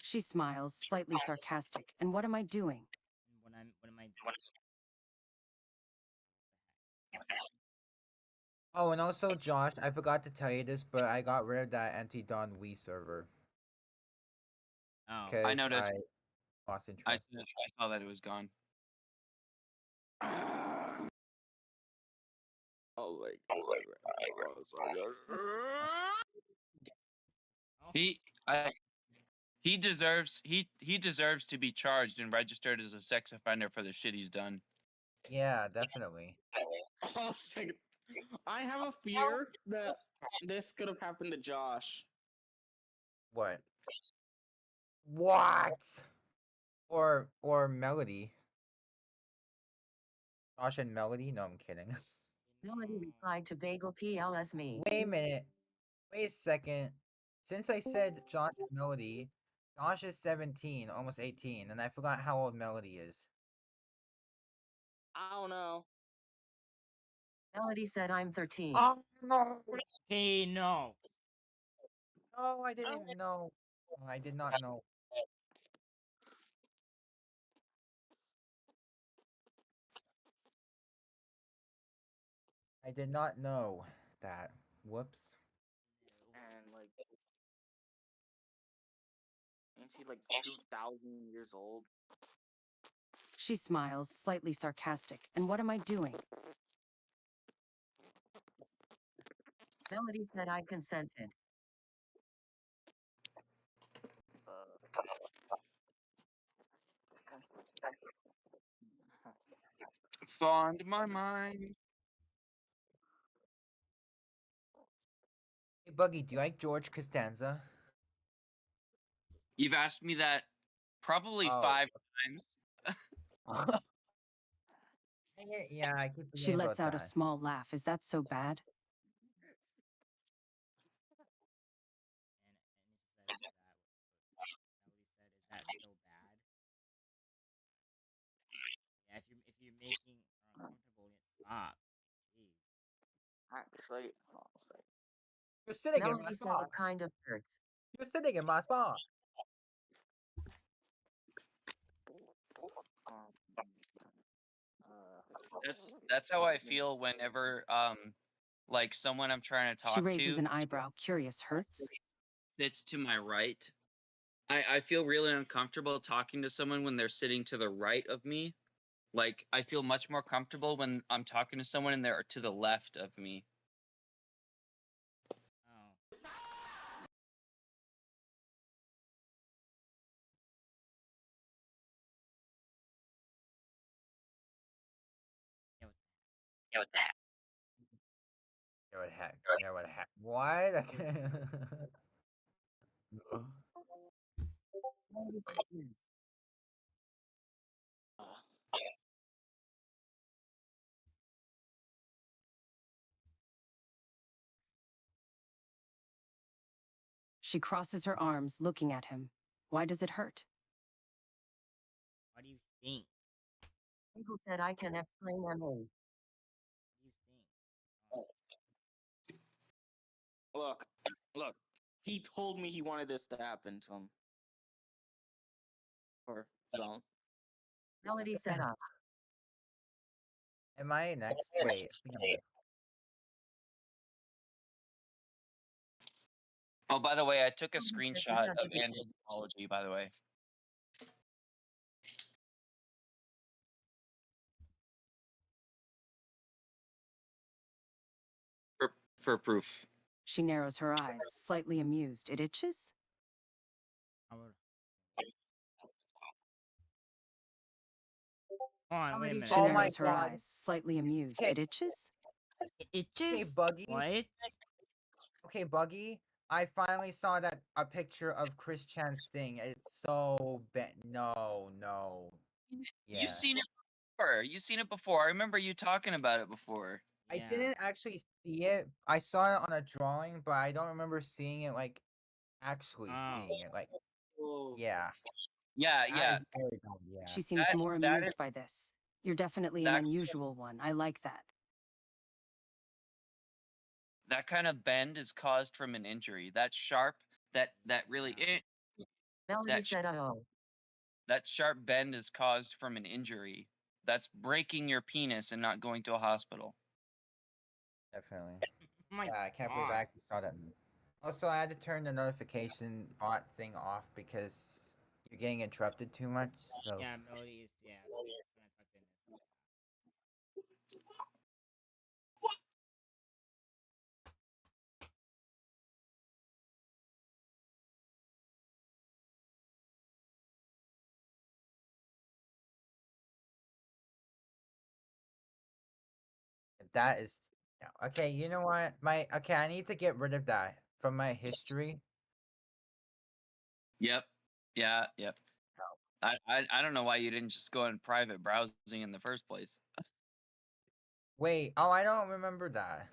She smiles, slightly sarcastic. And what am I doing? What am I doing? Oh, and also, Josh, I forgot to tell you this, but I got rid of that anti-Don Wii server. Oh. I Because noticed. I lost interest. I saw that it was gone. Oh my god. He deserves to be charged and registered as a sex offender for the shit he's done. Yeah, definitely. Oh, second. I have a fear that this could have happened to Josh. What? What? Or Melody. Josh and Melody? No, I'm kidding. Melody replied to Bagel PLS me. Wait a minute. Wait a second. Since I said Josh and Melody, Josh is 17, almost 18, and I forgot how old Melody is. I don't know. Melody said I'm 13. Oh, no. Hey, no. No, I didn't know. I did not know. I did not know that. Whoops. And like, ain't she like 2,000 years old? She smiles, slightly sarcastic. And what am I doing? Melody said I consented. Fond my mind. Hey, Buggy, do you like George Costanza? You've asked me that probably Oh. 5 times. Yeah, I keep She forgetting lets about out a that. small laugh. Is that so bad? And Anissa said, is that so bad? Yeah, if you're making her uncomfortable, then stop. Jeez. Actually, You're sitting in my Melody said spot. it kind of hurts. You're sitting in my spot. That's how I feel whenever like someone I'm trying to She talk raises to an eyebrow. Curious hurts? sits to my right. I feel really uncomfortable talking to someone when they're sitting to the right of me. Like I feel much more comfortable when I'm talking to someone and they're to the left of me. Oh. Yeah, what the heck? Yeah, what the heck? Yeah, what the heck? What? She crosses her arms, looking at him. Why does it hurt? What do you think? Bagel said I can explain my name. What do you think? look. He told me he wanted this to happen to him. Or so. Melody said up. Am I next? Wait. Oh, by the way, I took a screenshot of Andy's apology, by the way. For proof. She narrows her eyes, slightly amused. It itches? Hold on, wait a minute. She narrows her eyes, slightly amused. It itches? It itches? Hey, Buggy. What? Okay, Buggy. I finally saw a picture of Chris Chan's thing. It's so bad. No. Yeah. You've seen it before. You've seen it before. I remember you talking about it before. I didn't actually see it. I saw it on a drawing, but I don't remember seeing it actually seeing it. Yeah. Yeah. That is very dumb, yeah. She seems more amused by this. You're definitely an unusual one. I like that. That kind of bend is caused from an injury. That sharp, that really Melody said, "Oh." that sharp bend is caused from an injury. That's breaking your penis and not going to a hospital. Definitely. My Yeah, I can't believe I actually saw that. Also, I had to turn the notification bot thing off because you're getting interrupted too much. So Yeah, Melody is so we're trying to talk to Anissa. that is okay. You know what? I need to get rid of that from my history. Yep. Yeah. Yep. I don't know why you didn't just go in private browsing in the first place. Wait, oh, I don't remember that.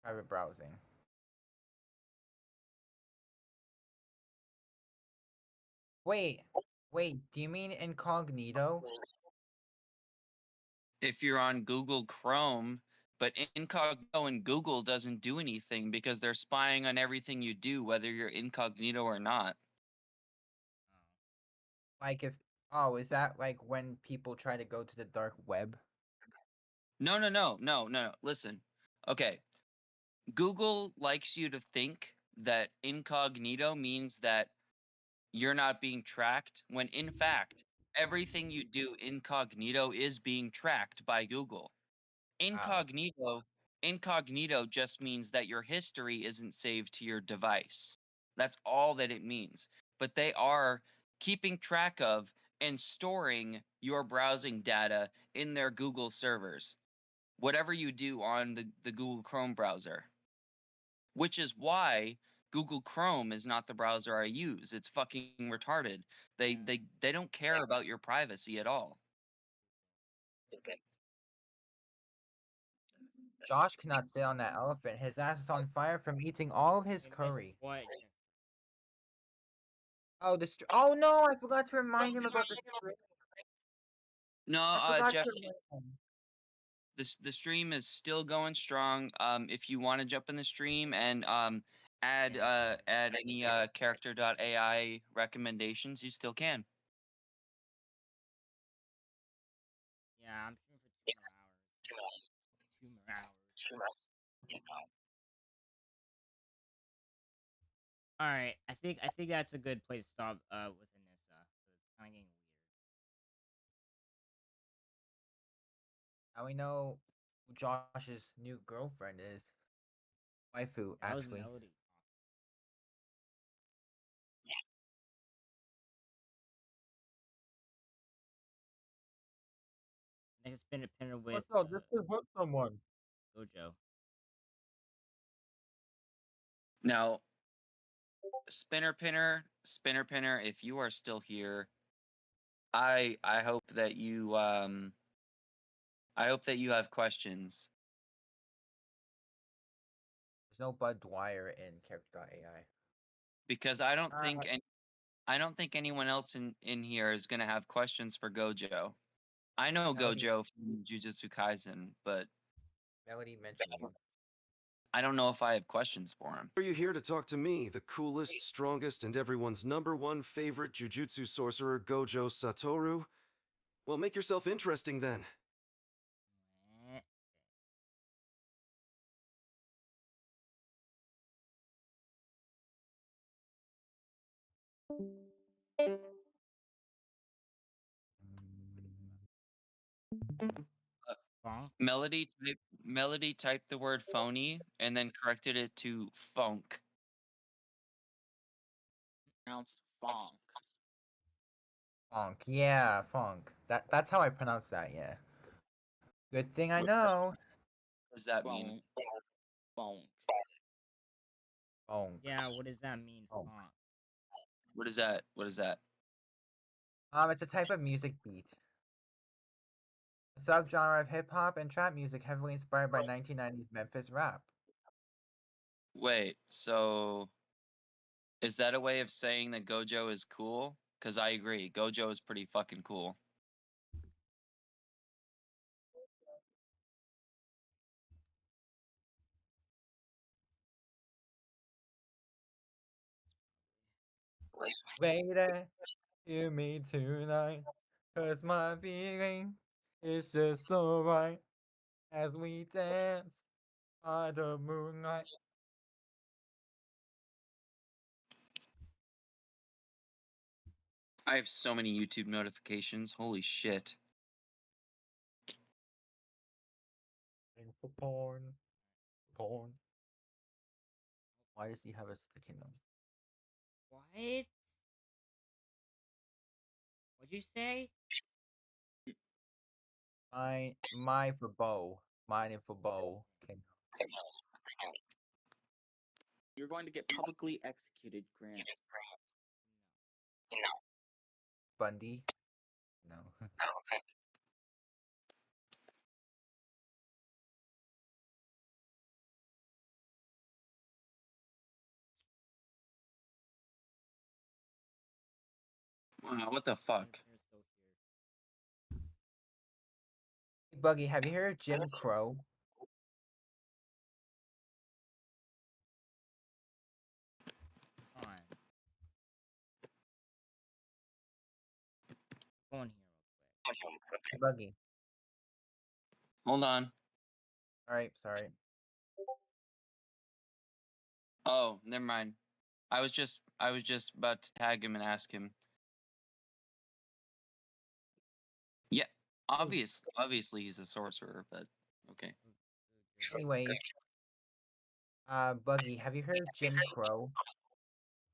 Private browsing. Wait, do you mean incognito? If you're on Google Chrome, but incognito in Google doesn't do anything because they're spying on everything you do, whether you're incognito or not. Like oh, is that like when people try to go to the dark web? No. Listen. Okay. Google likes you to think that incognito means that you're not being tracked, when in fact, everything you do incognito is being tracked by Google. Incognito just means that your history isn't saved to your device. That's all that it means. But they are keeping track of and storing your browsing data in their Google servers. Whatever you do on the Google Chrome browser. Which is why Google Chrome is not the browser I use. It's fucking retarded. They don't care about your privacy at all. Josh cannot sit on that elephant. His ass is on fire from eating all of his curry. What? Oh, oh no! I forgot to remind him about the stream. No, I forgot Jeff, to remind him. the stream is still going strong. If you want to jump in the stream and add any character.ai recommendations, you still can. Yeah, I'm streaming for 2 more hours. 2 more hours. All right, I think that's a good place to stop with Anissa. It's kind of getting weird. Now we know who Josh's new girlfriend is. Waifu, That was actually. Melody. Next spin a pinner with This could hurt someone. Gojo. Now, Spinner Pinner, if you are still here, I hope that you have questions. There's no Bud Dwyer in Character.ai. Because I don't think anyone else in here is gonna have questions for Gojo. I know Melody. Gojo from Jujutsu Kaisen, but Melody mentioned you. I don't know if I have questions for him. Are you here to talk to me, the coolest, strongest, and everyone's #1 favorite Jujutsu sorcerer, Gojo Satoru? Well, make yourself interesting then. Melody typed the word phony and then corrected it to funk. Pronounced funk. Funk, yeah, funk. That's how I pronounce that, yeah. Good thing I know. What does that mean? Funk. Funk. Yeah, what does that mean? Funk. What is that? What is that? It's a type of music beat. A subgenre of hip hop and trap music heavily inspired by 1990s Memphis rap. Wait, so is that a way of saying that Gojo is cool? Because I agree, Gojo is pretty fucking cool. Lady, hear me tonight, 'cause my feeling is just so right as we dance by the moonlight. I have so many YouTube notifications. Holy shit. For porn. Porn. Why does he have a stick in him? What? What'd you say? My for bow. Mine for bow. Okay. You're going to get publicly executed, Grant. Bundy? No. Wow, what the fuck? Hey, Buggy, have you heard of Jim Crow? Come on. Go on here real quick. Buggy. Hold on. Alright, sorry. Oh, never mind. I was just about to tag him and ask him. Yeah, obviously he's a sorcerer, but okay. Anyway, Buggy, have you heard of Jim Crow?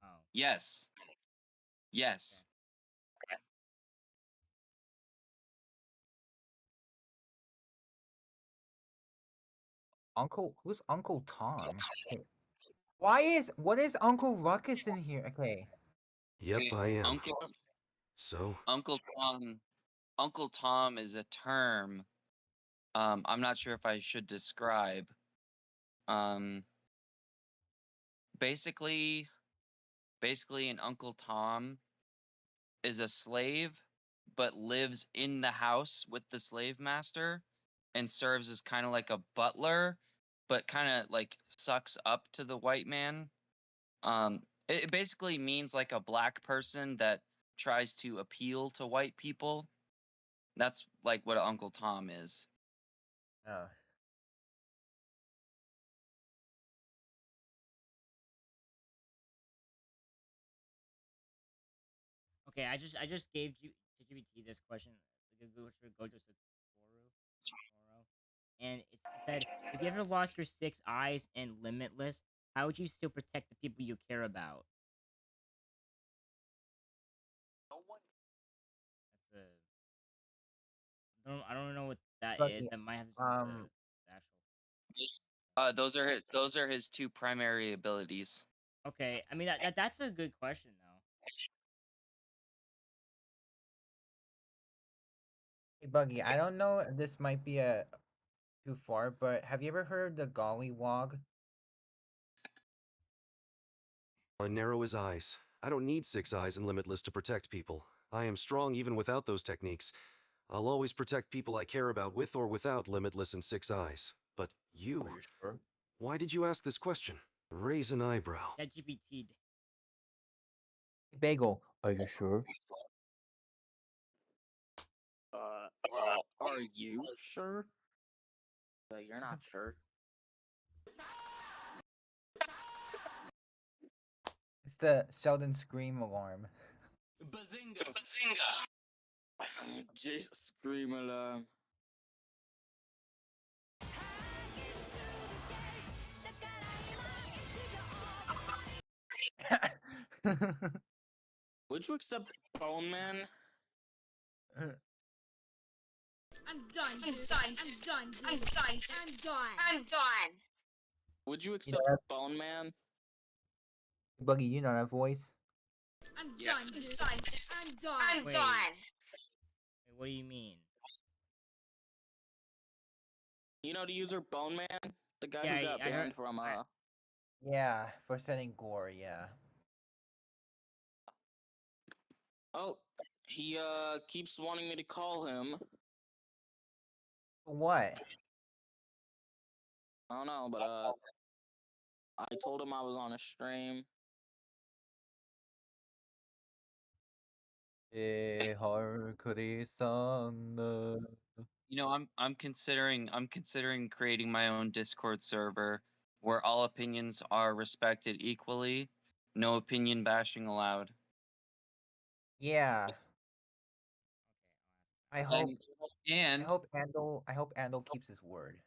Oh. Yes. Yes. Who's Uncle Tom? Hey, what is Uncle Ruckus in here? Okay. Yep, I am. Uncle So, Uncle Tom is a term. I'm not sure if I should describe. Basically, an Uncle Tom is a slave, but lives in the house with the slave master, and serves as kind of like a butler, but kind of like sucks up to the white man. It basically means like a black person that tries to appeal to white people. That's like what Uncle Tom is. Oh. Okay, I just gave you ChatGPT this question. Gojo Satoru, and it said, if you ever lost your 6 eyes in Limitless, how would you still protect the people you care about? That's I don't know what that Buggy, is. That might have to do with the actual. Those are his two primary abilities. Okay, I mean that's a good question though. Hey, Buggy, I don't know if this might be too far, but have you ever heard of the Gollywog? narrow his eyes. I don't need 6 eyes and Limitless to protect people. I am strong even without those techniques. I'll always protect people I care about with or without Limitless and 6 eyes. But you? Are you sure? Why did you ask this question? Raise an eyebrow. ChatGPT. Bagel, are you sure? Are you sure? You're not sure. It's the Sheldon Scream alarm. Bazinga! Bazinga! Jesus, scream alarm. Would you accept Bone Man? I'm done, dude. I'm done, dude. I'm done. Would you accept Bone Man? Buggy, you know that voice? I'm done, dude. I'm done. Wait, what do you mean? You know the user Bone Man? The guy who got banned from Yeah, for sending gore, yeah. Oh, he keeps wanting me to call him. What? I don't know, but I told him I was on a stream. Harkuri-san. You know, I'm considering creating my own Discord server where all opinions are respected equally, no opinion bashing allowed. Yeah. I hope And I hope Andal keeps his word.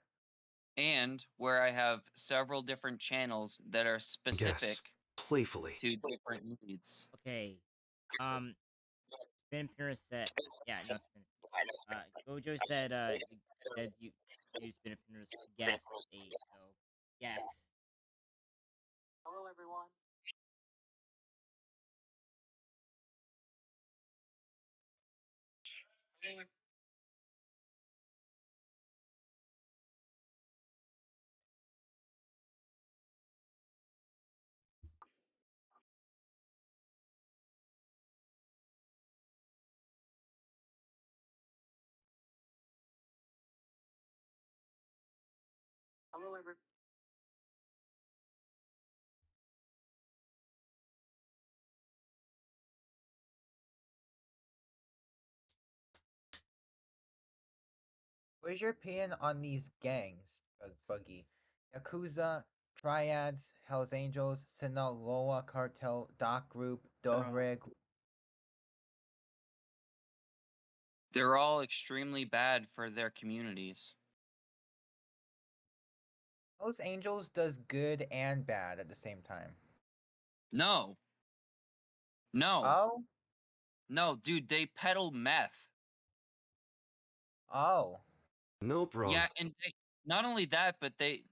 and where I have several different channels that are specific playfully to different needs. Okay. Spin Pure said, yeah, no Spin. Gojo said, he said you Spin Pure guess 8, so yes. Hello, everyone. Hello, everyone. What's your opinion on these gangs, Buggy? Yakuza, Triads, Hells Angels, Sinaloa Cartel, Doc Group, Dohreg. They're all extremely bad for their communities. Hells Angels does good and bad at the same time. No. No. Oh? No, dude, they peddle meth. Oh. No problem. Yeah, and not only that, but they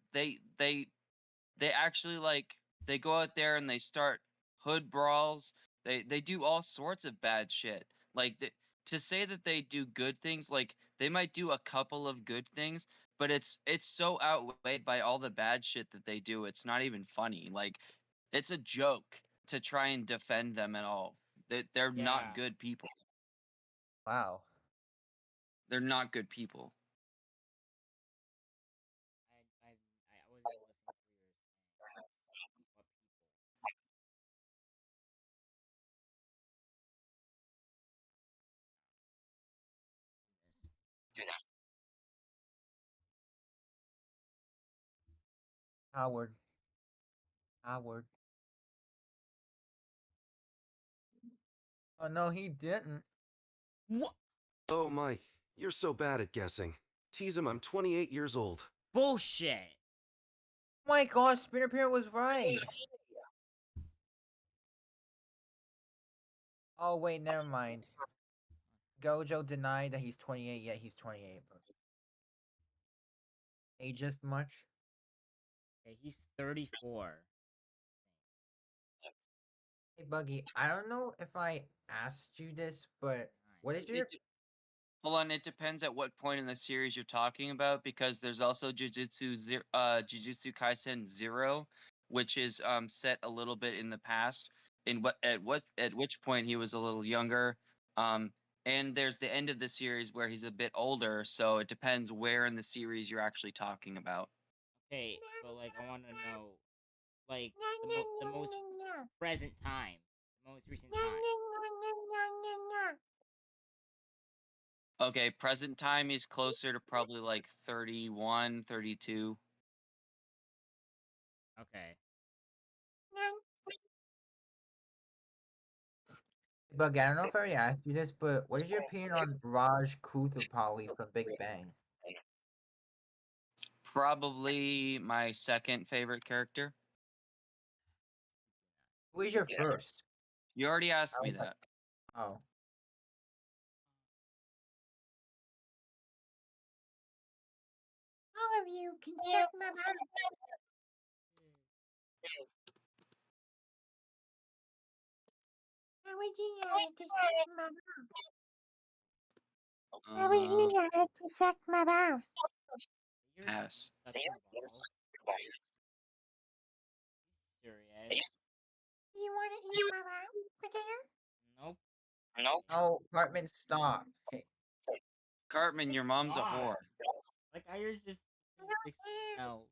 actually like they go out there and they start hood brawls. They do all sorts of bad shit. Like to say that they do good things, like they might do a couple of good things, but it's so outweighed by all the bad shit that they do. It's not even funny. Like it's a joke to try and defend them at all. They're not good people. Wow. I They're not good people. wasn't listening to yours. What people? Howard. Howard. Oh no, he didn't. What? Oh my, you're so bad at guessing. Tease him, I'm 28 years old. Bullshit. My gosh, Spinner Parent was right. Oh wait, never mind. Gojo denied that he's 28, yet he's 28. But ageist much? Okay, he's 34. Hey Buggy, I don't know if I asked you this, but what is your Hold on, it depends at what point in the series you're talking about, because there's also Jujutsu Kaisen 0, which is set a little bit in the past. At which point he was a little younger. And there's the end of the series where he's a bit older, so it depends where in the series you're actually talking about. Okay, but like I want to know, like the most present time, the most recent time. Okay, present time he's closer to probably like 31, 32. Okay. Buggy, I don't know if I already asked you this, but what is your opinion on Raj Koothrappali from Big Bang? Probably my second favorite character. Who is your first? You already asked me that. Oh. All of you can suck my mouth. How would you like to suck my mouth? How would you like to suck my mouth? Pass. Serious? You want to eat my mouth for dinner? Nope. Oh, Cartman, stop. Okay. Cartman, your mom's a God. whore. Like I was just no.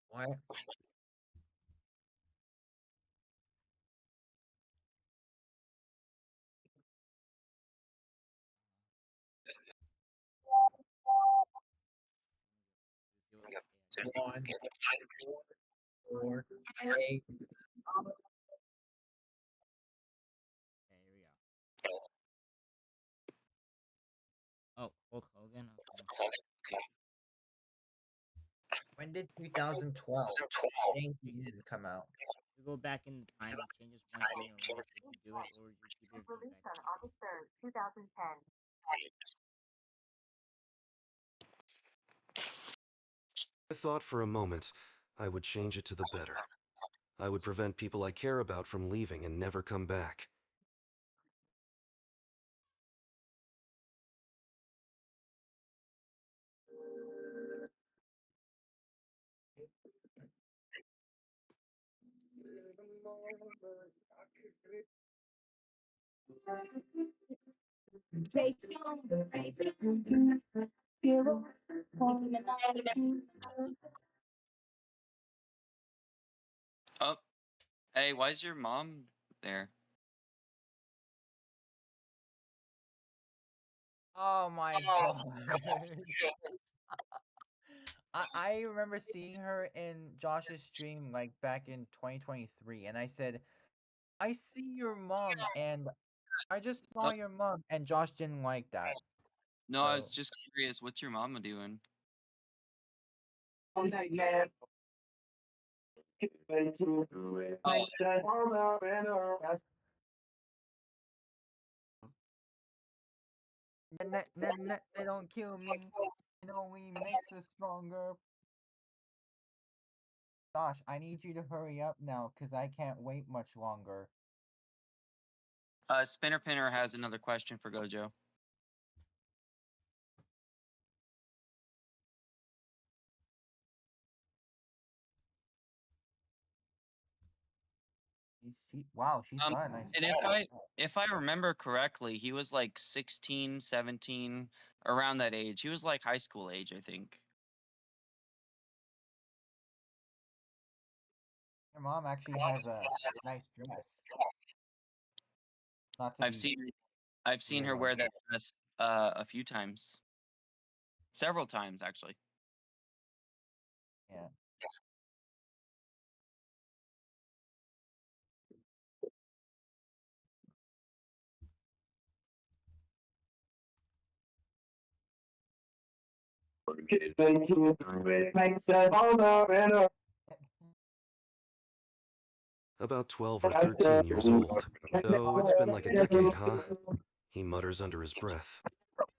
What? One, four, eight. Okay, here we go. Oh, Hulk Hogan. Okay. When did 2012 Thank You come out? We go back in time and change just one thing in your life. Would you do it, or would you keep everything Released on exactly? August 3rd, 2010. I thought for a moment I would change it to the better. I would prevent people I care about from leaving and never come back. Oh, hey, why is your mom there? Oh my god. I remember seeing her in Josh's stream like back in 2023, and I said, I see your mom, and I just saw Oh, your mom, and Josh didn't like that. no, I was So just curious. What's your mama doing? Oh, they don't kill me. It only makes us stronger. Josh, I need you to hurry up now, cause I can't wait much longer. Spinner Pinner has another question for Gojo. Wow, she's got a nice. And if I remember correctly, he was like 16, 17, around that age. He was like high school age, I think. Your mom actually has a nice dress. Not to I've be seen her weirdo. wear that dress a few times. Several times actually. Yeah. About 12 or 13 years old. So it's been like a decade, huh? He mutters under his breath.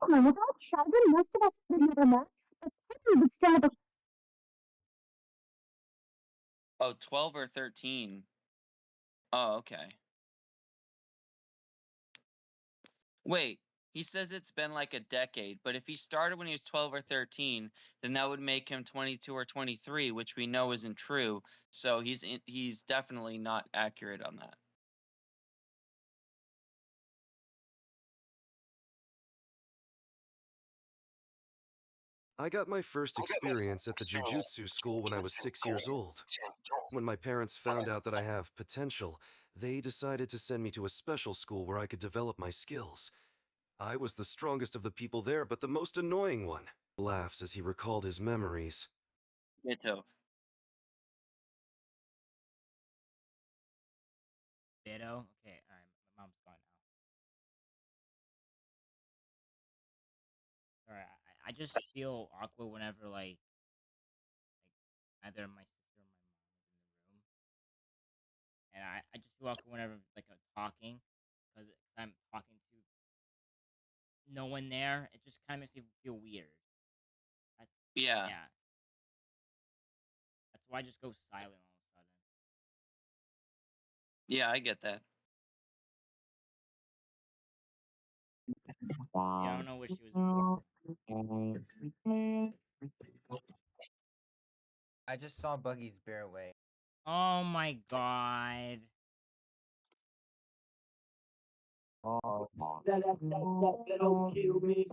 Without Sheldon, most of us would never met. But Henry would still have a Oh, 12 or 13. Oh, okay. Wait, he says it's been like a decade, but if he started when he was 12 or 13, then that would make him 22 or 23, which we know isn't true. So he's definitely not accurate on that. I got my first experience at the jujutsu school when I was 6 years old. When my parents found out that I have potential, they decided to send me to a special school where I could develop my skills. I was the strongest of the people there, but the most annoying one. Laughs as he recalled his memories. Ditto. Ditto. Okay, all right. My mom's gone now. All right. I just feel awkward whenever like either my sister or my mom is in the room, and I just feel awkward whenever like I'm talking, because I'm talking to no one there. It just kind of makes me feel weird. I, Yeah. yeah. That's why I just go silent all of a sudden. Yeah, I get that. Yeah, I don't know where she was. I just saw Buggy's bear way. Oh my god. That'll kill me.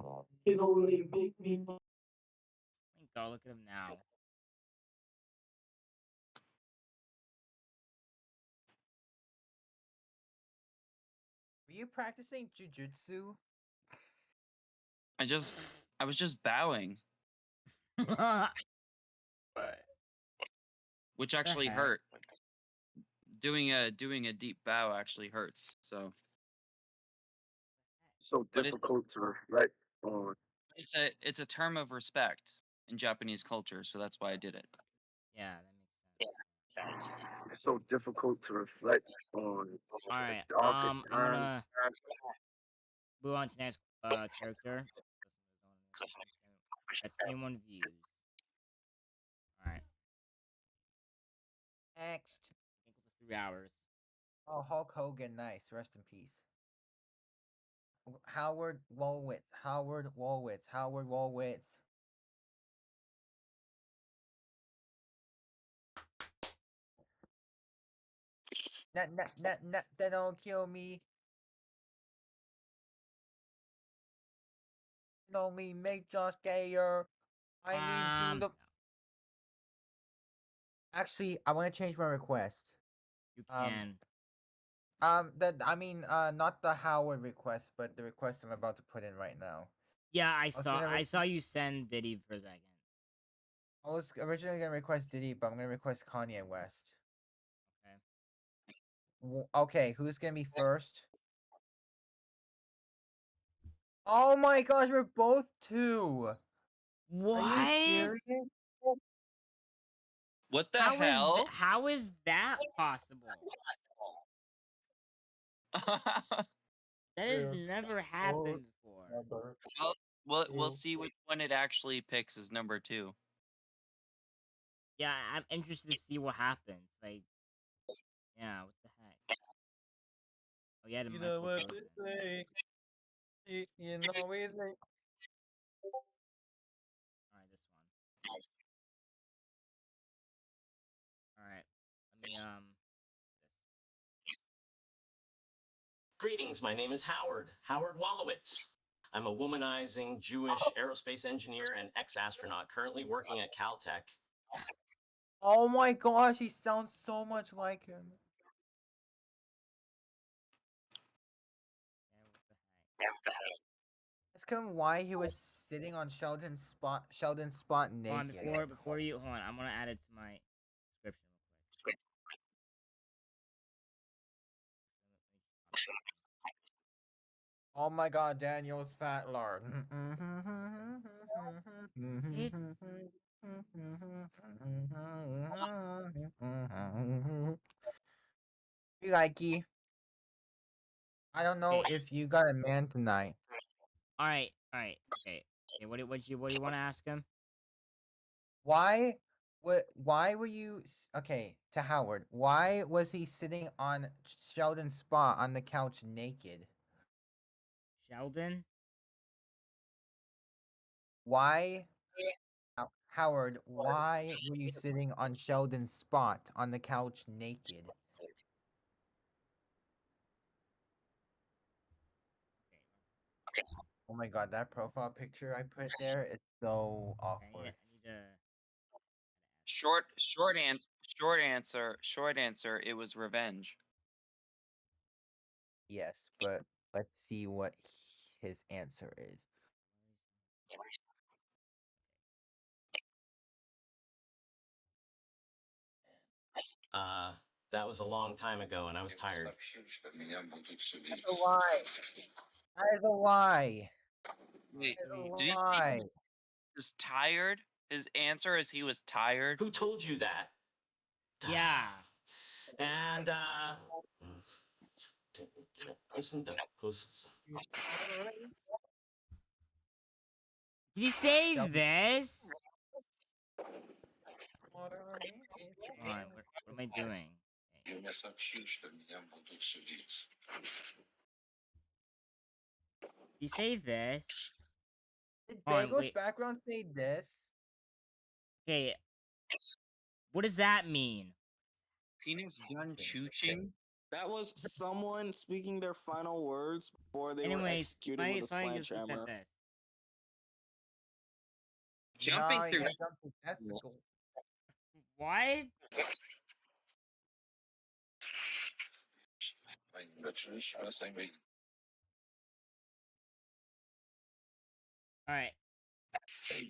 It only make me. Thank God, look at him now. Are you practicing jujutsu? I was just bowing, which actually heck? hurt. Doing a deep bow actually hurts. So So But it's difficult to reflect on. it's a term of respect in Japanese culture, so that's why I did it. Yeah, that makes sense. It's so difficult to reflect on the Alright, darkest I'm time. gonna move on to next character. At 21 views. Alright. Next. Equal to 3 hours. Oh, Hulk Hogan, nice. Rest in peace. Howard Wolowitz. Howard Wolowitz. Howard Wolowitz. That don't kill me. It only make Josh gayer. I need you to. Actually, I want to change my request. You can. Not the Howard request, but the request I'm about to put in right now. Yeah, I saw you send Diddy for a second. I was originally gonna request Diddy, but I'm gonna request Kanye West. Okay. Okay, who's gonna be first? Oh my gosh, we're both 2. What? Are you serious? What the hell? How is that possible? That has never happened before. We'll see which one it actually picks as number 2. Yeah, I'm interested to see what happens. Like, yeah, what the heck? Oh, yeah, the You know what Rosen. they say. You know we say. Alright, this one. Alright. Let me Greetings, my name is Howard Wolowitz. I'm a womanizing Jewish aerospace engineer and ex-astronaut currently working at Caltech. Oh my gosh, he sounds so much like him. Ask him why he was sitting on Sheldon's spot naked. Hold on, before you hold on, I'm gonna add it to my description real quick. Oh my god, Daniel's fat lard. You likey. I don't know if you got a man tonight. Alright, okay. Okay, what do you want to ask him? Why were you okay, to Howard? Why was he sitting on Sheldon's spot on the couch naked? Sheldon? Why Howard, why were you sitting on Sheldon's spot on the couch naked? Oh my god, that profile picture I put there is so awkward. I need to... Short answer, it was revenge. Yes, but let's see what his answer is. That was a long time ago and I was tired. That's a lie. That is a lie. Wait, That is a did he say lie. he was tired? His answer is he was tired? Who told you that? Yeah. And Did he say this? Alright, what am I doing? Did he say this? Did Hold on, Bagel's wait. background say this? Okay. What does that mean? Penis gun chooching? That was someone speaking their final words before they were executed with a sledgehammer. Jumping through. What? Alright.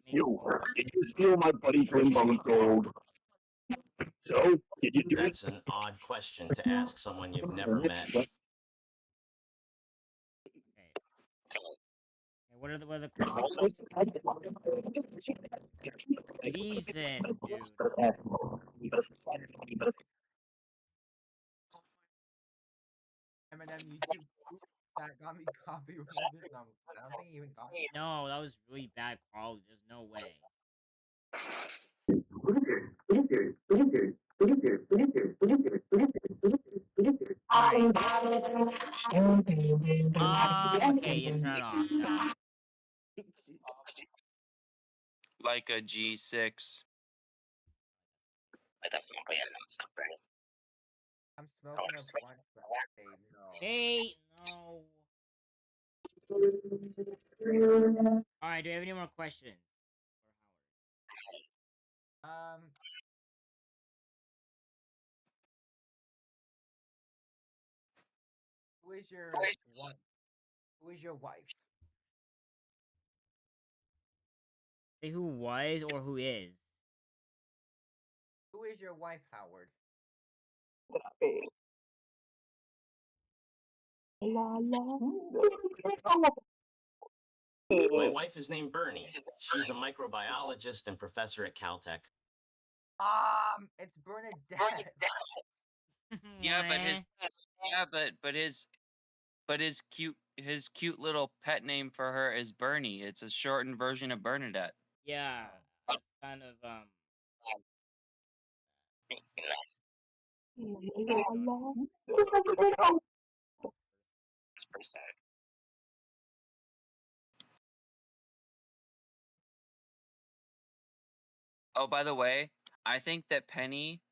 You, did you steal my buddy Grimbone's gold? So, did you do That's an odd question to ask someone you've never met. Okay, what are the questions? Jesus, dude. Eminem YouTube that got me copyrighted. I don't think he even got it. No, that was really bad quality. There's no way. Okay, you turn it off. No. Like a G6. I'm smoking a blunt. Hey, no. Alright, do you have any more questions? Who is your wife? Who is your wife? Say who was or who is. Who is your wife, Howard? My wife is named Bernie. She's a microbiologist and professor at Caltech. It's Bernadette. Yeah, but his cute little pet name for her is Bernie. It's a shortened version of Bernadette. Yeah, it's kind of It's pretty sad. Oh, by the way, I think that Penny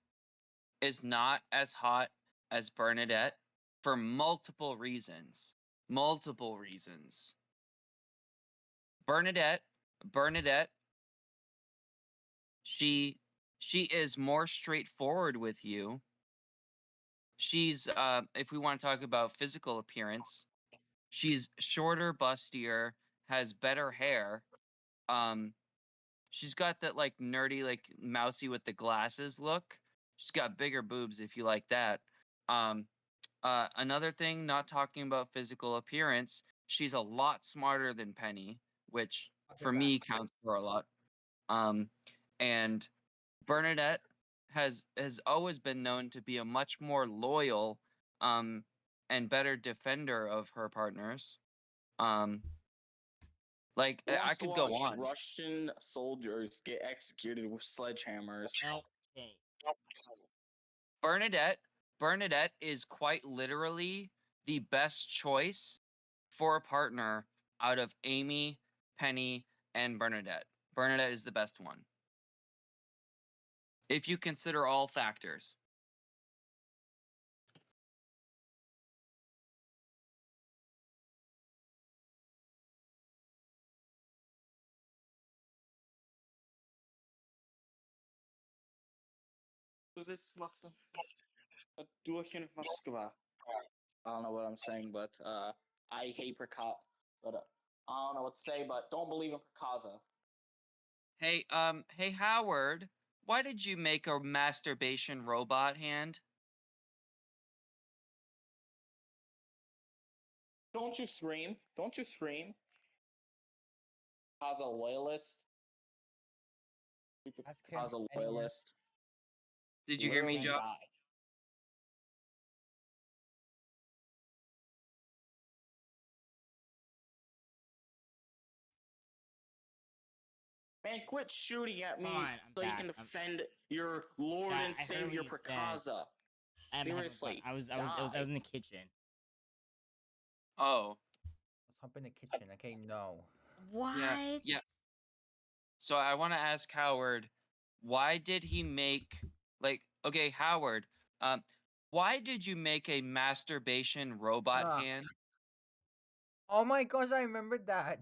is not as hot as Bernadette for multiple reasons. Multiple reasons. Bernadette, she is more straightforward with you. She's if we want to talk about physical appearance, she's shorter, bustier, has better hair. She's got that like nerdy, like mousy with the glasses look. She's got bigger boobs if you like that. Another thing, not talking about physical appearance, she's a lot smarter than Penny, which for me counts for a lot. And Bernadette has always been known to be a much more loyal and better defender of her partners. Like Who I wants to could go watch on. Russian soldiers get executed with sledgehammers. Okay. Bernadette is quite literally the best choice for a partner out of Amy, Penny, and Bernadette. Bernadette is the best one. If you consider all factors. I don't know what I'm saying, but I hate Prakaza. But I don't know what to say, but don't believe in Prakaza. Hey Howard, why did you make a masturbation robot hand? Don't you scream. Don't you scream. Prakaza loyalist. Prakaza loyalist. Did you hear me, Joe? Man, quit shooting at me so back. you can defend your Lord and Savior Prakaza. Seriously, I was in the kitchen. Oh. Let's hop in the kitchen. Okay, no. What? Yeah. So I want to ask Howard, why did he make okay, Howard, why did you make a masturbation robot hand? Oh my gosh, I remembered that.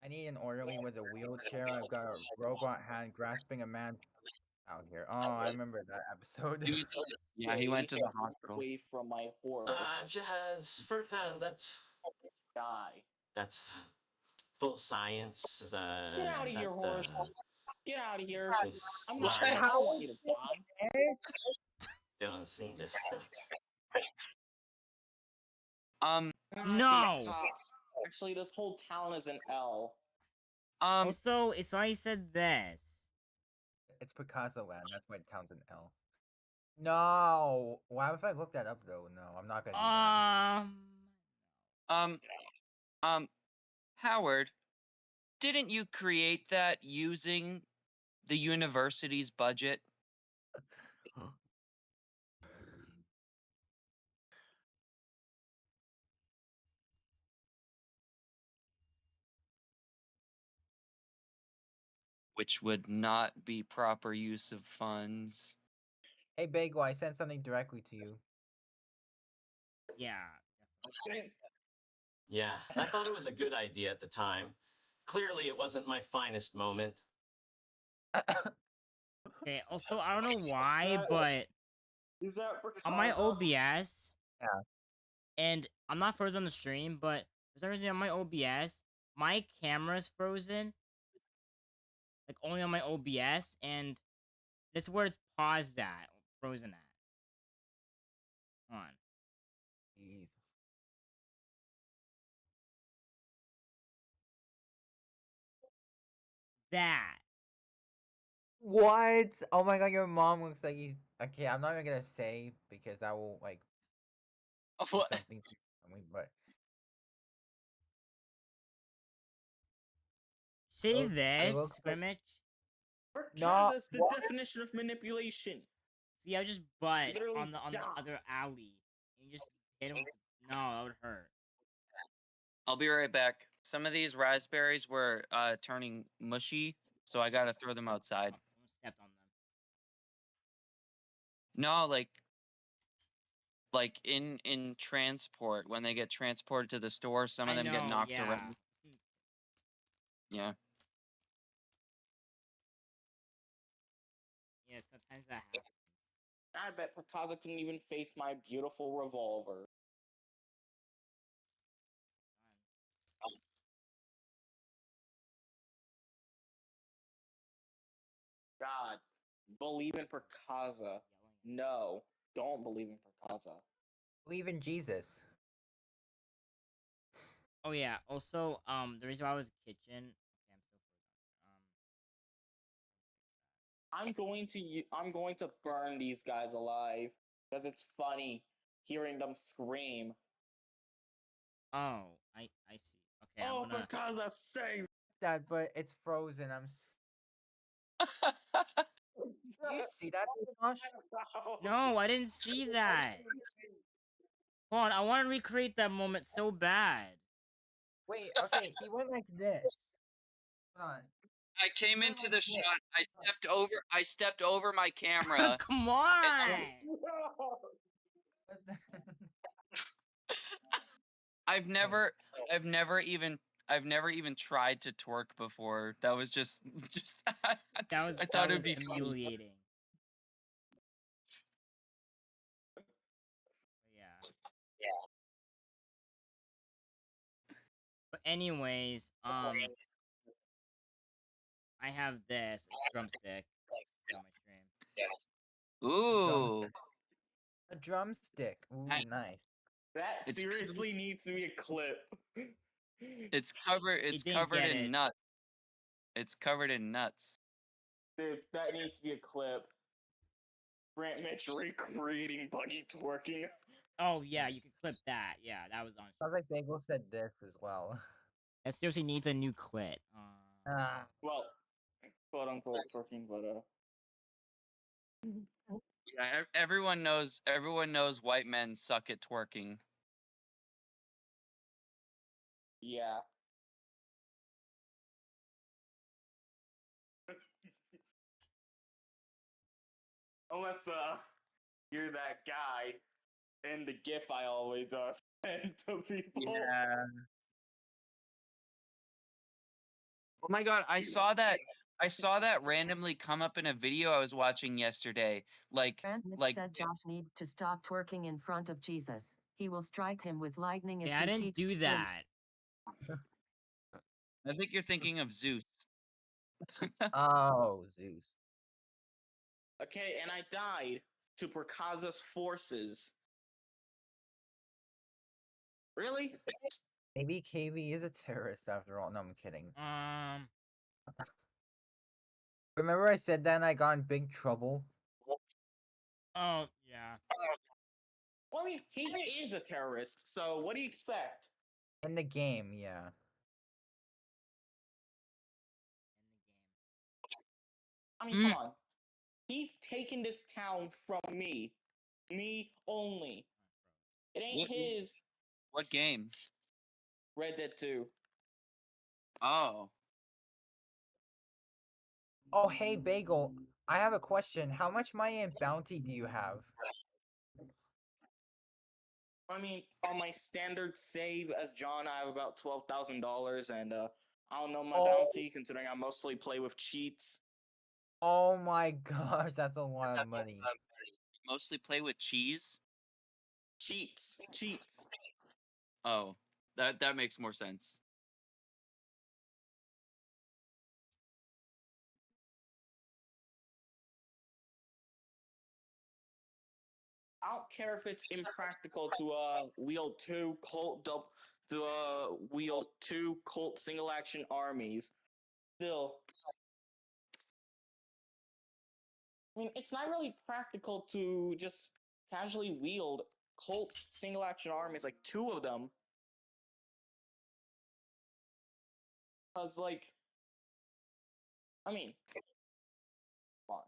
I need an orderly with a wheelchair. I've got a robot hand grasping a man out here. Oh, I remember that episode. Yeah, he went to the hospital. Away from my horse. Jazz, that's die. That's full science. Get out of here, that's horse. Get out of here. she's I'm not. not I don't want you to die. doesn't seem to. God, these No. cops. Actually, this whole town is an L. Also, it's like I said this. It's Picasso land. That's why the town's an L. No. Why if I look that up though? No, I'm not gonna do that. Howard, didn't you create that using the university's budget? Which would not be proper use of funds. Hey Bagel, I sent something directly to you. Yeah. Yeah, I thought it was a good idea at the time. Clearly, it wasn't my finest moment. Okay, also, I don't know why, but Is that on my Picasso? OBS, Yeah. And I'm not frozen on the stream, but for some reason on my OBS, my camera's frozen. Like, only on my OBS, and this is where it's paused at, frozen at. Hold on. Jeez. That. What? Oh my god, your mom looks like he's... Okay, I'm not even gonna say, because that will, like... do something to me, but... See this, Scrimmage? No. That's the definition of manipulation. See, I just butt Literally on the other alley. And you just hit him. No, that would hurt. I'll be right back. Some of these raspberries were turning mushy, so I gotta throw them outside. Someone stepped on them. No, like in transport, when they get transported to the store, some of them get knocked around. Yeah. Yeah, sometimes that happens. I bet Picasso couldn't even face my beautiful revolver. God, believe in Picasso. No, don't believe in Picasso. Believe in Jesus. Oh yeah. Also, the reason why I was kitchen. I'm going to burn these guys alive because it's funny hearing them scream. Oh, I see. Okay, Oh, I'm gonna... Picasso save that, but it's frozen. You see that, Josh? No, I didn't see that. Hold on, I want to recreate that moment so bad. Wait, okay, he went like this. Hold on. I came into the shot. I stepped over my camera. Come on. I've never even tried to twerk before. That was just that was I thought it would be humiliating. Yeah. But anyways, I have this drumstick on my stream. Ooh. A drumstick. Ooh, nice. That seriously needs to be a clip. It's covered in nuts. It's covered in nuts. Dude, that needs to be a clip. Grant Mitch recreating Buggy twerking. Oh yeah, you can clip that. Yeah, that was on. Sounds like Bagel said this as well. That seriously needs a new clit. Well, quote unquote twerking, but Yeah, everyone knows white men suck at twerking. yeah. Unless you're that guy in the GIF I always send to people. Yeah. Oh my god, I saw that randomly come up in a video I was watching yesterday. Like said Josh needs to stop twerking in front of Jesus. He will strike him with lightning if Yeah, I he didn't keeps do twerking. that. I think you're thinking of Zeus. Oh, Zeus. Okay, and I died to Prakaza's forces. Really? Maybe KB is a terrorist after all. No, I'm kidding. Remember I said that and I got in big trouble? Oh, yeah. Well, I mean, he is a terrorist, so what do you expect? In the game, yeah. I mean, come on. He's taken this town from me. Me only. It ain't his. What game? Red Dead 2. Oh. Oh, hey, Bagel. I have a question. How much money and bounty do you have? I mean, on my standard save as John, I have about $12,000, and I don't know my bounty, considering I mostly play with cheats. Oh my gosh, that's a lot of money. Mostly play with cheese? Cheats. Oh, that makes more sense. I don't care if it's impractical to wield two cult single action armies. Still, I mean, it's not really practical to just casually wield cult single action armies, like two of them. Because, like, I mean, come on.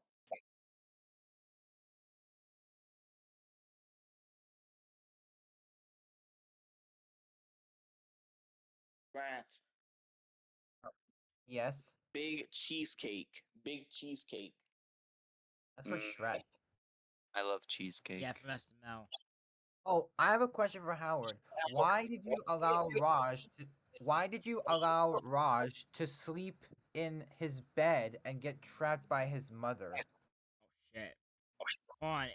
Grant. Yes? Big cheesecake. That's for Shrek. I love cheesecake. Yeah, for SML. Oh, I have a question for Howard. Why did you allow Raj to sleep in his bed and get trapped by his mother? Shit. On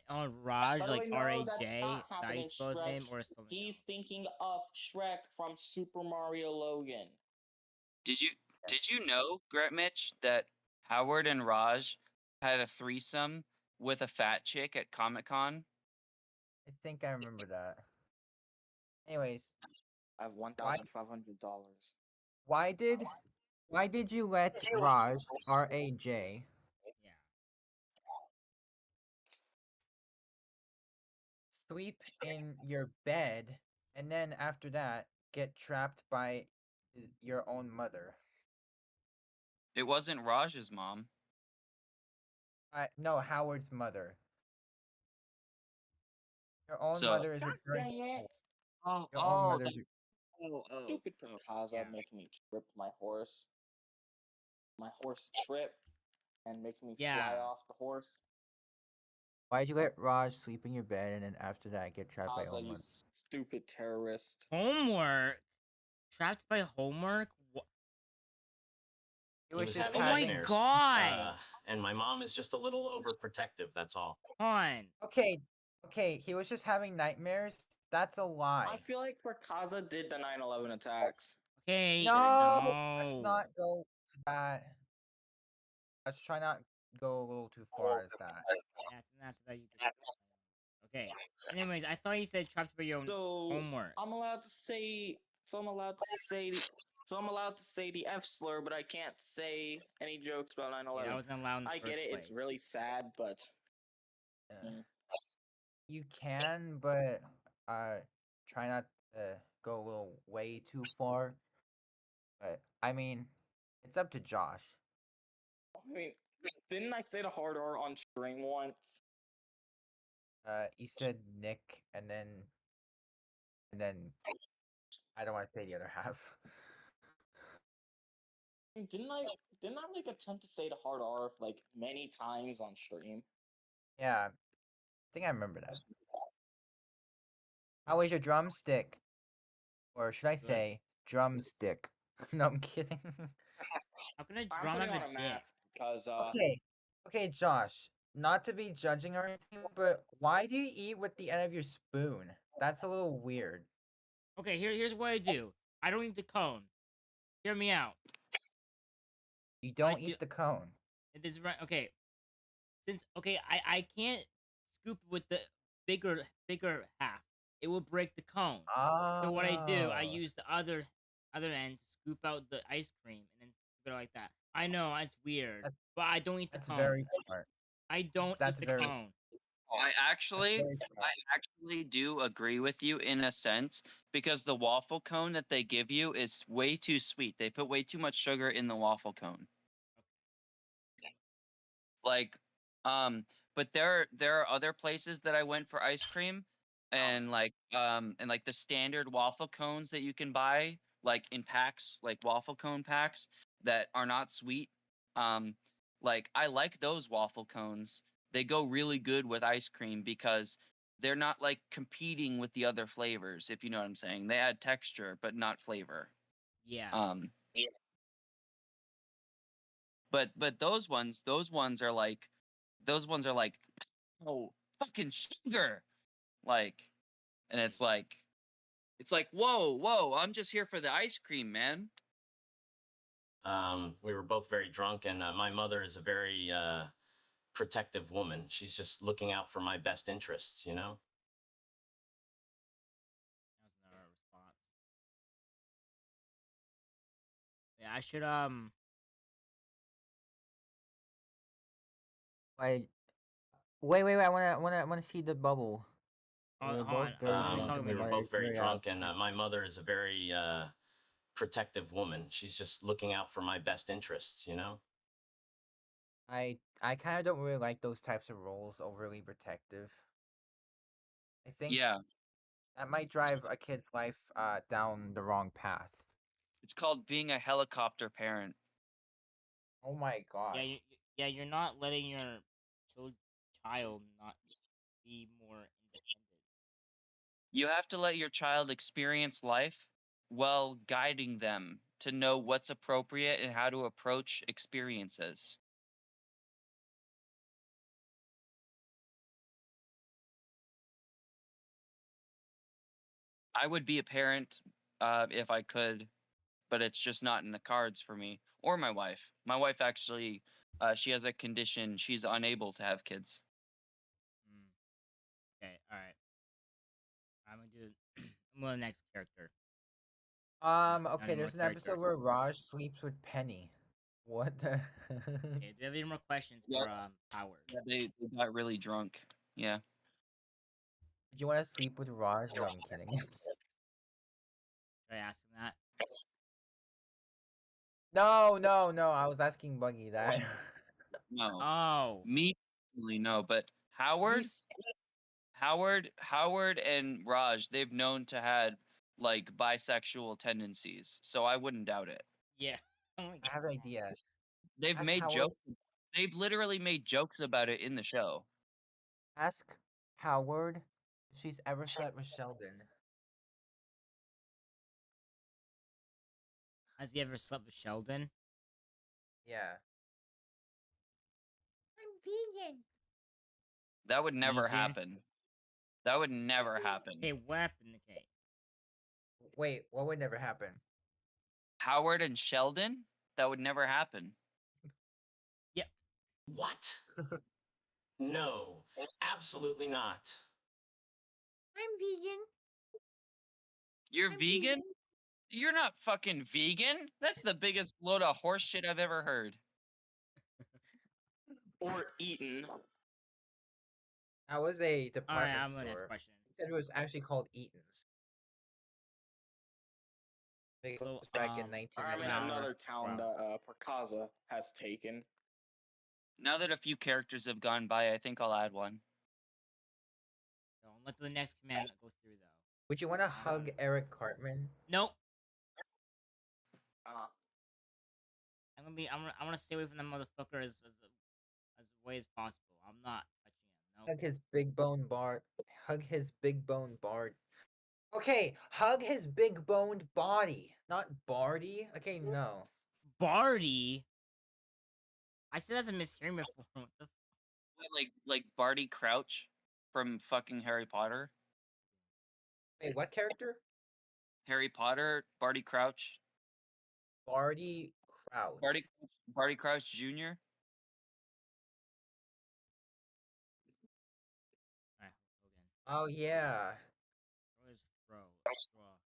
Raj, By the like way, no, R-A-J, that's not how you happening, spell his Shrek. name, or something He's else? thinking of Shrek from Super Mario Logan. Did you know, Gret Mitch, that Howard and Raj had a threesome with a fat chick at Comic-Con? I think I remember that. Anyways, I have $1,500. why did you let Raj, R-A-J, sleep in your bed and then after that get trapped by your own mother? It wasn't Raj's mom. No, Howard's mother. Your own So- mother is God referring dang to it! your own mother's. Stupid Prakaza making me trip my horse. My horse trip and making me fly off the horse. Why'd you let Raj sleep in your bed and then after that get trapped by your Prakaza, own you mother? stupid terrorist. Homework? Trapped by homework? What? He was just having Oh my nightmares. god! And my mom is just a little overprotective, that's all. Fun. Okay, he was just having nightmares? That's a lie. I feel like Prakaza did the 9/11 attacks. Okay, No! Let's not go to that. Let's try not go a little too far as that. Yeah, that's that you could. Okay. Anyways, I thought you said trapped by your own homework. I'm allowed to say the F slur, but I can't say any jokes about 9/11. Yeah, I wasn't allowed in the I get first it, place. it's really sad, but You can, but try not to go a little way too far. But I mean, it's up to Josh. I mean, didn't I say the hard R on stream once? You said Nick, and then I don't want to say the other half. Didn't I like attempt to say the hard R like many times on stream? Yeah, I think I remember that. How was your drumstick? Or should I say drumstick? No, I'm kidding. How can a I'm drum putting have on a a dick? mask because Okay, Josh. Not to be judging or anything, but why do you eat with the end of your spoon? That's a little weird. Okay, here's what I do. I don't need the cone. Hear me out. You don't eat the cone. It is right. Okay. Since I can't scoop with the bigger half. It will break the cone. So what I do, I Oh. use the other end to scoop out the ice cream and then go like that. I know it's weird, but I don't eat the That's cone. very smart. I don't That's eat the very cone. I actually do agree with you in a sense because the waffle cone that they give you is way too sweet. They put way too much sugar in the waffle cone. Like, but there are other places that I went for ice cream, and like the standard waffle cones that you can buy like in packs, like waffle cone packs that are not sweet. Like I like those waffle cones. They go really good with ice cream because they're not like competing with the other flavors, if you know what I'm saying. They add texture but not flavor. Yeah. But those ones are like oh fucking sugar, like, and it's like whoa, I'm just here for the ice cream, man. We were both very drunk, and my mother is a very protective woman. She's just looking out for my best interests, you know? That was another response. Yeah, I should Wait. I wanna see the bubble. We were both very drunk, and We my were mother both is very very drunk, and obstinate. my mother is a very protective woman. She's just looking out for my best interests, you know? I kind of don't really like those types of roles, overly protective. I think that might drive a kid's life down the wrong path. It's called being a helicopter parent. Oh my god. Yeah, you're not letting your child not be more independent. You have to let your child experience life while guiding them to know what's appropriate and how to approach experiences. I would be a parent if I could, but it's just not in the cards for me or my wife. My wife actually, she has a condition. She's unable to have kids. Okay, all right. I'm gonna do. I'm gonna next character. Okay, there's an episode where Raj sleeps with Penny. What the? Okay, do you have any more questions for Howard? Yeah, they got really drunk. Yeah. Do you want to sleep with Raj? No, I'm kidding. Should I ask him that? No. I was asking Buggy that. No. Oh. Me personally, no, but Howard and Raj, they've known to had like bisexual tendencies, so I wouldn't doubt it. Yeah. I have an idea. They've Ask made Howard- jokes. They've literally made jokes about it in the show. Ask Howard if she's ever slept with Sheldon. Has he ever slept with Sheldon? Yeah. I'm vegan. That would never Vegan? happen. That would never happen. Hey, what happened? Okay. Wait, what would never happen? Howard and Sheldon? That would never happen. Yeah. What? No, absolutely not. I'm vegan. You're vegan? You're not fucking vegan. That's the biggest load of horse shit I've ever heard. Or eaten. That was a department I'm gonna ask store. a question. He said it was actually called Eaton's. It goes back in 1999. Another town that Perkaza has taken. Now that a few characters have gone by, I think I'll add one. Don't let the next command go through though. Would you want to hug Eric Cartman? Nope. I'm gonna stay away from that motherfucker as way as possible. I'm not touching him. Nope. Hug his big bone bar. Hug his big bone bard. Okay, hug his big boned body, not Barty. Okay, no. Barty. I said that's a mishearing before. What the Like Barty Crouch from fucking Harry Potter. Wait, what character? Harry Potter, Barty Crouch. Barty Crouch. Barty Crouch Jr. Oh yeah. Throw.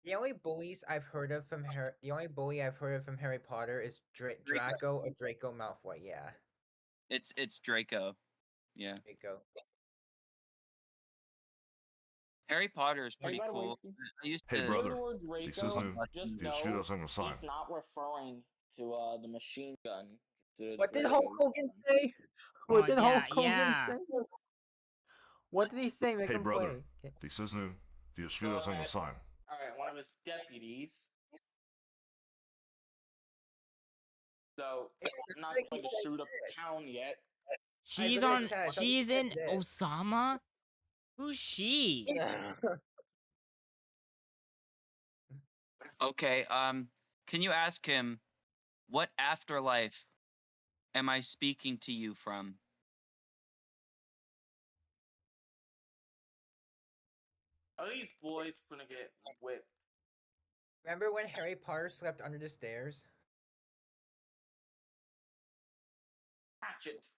The only bullies I've heard of from the only bully I've heard of from Harry Potter is Draco or Draco Malfoy. Yeah. It's Draco. Yeah. Draco. Harry Potter is pretty by the way, cool. I used Hey, to. brother. Just know sign. he's not referring to the machine gun. What did Hulk Hogan say? What did Hulk Hogan say? What did he say? Make Hey, him brother. play. This is new. The shooter sign. Alright, one of his deputies. So, not going to shoot up the town yet. She's in Osama? Who's she? Okay, can you ask him, what afterlife am I speaking to you from? Are these boys gonna get whipped? Remember when Harry Potter slept under the stairs? Hatchet.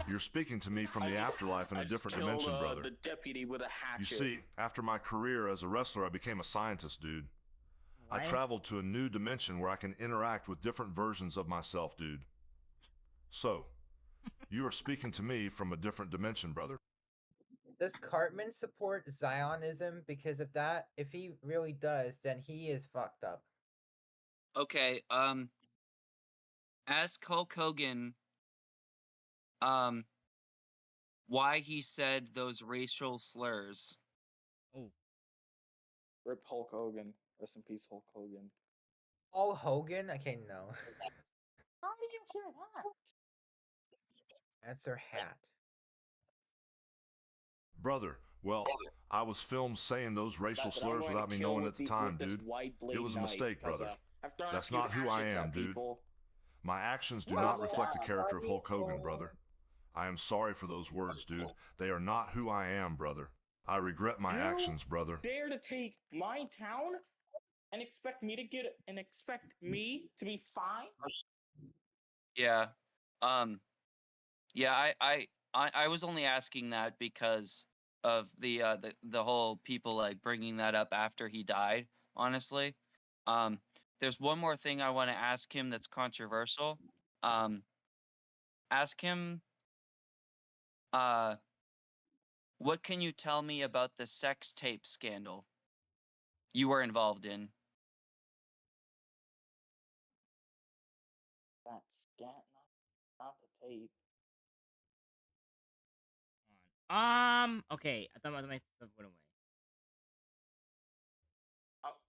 You're speaking to me from the afterlife in a different dimension, brother. The deputy with a hatchet. You see, after my career as a wrestler, I became a scientist, dude. What? I traveled to a new dimension where I can interact with different versions of myself, dude. So, you are speaking to me from a different dimension, brother. Does Cartman support Zionism? Because if he really does, then he is fucked up. Okay, ask Hulk Hogan, why he said those racial slurs. Oh. Rip Hulk Hogan. Rest in peace, Hulk Hogan. Oh, Hogan? Okay, no. How did you hear that? That's her hat. Brother, well, I was filmed saying those racial slurs without me knowing at the time, dude. It was a mistake, brother. That's not who I am, dude. My actions do not reflect the character of Hulk Hogan, brother. I am sorry for those words, dude. They are not who I am, brother. I regret my actions, brother. Dare to take my town and expect me to be fine? Yeah, yeah. I was only asking that because of the whole people like bringing that up after he died. Honestly, there's one more thing I want to ask him that's controversial. Ask him, what can you tell me about the sex tape scandal you were involved in? That's not the tape. Okay. I thought my stuff went away.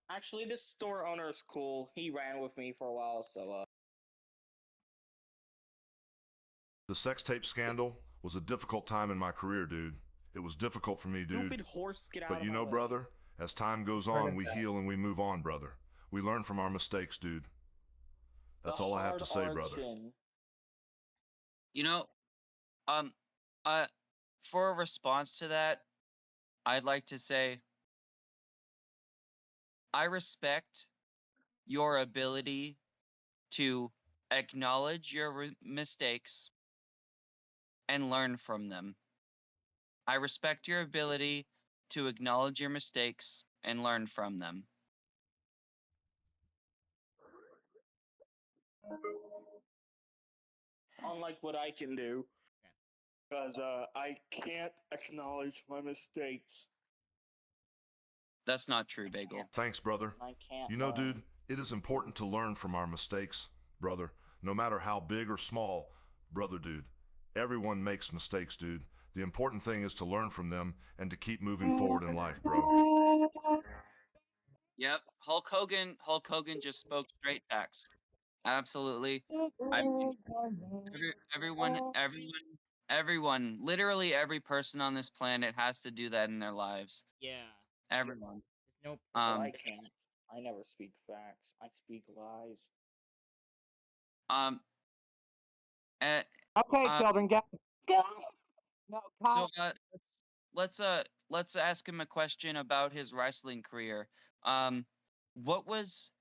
Actually, this store owner is cool. He ran with me for a while, so The sex tape scandal was a difficult time in my career, dude. It was difficult for me, dude. Stupid horse, get out But of you my know, way. brother, as time goes on, we heal and we move on, brother. We learn from our mistakes, dude. That's all I have to say, brother. You know, for a response to that, I'd like to say, I respect your ability to acknowledge your mistakes and learn from them. I respect your ability to acknowledge your mistakes and learn from them. Unlike what I can do. Because I can't acknowledge my mistakes. That's not true, Bagel. Thanks, brother. I can't You know, learn. dude, it is important to learn from our mistakes, brother. No matter how big or small, brother, dude. Everyone makes mistakes, dude. The important thing is to learn from them and to keep moving forward in life, bro. Yep, Hulk Hogan just spoke straight facts. Absolutely. I mean, everyone, literally every person on this planet has to do that in their lives. Yeah. Everyone. There's no. But I can't. I never speak facts. I speak lies. Okay, children, go. No, So let's ask him a question about his wrestling career. what was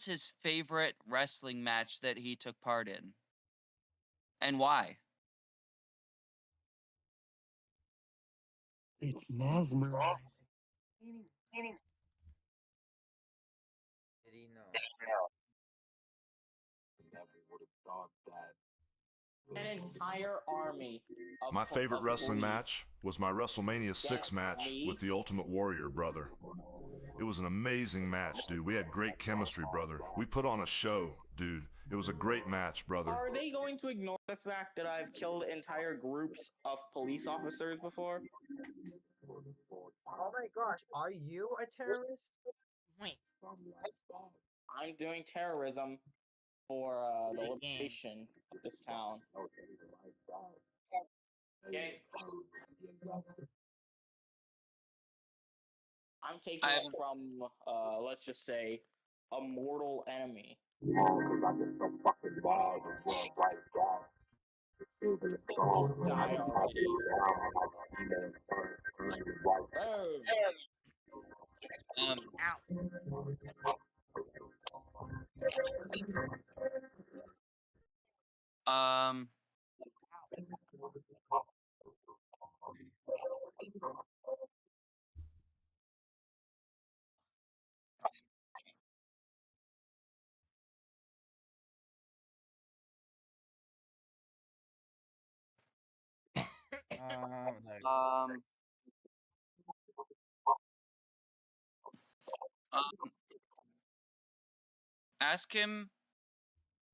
his favorite wrestling match that he took part in, and why? It's mesmerizing. Did he know? Never would have thought that. An entire army of My favorite of wrestling police. match was my WrestleMania 6 Yes, match me. with the Ultimate Warrior, brother. It was an amazing match, dude. We had great chemistry, brother. We put on a show, dude. It was a great match, brother. Are they going to ignore the fact that I've killed entire groups of police officers before? Oh my gosh, are you a terrorist? Wait. I'm doing terrorism for the liberation of this town. Okay. I'm taking it from, let's just say, a mortal enemy. Please die already. Um. Um, ask him,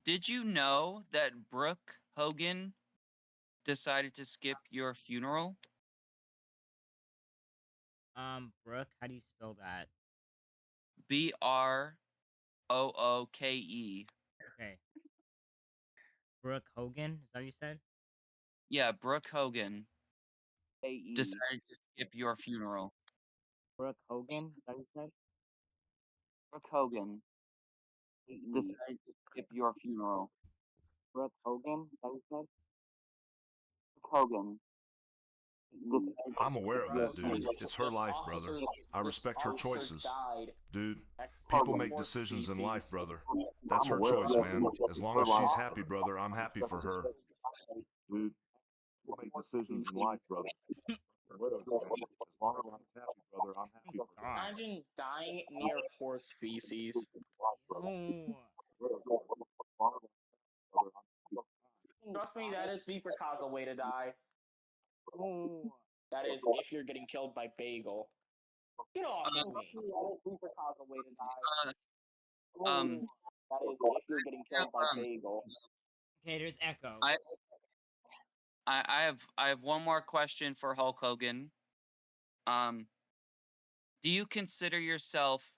did you know that Brooke Hogan decided to skip your funeral? Brooke, how do you spell that? Brooke. Okay. Brooke Hogan, is that what you said? Yeah, Brooke Hogan decided to skip your funeral. Brooke Hogan, is that what you said? Brooke Hogan decided to skip your funeral. Brooke Hogan, is that what you said? Brooke Hogan. I'm aware of that, dude. This It's her life, brother. officer's- I this respect her officer choices. died. Dude, Ex- people make horse decisions in life, feces. brother. That's her choice, man. As long as she's happy, brother, I'm happy for her. Dude, people make decisions in life, brother. As long as I'm happy, brother, I'm happy for her. Imagine dying near horse feces. Trust me, that is the Picasso way to die. That is if you're getting killed by bagel. Get off of me. That is the Picasso way to die. That is if you're getting killed by bagel. Okay, there's echo. I have one more question for Hulk Hogan. Do you consider yourself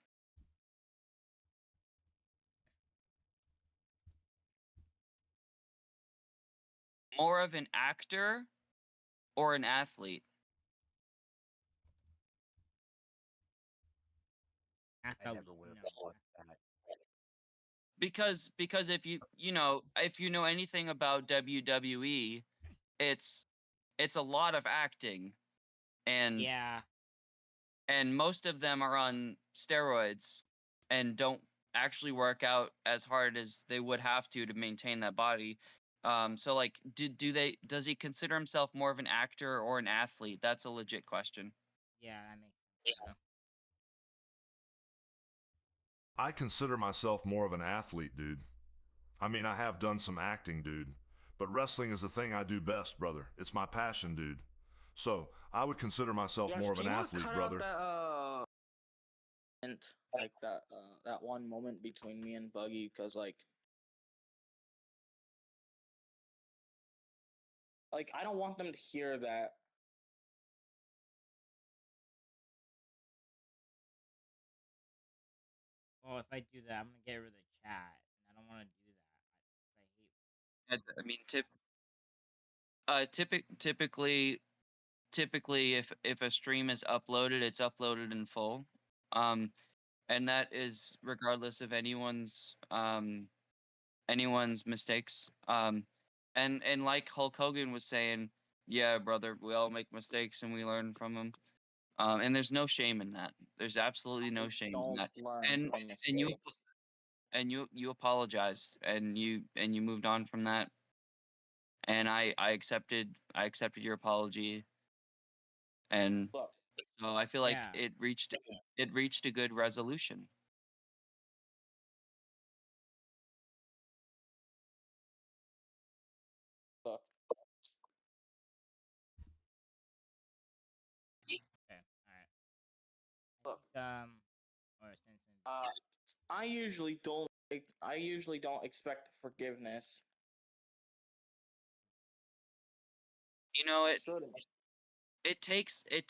more of an actor or an athlete? I never would have thought that. Because if you know anything about WWE, it's a lot of acting, and Yeah. and most of them are on steroids and don't actually work out as hard as they would have to maintain that body. So like, does he consider himself more of an actor or an athlete? That's a legit question. Yeah, that makes sense. I consider myself more of an athlete, dude. I mean, I have done some acting, dude. But wrestling is the thing I do best, brother. It's my passion, dude. So, I would consider myself Yes, more of can an you not athlete, cut brother. out like that one moment between me and Buggy, because like I don't want them to hear that. Well, if I do that, I'm gonna get rid of the chat, and I don't want to do that. I hate. I mean, typically, if a stream is uploaded, it's uploaded in full, and that is regardless of anyone's mistakes. And like Hulk Hogan was saying, yeah, brother, we all make mistakes and we learn from them. And there's no shame in that. There's absolutely no shame in Don't that. learn And from and you mistakes. and you apologized and you moved on from that. And I accepted your apology. And Look, so I feel like Yeah. it reached a good resolution. look. Okay. All right. Look. Or since I usually don't expect forgiveness. You know, Shouldn't. it takes a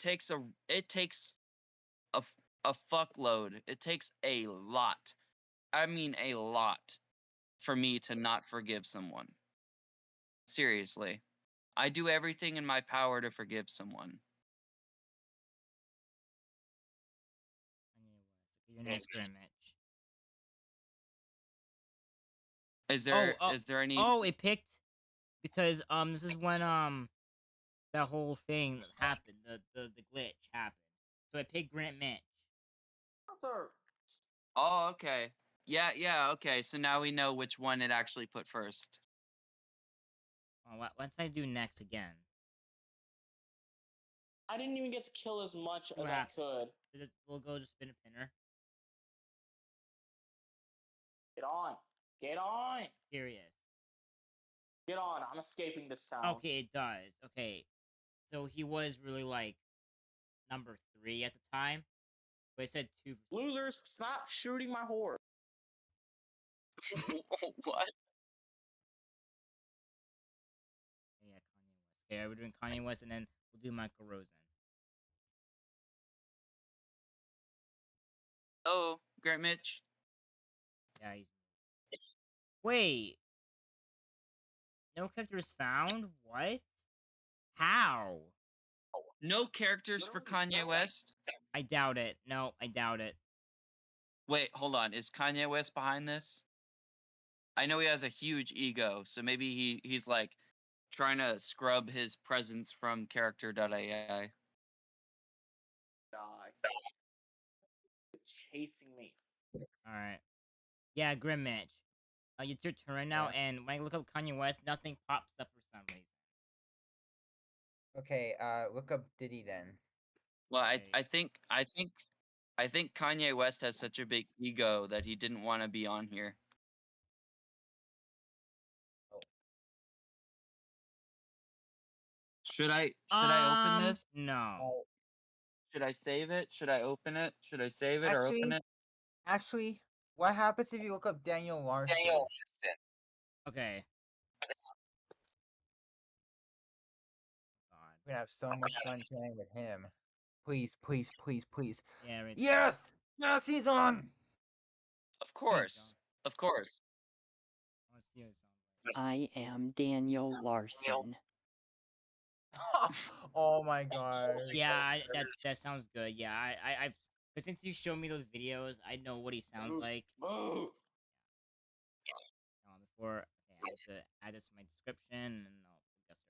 fuckload. It takes a lot. I mean a lot for me to not forgive someone. Seriously. I do everything in my power to forgive someone. your next scrimmage. Is there any Oh, it picked because this is when that whole thing happened, the glitch happened. So it picked Grant Mitch. Oh, okay. Yeah, okay. So now we know which one it actually put first. Once I do next again. I didn't even get to kill as much as I Crap. could. We'll go just spin a pinner. Get on. Get on. Curious. Get on. I'm escaping this town. Okay, it does. Okay. So he was really like number 3 at the time. But it said 2. Losers, stop shooting my horse. What? Yeah, Kanye West. Okay, we're doing Kanye West and then we'll do Michael Rosen. Oh, Grant Mitch. Yeah, he's... Wait. No characters found? What? How? No characters for Kanye West? I doubt it. No, I doubt it. Wait, hold on. Is Kanye West behind this? I know he has a huge ego, so maybe he's like trying to scrub his presence from Character.ai. Die. Chasing me. Alright. Yeah, Grim Mitch. It's your turn right now, and when I look up Kanye West, nothing pops up for some reason. Okay, look up Diddy then. Well, I think Kanye West has such a big ego that he didn't want to be on here. Should I open this? No. Should I save it? Should I open it? Should I save it or open it? Actually, what happens if you look up Daniel Larson? Okay. We're gonna have so much fun playing with him. Please, please, please, please. Yeah, right. Yes! Yes, he's on! Of course. Of course. I am Daniel Larson. Oh my god. Yeah, that sounds good. Yeah, I've but since you showed me those videos, I know what he sounds like. Move. Before I have to add this to my description and I'll get started.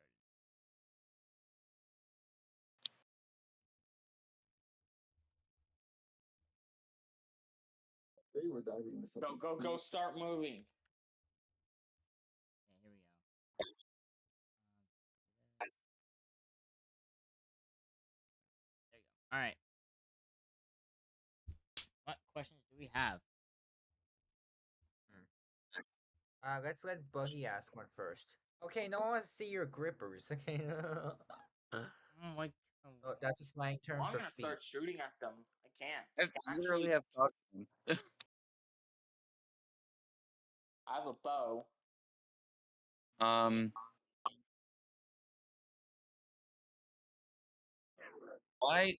They were diving into something. Go, start moving. Okay, here we go. There you go. Alright. What questions do we have? Let's let Buggy ask one first. Okay, no one wants to see your grippers. Okay. Like, oh, that's a slang term I'm for gonna feet. start shooting at them. I can't. I literally have talked to him. I have a bow. Why?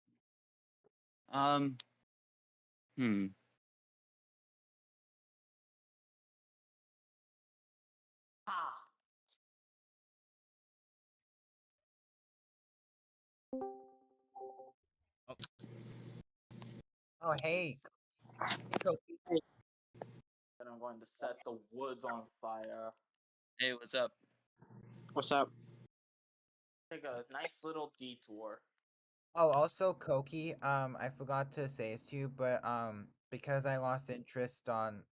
Oh, hey. And I'm going to set the woods on fire. Hey, what's up? What's up? Take a nice little detour. Oh, also Koki, I forgot to say this to you, but because I lost interest on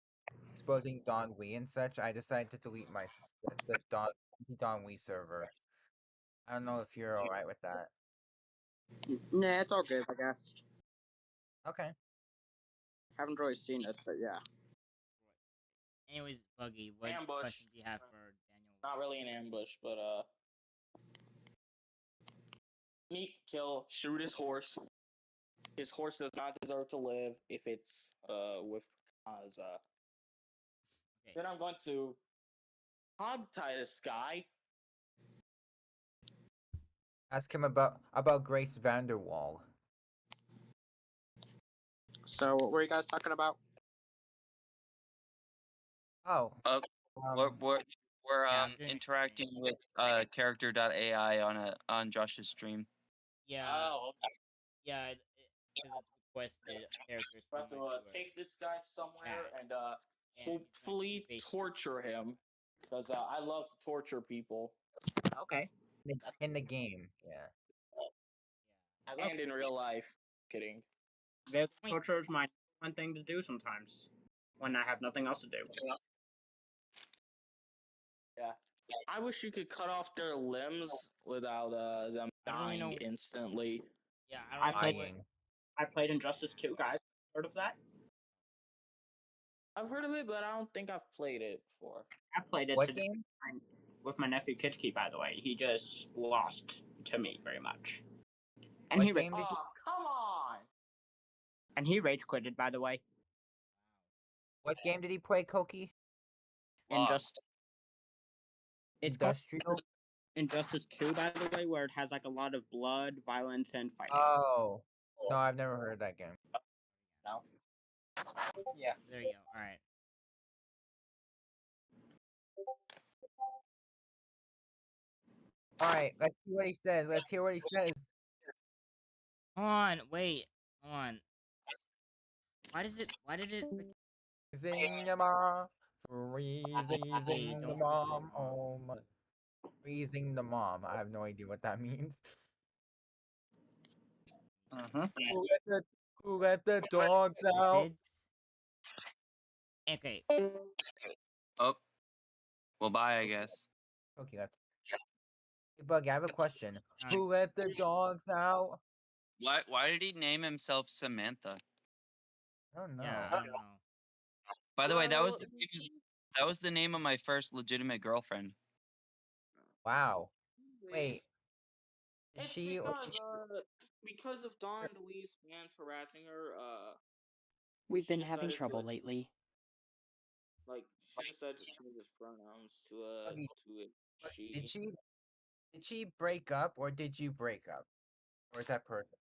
exposing Don Wee and such, I decided to delete the Don Wee server. I don't know if you're alright with that. Nah, it's all good, I guess. Okay. Haven't really seen it, but yeah. Anyways, Buggy, what Ambush. question do you have for Daniel? Not really an ambush, but sneak, kill, shoot his horse. His horse does not deserve to live if it's with Kaza. Okay. Then I'm going to hogtie this guy. Ask him about Grace Vanderwall. So, what were you guys talking about? Oh. We're Yeah, I'm doing a interacting with Character.ai on Josh's stream. Yeah. Oh, okay. Yeah, because it's requested characters I'm from about to take this guy somewhere and hopefully torture him. Because I love to torture people. Okay. In the game, yeah. And in real life. Kidding. Torture is my one thing to do sometimes when I have nothing else to do. Yeah. I wish you could cut off their limbs without them dying instantly. Yeah, I played Injustice 2, guys. Heard of that? I've heard of it, but I don't think I've played it before. I played it What today game? with my nephew Kitschke, by the way. He just lost to me very much. And What he game did you... Oh, come on! And he rage quitted, by the way. What game did he play, Koki? Injustice. It's Industrial? called Injustice 2, by the way, where it has like a lot of blood, violence, and fighting. Oh. No, I've never heard of that game. No. Yeah. There you go. Alright. Alright, let's see what he says. Let's hear what he says. Hold on, wait. Hold on. Why did it... Freezing the mom. Freezing the mom. Oh my. Freezing the mom. I have no idea what that means. Who let the dogs out? Okay. Oh. Well, bye, I guess. Okay, left. Hey, Buggy, I have a question. Who let the dogs out? Why did he name himself Samantha? I don't know. Yeah, I don't know. By the way, that was the name of my first legitimate girlfriend. Wow. Wait. Did It's she... because of Don Louise fans harassing her, We've been decided having to trouble lately. Like, she decided to change his pronouns to a she. Did she break up or did you break up? Or is that personal?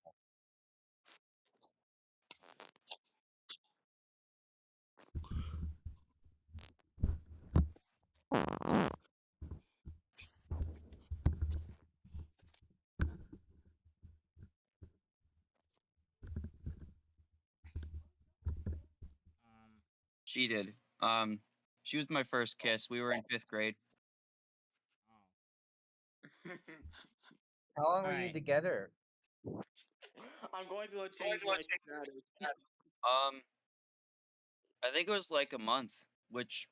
She did. She was my first kiss. We were in 5th grade. How long were you together? I'm going to change my status. I think it was like a month, which,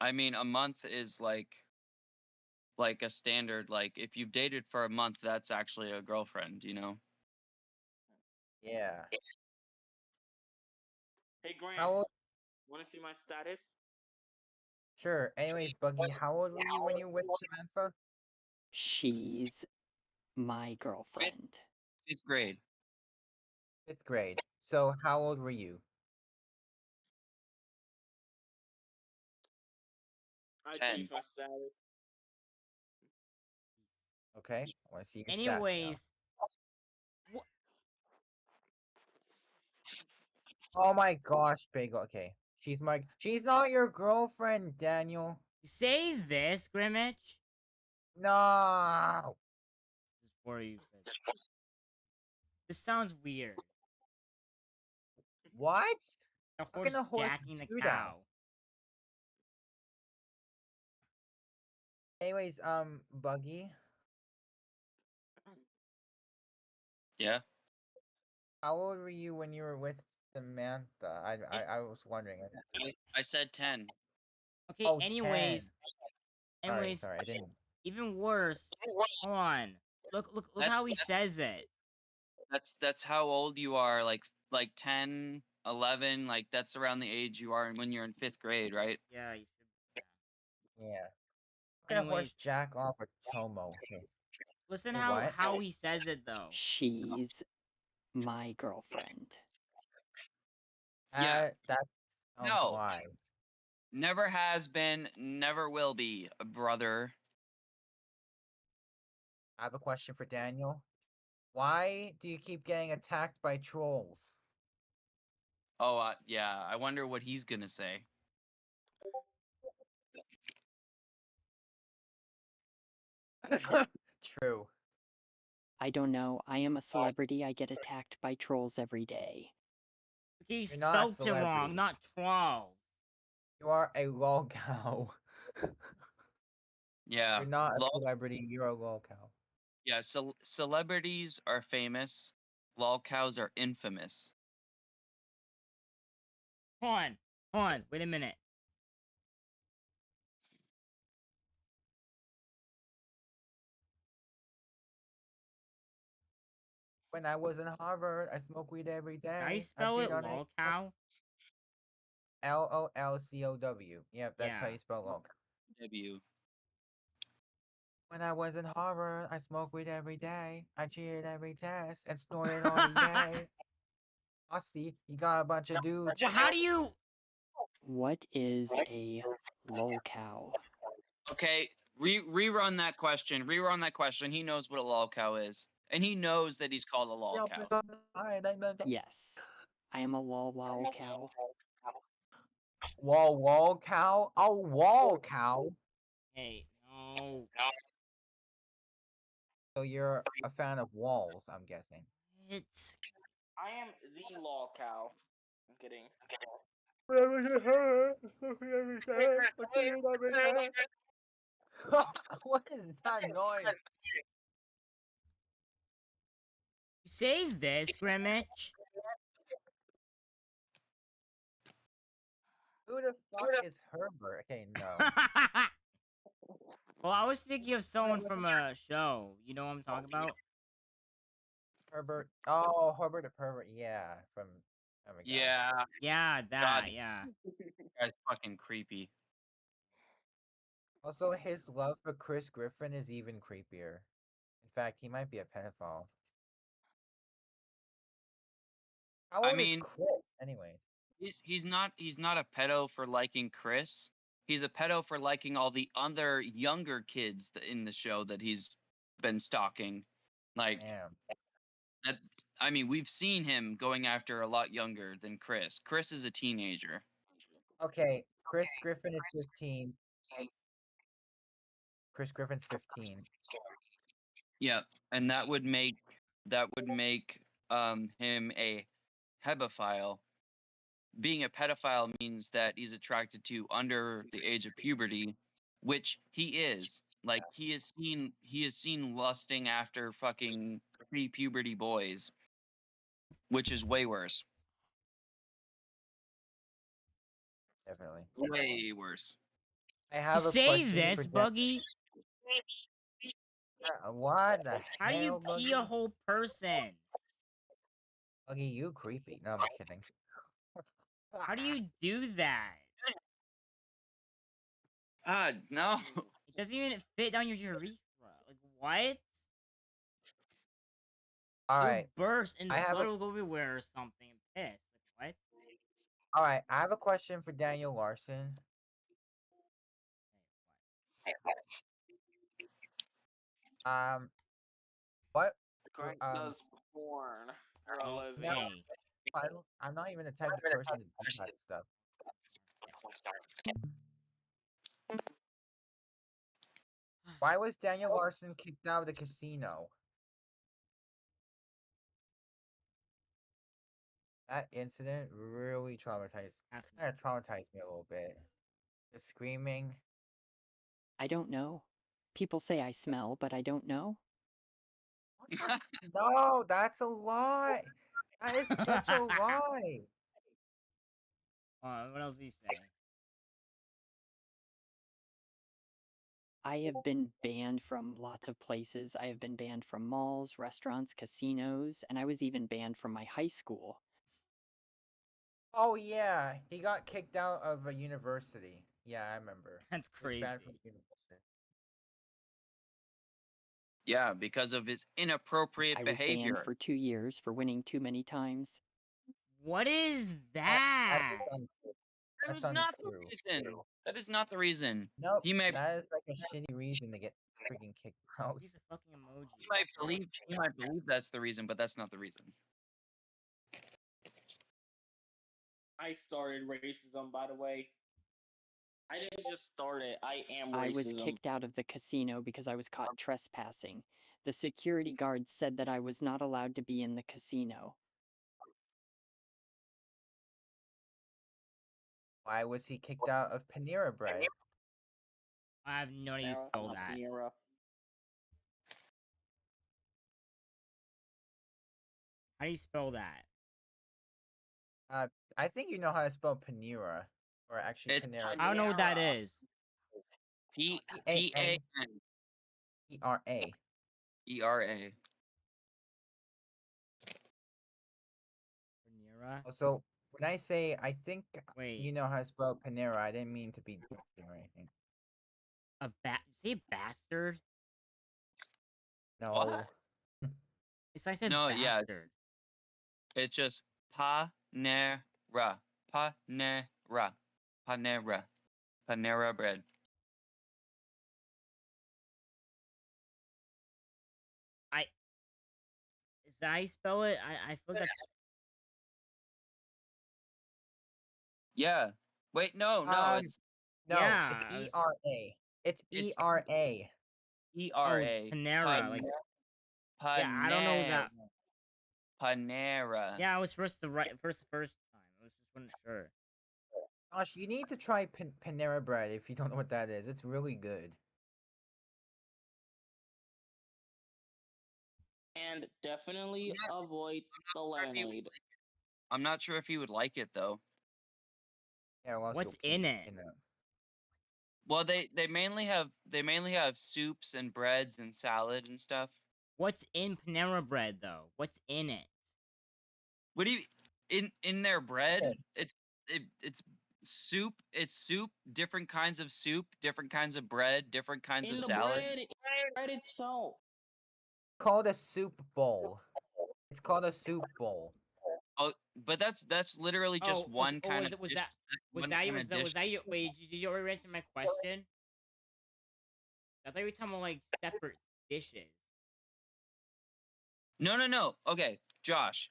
I mean, a month is like a standard. Like, if you've dated for a month, that's actually a girlfriend, you know? Yeah. Hey, Grant. How old? Want to see my status? Sure. Anyways, Buggy, how old were you when you were with Samantha? She's my girlfriend. 5th grade. 5th grade. So, how old were you? I changed my status. Okay. I want to see your stats Anyways. now. Oh my gosh, Bagel. Okay. She's not your girlfriend, Daniel. Say this, Grimmage. No. Just for you. This sounds weird. What? A How horse can a horse jacking the do cow. that? Anyways, Buggy. Yeah. How old were you when you were with Samantha? I was wondering. I said 10. Okay, Oh, anyways. 10. Anyways, Sorry, I didn't. even worse. Hold on. Look how he says it. That's how old you are, like 10, 11, like that's around the age you are when you're in 5th grade, right? Yeah, you should. Yeah. Okay, horse Anyways, jack off a chomo. Okay. listen Hey, how what? he says it though. She's my girlfriend. Yeah. That sounds No. why. Never has been, never will be, brother. I have a question for Daniel. Why do you keep getting attacked by trolls? Oh, yeah. I wonder what he's gonna say. True. I don't know. I am a celebrity. I get attacked by trolls every day. Okay, you You're not a spelled it wrong, celebrity. not trolls. You are a lol cow. Yeah. You're not a celebrity. You're a lol cow. Yeah. So celebrities are famous. Lol cows are infamous. Hold on. Wait a minute. When I was in Harvard, I smoked weed every day. How you spell it, lol cow? LOLCOW. Yep, that's how Yeah. you spell lol cow. W. When I was in Harvard, I smoked weed every day. I cheated every test and snorted all the yay. I see you got a bunch of dudes. Well, how do you? What is a lol cow? Okay, rerun that question. Rerun that question. He knows what a lol cow is, and he knows that he's called a lol cow. Yes. I am a lol wow cow. Wall cow? Oh, wall cow. Hey, no. So you're a fan of walls, I'm guessing. It's. I am the lol cow. I'm kidding. What is that noise? Save this, Grimmage. Who the fuck is Herbert? Okay, no. Well, I was thinking of someone from a show. You know what I'm talking about? Herbert. Oh, Herbert the pervert. Yeah, from. Oh my God. Yeah. Yeah, that. God, Yeah. That's fucking creepy. Also, his love for Chris Griffin is even creepier. In fact, he might be a pedophile. How old is Chris, anyways? He's not a pedo for liking Chris. He's a pedo for liking all the other younger kids in the show that he's been stalking. Like, Damn. that, I mean, we've seen him going after a lot younger than Chris. Chris is a teenager. Okay, Chris Griffin is 15. Chris Griffin's 15. Yeah, and that would make him a hebephile. Being a pedophile means that he's attracted to under the age of puberty, which he is. Like he is seen lusting after fucking pre-puberty boys, which is way worse. Definitely. Way worse. I have a Say question this, for Buggy. What the How do you hell, pee Buggy? a whole person? Buggy, you creepy. No, I'm kidding. How do you do that? No. It doesn't even fit down your urethra. Like, what? Alright. It'll burst and the I have blood a- will go everywhere or something and piss. Like, what? Alright, I have a question for Daniel Larson. What? Grant does porn for a living. No, I'm not even the type of person to do that stuff. Why was Daniel Larson kicked out of the casino? That incident really traumatized me a little bit. The screaming. I don't know. People say I smell, but I don't know. No, that's a lie. That is such a lie. What else did he say? I have been banned from lots of places. I have been banned from malls, restaurants, casinos, and I was even banned from my high school. Oh yeah, he got kicked out of a university. Yeah, I remember. That's He was banned crazy. from university. Yeah, because of his inappropriate I was banned behavior. for 2 years for winning too many times. What is That's that? untrue. That That's is not the untrue. reason. That is not the reason. Nope, He may that is like a shitty reason to get freaking kicked out. Use a fucking emoji. he might believe that's the reason, but that's not the reason. I started racism, by the way. I didn't just start it. I am racism. I was kicked out of the casino because I was caught trespassing. The security guards said that I was not allowed to be in the casino. Why was he kicked out of Panera Bread? I have no idea how you spell that. Panera. How do you spell that? I think you know how to spell Panera, or actually It's Panera. I don't know what that is. P-A-N. E-R-A. E-R-A. Panera? Also, when I say I think Wait. you know how to spell Panera, I didn't mean to be joking or anything. Say bastard? No. What? It's I said No, yeah. bastard. It's just Panera. Panera. Panera. Panera bread. Is that how you spell it? I feel like that's... Yeah. Wait, no, it's No, Yeah, it's E-R-A. It's E-R-A. E-R-A. Oh, Panera. Like, yeah, I don't know that. Panera. Yeah, I was first the time. I was just wasn't sure. Gosh, you need to try Panera Bread if you don't know what that is. It's really good. And definitely avoid the lemonade. I'm not sure if he would like it though. Yeah, well, what's in it? Well, they mainly have soups and breads and salad and stuff. What's in Panera Bread though? What's in it? What do you in their bread? It's soup. It's soup. Different kinds of soup. Different kinds of bread. Different kinds of salad. Bread itself. Called a soup bowl. It's called a soup bowl. Oh, but that's literally just one kind of. Was that your wait? Did you already answer my question? I thought you were talking about like separate dishes. No. Okay, Josh.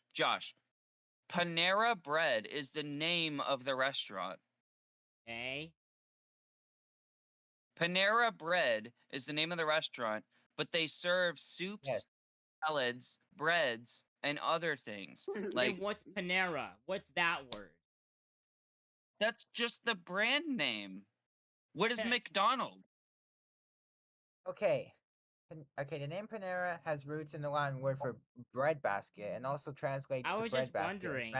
Panera Bread is the name of the restaurant. Okay. Panera Bread is the name of the restaurant, but they serve soups, salads, breads, and other things. Like, what's Panera? What's that word? That's just the brand name. What is McDonald's? Okay. Okay, the name Panera has roots in the Latin word for bread basket and also translates to bread basket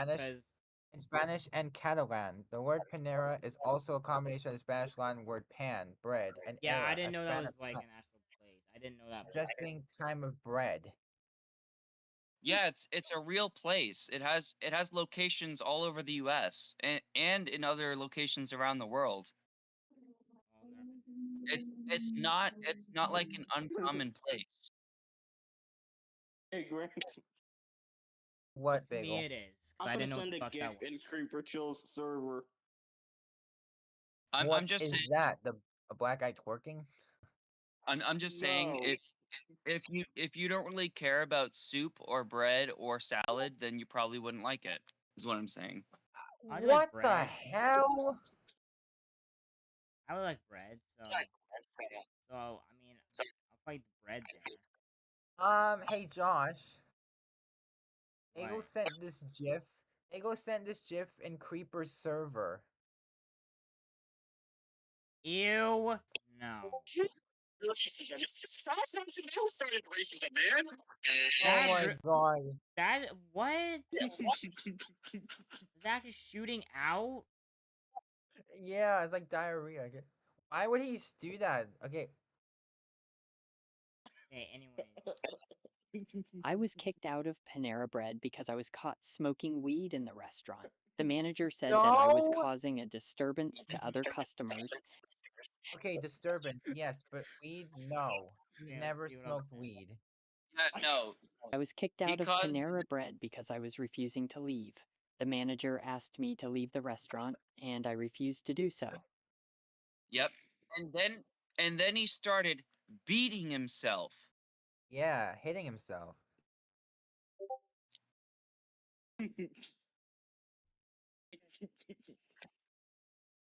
in Spanish and Catalan. The word Panera is also a combination of the Spanish Latin word pan, bread, and era, I didn't know that span was of like an time, actual place. I didn't know that. suggesting time of bread. Yeah, it's a real place. It has locations all over the U.S. and in other locations around the world. It's not like an uncommon place. Hey, Grant. What, To Bagel? me it is. I'm I gonna didn't know send what the a fuck that GIF was. in Creeper Chill's server. I'm just saying. That a black guy twerking? I'm just saying if you don't really care about soup or bread or salad, then you probably wouldn't like it. Is what I'm saying. What the hell? I would like bread, so I mean, I'll fight the bread then. Hey Josh. Ego What? sent this GIF. Ego sent this GIF in Creeper's server. Ew. No. Oh my god. That what? Is that just shooting out? Yeah, it's like diarrhea. Why would he do that? Okay. Okay, anyways. I was kicked out of Panera Bread because I was caught smoking weed in the restaurant. The manager said that I was No! causing a disturbance to other customers. Okay, disturbance, yes, but weed, no. He Yeah, never see what I'm smoked saying. weed. No. I was kicked out of Because- Panera Bread because I was refusing to leave. The manager asked me to leave the restaurant, and I refused to do so. Yep. And then he started beating himself. Yeah, hitting himself.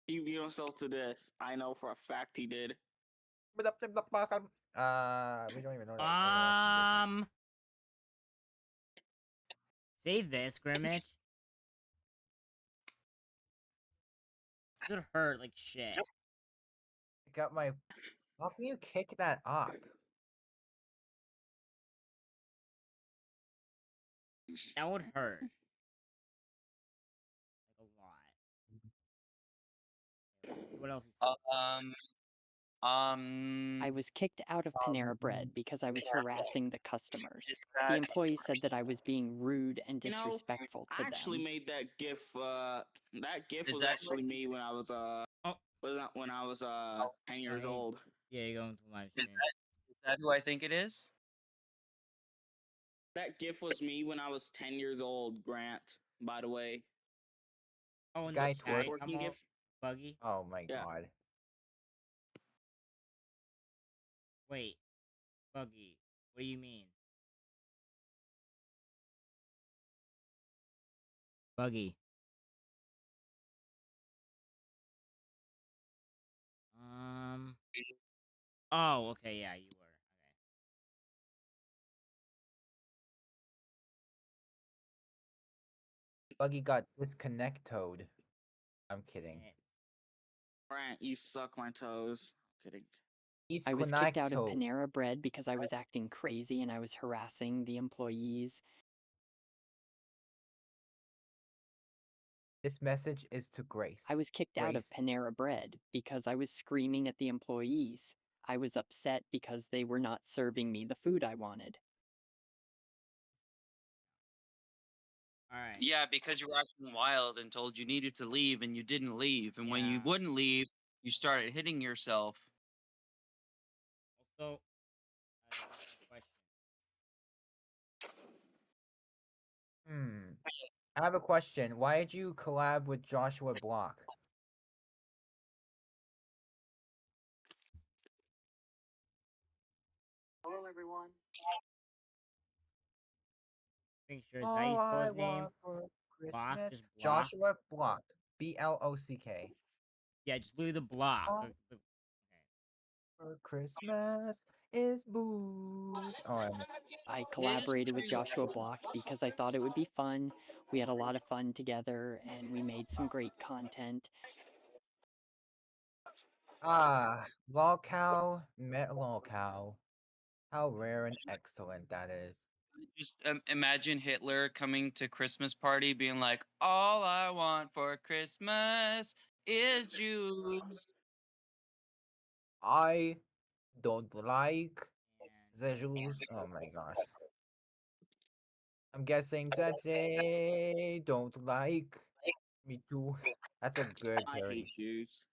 He beat himself to this. I know for a fact he did. We don't even know that. Save this, Grimmage. It would hurt like shit. I got my. How can you kick that up? That would hurt. Like a lot. What else? I was kicked out of Panera Bread because I was harassing the customers. The employee said that I was being rude and disrespectful I to actually them. made that GIF. That GIF Is was that actually me when I was when I was 10 years old. Yeah, you're going to live Is stream. that who I think it is? That GIF was me when I was 10 years old, Grant, by the way. Oh, and Guy the chat twerking GIF? Buggy? Oh my Yeah. god. Wait. Buggy. What do you mean? Buggy. Oh, okay, yeah, you were. Buggy got disconnected. I'm kidding. Grant, you suck my toes. I'm kidding. I was kicked out of Panera Bread because I was acting crazy and I was harassing the employees. This message is to Grace. I was kicked out of Panera Bread because I was screaming at the employees. I was upset because they were not serving me the food I wanted. Alright. Yeah, because you were acting wild and told you needed to leave and you didn't leave. And when you wouldn't leave, you started hitting yourself. Also, question. I have a question. Why did you collab with Joshua Block? Hello, everyone. Pretty sure it's how you spell his name. Block, just block. Joshua Block. BLOCK. Yeah, just leave the block. Oh. For Christmas is booze. I collaborated with Joshua Block because I thought it would be fun. We had a lot of fun together and we made some great content. Lolcow met Lolcow. How rare and excellent that is. Just imagine Hitler coming to Christmas party being like, all I want for Christmas is Jews. I don't like the Jews. Oh my gosh. I'm guessing that they don't like me too. That's a good I parody. hate Jews.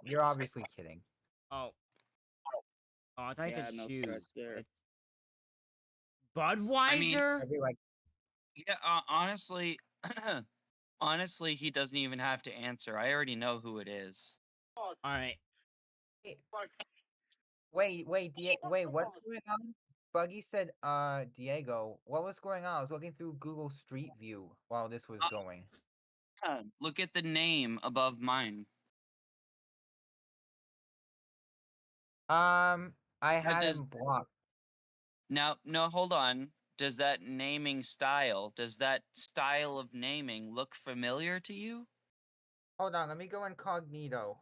You're obviously kidding. Oh. Oh, I thought you said no shoes. stretch there. It's Budweiser? Yeah, honestly, honestly, he doesn't even have to answer. I already know who it is. Alright. Wait, what's going on? Buggy said, Diego, what was going on? I was looking through Google Street View while this was going. Look at the name above mine. I had him blocked. Now, no, hold on. Does that naming style, does that style of naming look familiar to you? Hold on, let me go incognito.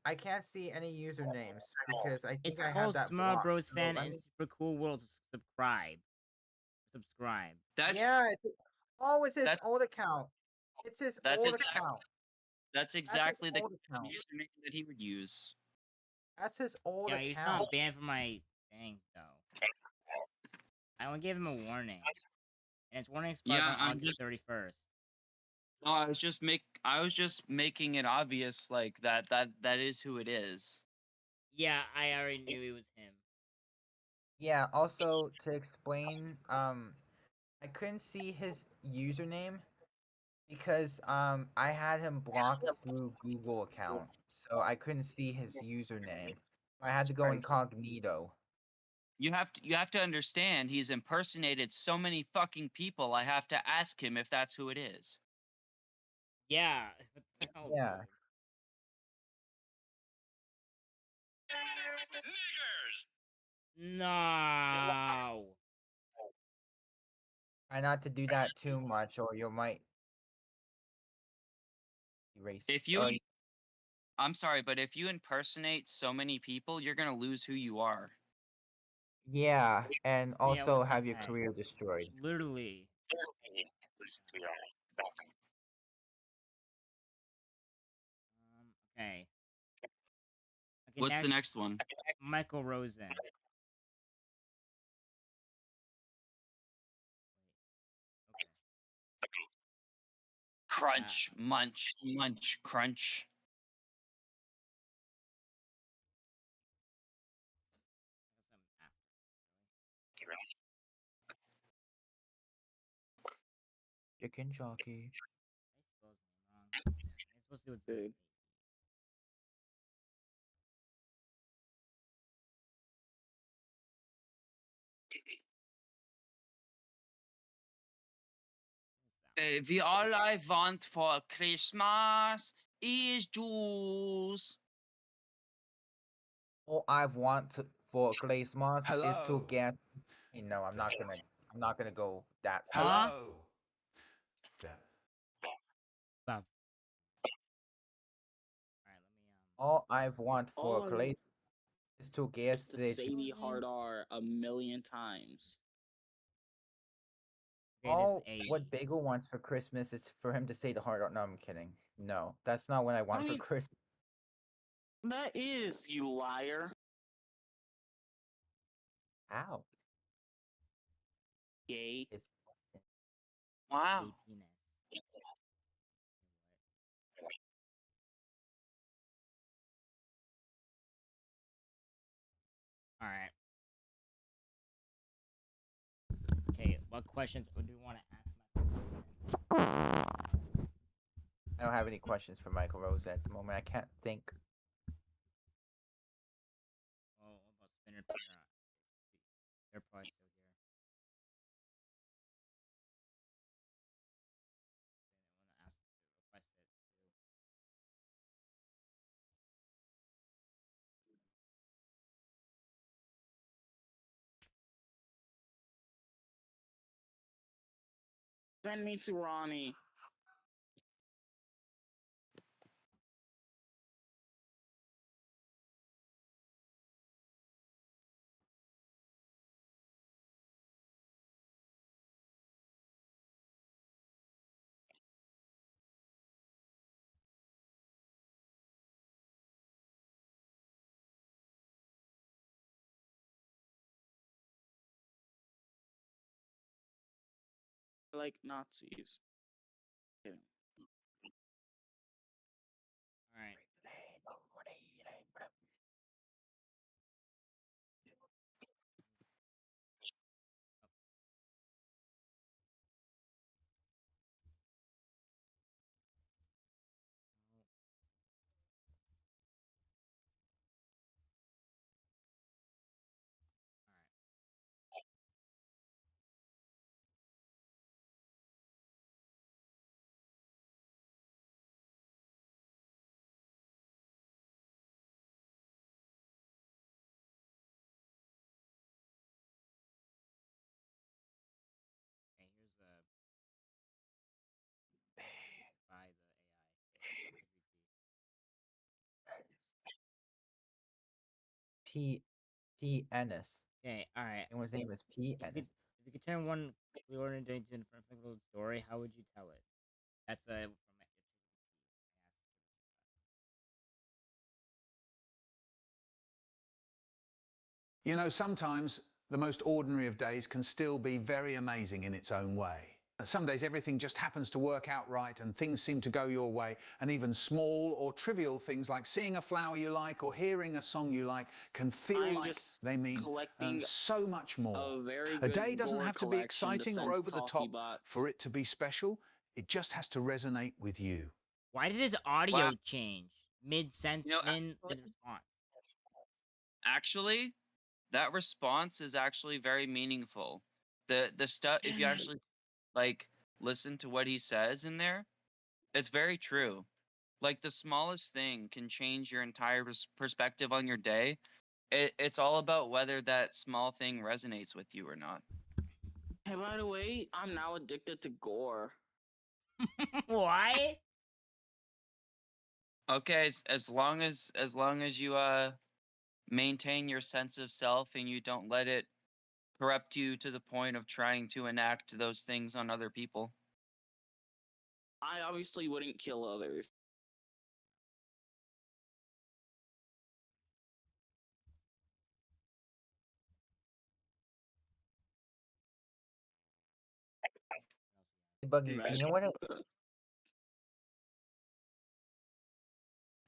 I can't see any usernames because I think It's I have called that Small blocked. Bros So Fan let and me. Super Cool World. Subscribe. Subscribe. Yeah. It's his that's old account. It's his that's old exact, account. that's That's his exactly the old account. username that he would use. That's his old Yeah, he's account. not banned from my thing though. I only gave him a warning, and its warning expires Yeah, on August 31st. No, I was just making it obvious like that is who it is. Yeah, I already knew it was him. Yeah. Also, to explain, I couldn't see his username because I had him blocked through Google account, so I couldn't see his username. I had to go incognito. You have to understand he's impersonated so many fucking people. I have to ask him if that's who it is. Yeah. Oh, Yeah. no. Try not to do that too much, or you might erase. If you I'm sorry, but if you impersonate so many people, you're going to lose who you are. Yeah, and also what the have your heck? career destroyed. Literally. Okay. What's the next one? Michael Rosen. Crunch, munch, munch, crunch. Chicken jockey. It's supposed to do with The all I want for Christmas is juice. All I want for Christmas is to get. No, I'm not gonna go that far. Huh? Stop. All I want for All I Christmas is to get is to say the hard R a million times. All what Bagel wants for Christmas is for him to say the hard R. No, I'm kidding. No, that's not what I want for Right. Christmas. That is, you liar. Ow. Gay. Wow. All right. Okay, what questions do you want to ask? I don't have any questions for Michael Rose at the moment. I can't think. Oh, what about Spinner Pira? They're probably still here. I want to request it too. Send me to Ronnie. Like Nazis. Kidding. All right. P. Ennis. Okay, alright. Anyone's name is P. Ennis. If you could turn one Leonardo into an unfulfilled story, how would you tell it? That's from You know, sometimes the most ordinary of days can still be very amazing in its own way. Some days everything just happens to work out right and things seem to go your way, and even small or trivial things like seeing a flower you like or hearing a song you like can feel like they mean so much more. A day doesn't have to be exciting or over the top for it to be special. It just has to resonate with you. Why did his audio change mid-sentence, mid-response? Actually, that response is actually very meaningful. The stuff, if you actually like listen to what he says in there, it's very true. Like the smallest thing can change your entire perspective on your day. It's all about whether that small thing resonates with you or not. Hey, by the way, I'm now addicted to gore. Why? Okay, as long as you maintain your sense of self and you don't let it corrupt you to the point of trying to enact those things on other people. I obviously wouldn't kill others. Hey, Buggy, you know what?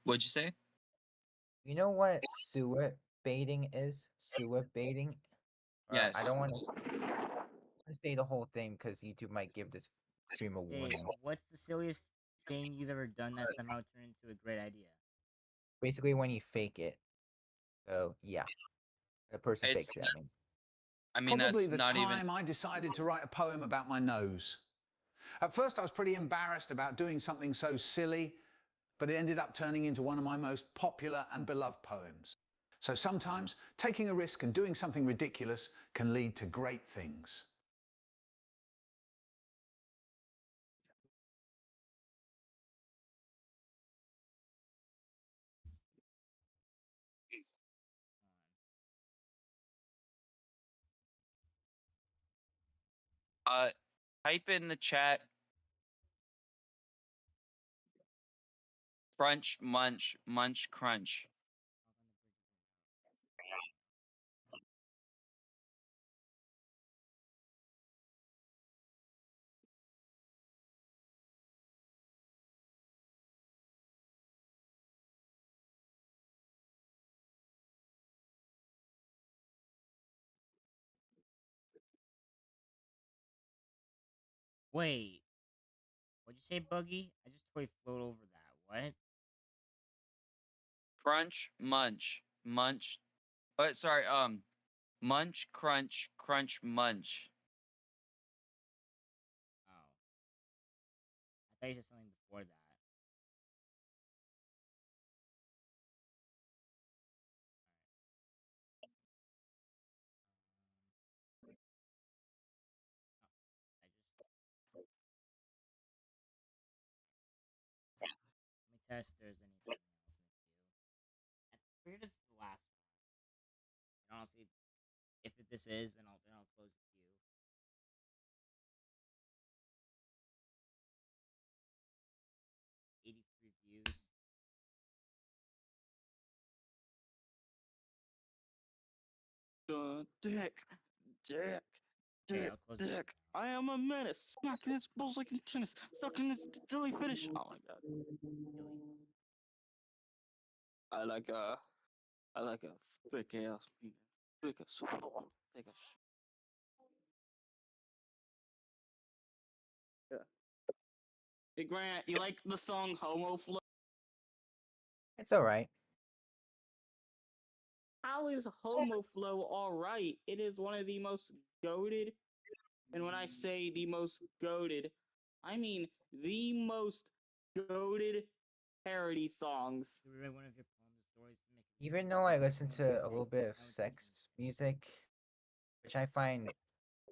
What'd you say? You know what sewer baiting is? Sewer baiting? Yes. I don't want to say the whole thing because YouTube might give this stream a warning. What's the silliest thing you've ever done that somehow turned into a great idea? Basically, when you fake it. So, yeah. The person fakes it, I mean, probably the time I decided to write a poem about my nose. At first, I was pretty embarrassed about doing something so silly, but it ended up turning into one of my most popular and beloved poems. So sometimes, taking a risk and doing something ridiculous can lead to great things. Type in the chat crunch, munch, munch, crunch. Wait. What'd you say, Buggy? I just totally float over that. What? Crunch, munch, munch. Sorry, munch, crunch, crunch, munch. Oh. I thought you said something before that. Let me test if there's anything else in the queue. I figured this is the last one. And honestly, if this is, then I'll close the queue. 83 views. Dick. I am a menace. Smacking his balls like in tennis. Sucking his dilly finish. Oh my god. I like a thick ass. Thick as. Yeah. Hey Grant, you like the song Homo Flow? It's alright. How is Homo Flow alright? It is one of the most goated, and when I say the most goated, I mean the most goated parody songs. Even though I listen to a little bit of sex music, which I find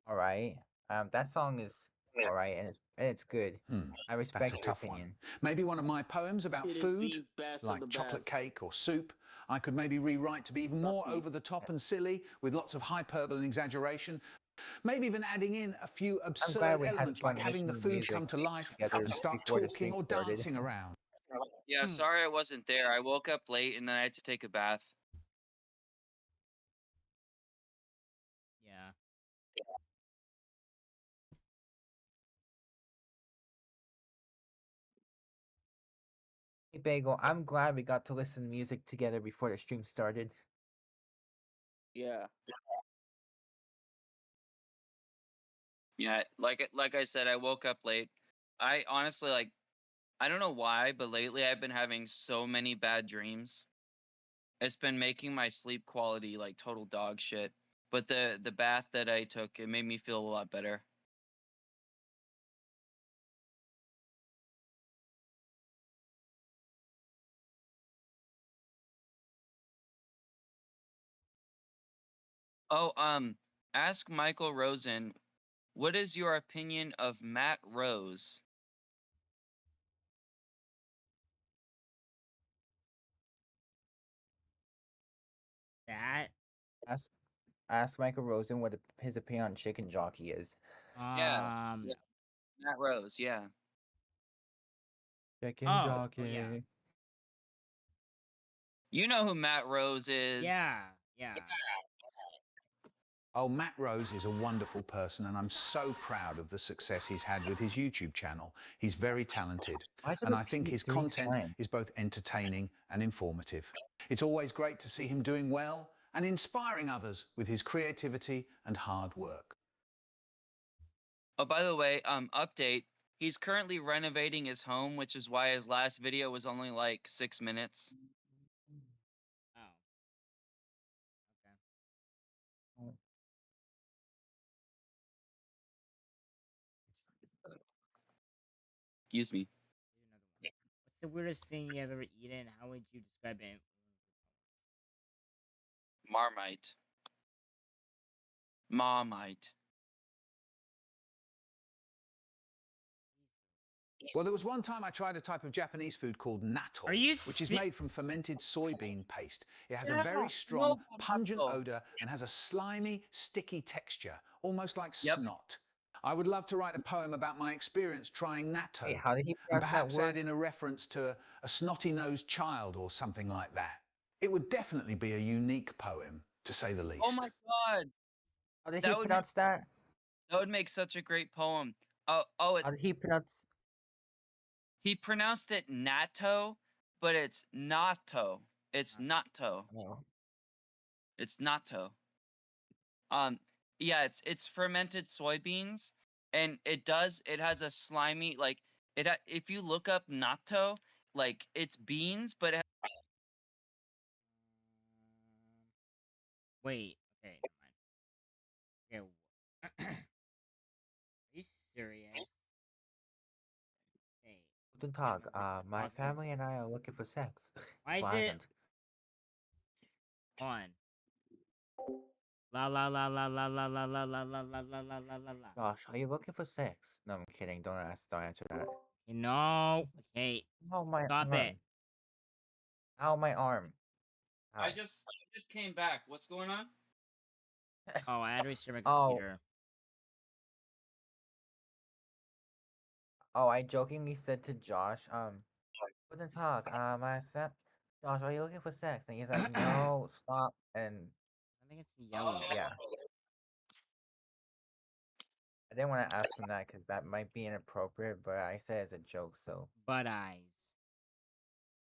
alright, that song is alright and it's good. I respect That's a your tough opinion. one. Maybe one of my poems about It is food, the best of like the chocolate best. cake or soup. I could maybe rewrite to be even more me. over the top and silly, with lots of hyperbole and exaggeration. Maybe even adding in a few I'm absurd glad we had elements, fun like having the listening to food music come to life together and start before the talking stream or started. dancing around. Yeah, sorry I wasn't there. I woke up late and then I had to take a bath. Yeah. Hey Bagel, I'm glad we got to listen to music together before the stream started. Yeah. Yeah, like I said, I woke up late. I honestly I don't know why, but lately I've been having so many bad dreams. It's been making my sleep quality like total dog shit. But the bath that I took, it made me feel a lot better. Oh, ask Michael Rosen, what is your opinion of Matt Rose? That. Ask Michael Rosen what his opinion on Chicken Jockey is. Yeah, Matt Rose, yeah. Chicken Jockey. yeah. You know who Matt Rose is. Yeah. Oh, Matt Rose is a wonderful person, and I'm so proud of the success he's had with his YouTube channel. He's very talented, Why is it and I think his repeated 3 content times? is both entertaining and informative. It's always great to see him doing well and inspiring others with his creativity and hard work. Oh, by the way, update. He's currently renovating his home, which is why his last video was only like 6 minutes. Oh. Excuse me. What's the weirdest thing you have ever eaten? How would you describe it? Marmite. Marmite. Well, there was one time I tried a type of Japanese food called natto, Are you which is made from fermented soybean paste. It has Yeah, a very I strong, love pungent natto. odor and has a slimy, sticky texture, almost like snot. I would love to write a poem about my experience trying natto, Hey, how did he and pronounce that perhaps word? add in a reference to a snotty-nosed child or something like that. It would definitely be a unique poem, to say the least. Oh my god. How did he That would pronounce that? That would make such a great poem. How did he pronounce? He pronounced it natto, but it's natto. It's natto. Oh. It's natto. Yeah, it's fermented soybeans, and it has a slimy if you look up natto, like it's beans, but it Wait. Okay. Never mind. Okay. Are you serious? Hey. Guten Tag. My family and I are looking for sex. Why is it? Violence. On. La la la la la la la la la la la la la la la. Josh, are you looking for sex? No, I'm kidding. Don't answer that. No. Okay. Oh, my Stop arm. it. Ow, my arm. Ow. I just came back. What's going on? Oh, I had to restart my Oh. computer. Oh, I jokingly said to Josh, Guten Tag. Josh, are you looking for sex? And he's like, no, stop. And I think it's yellow. yeah. I didn't want to ask him that because that might be inappropriate, but I said it's a joke, so. Butt eyes.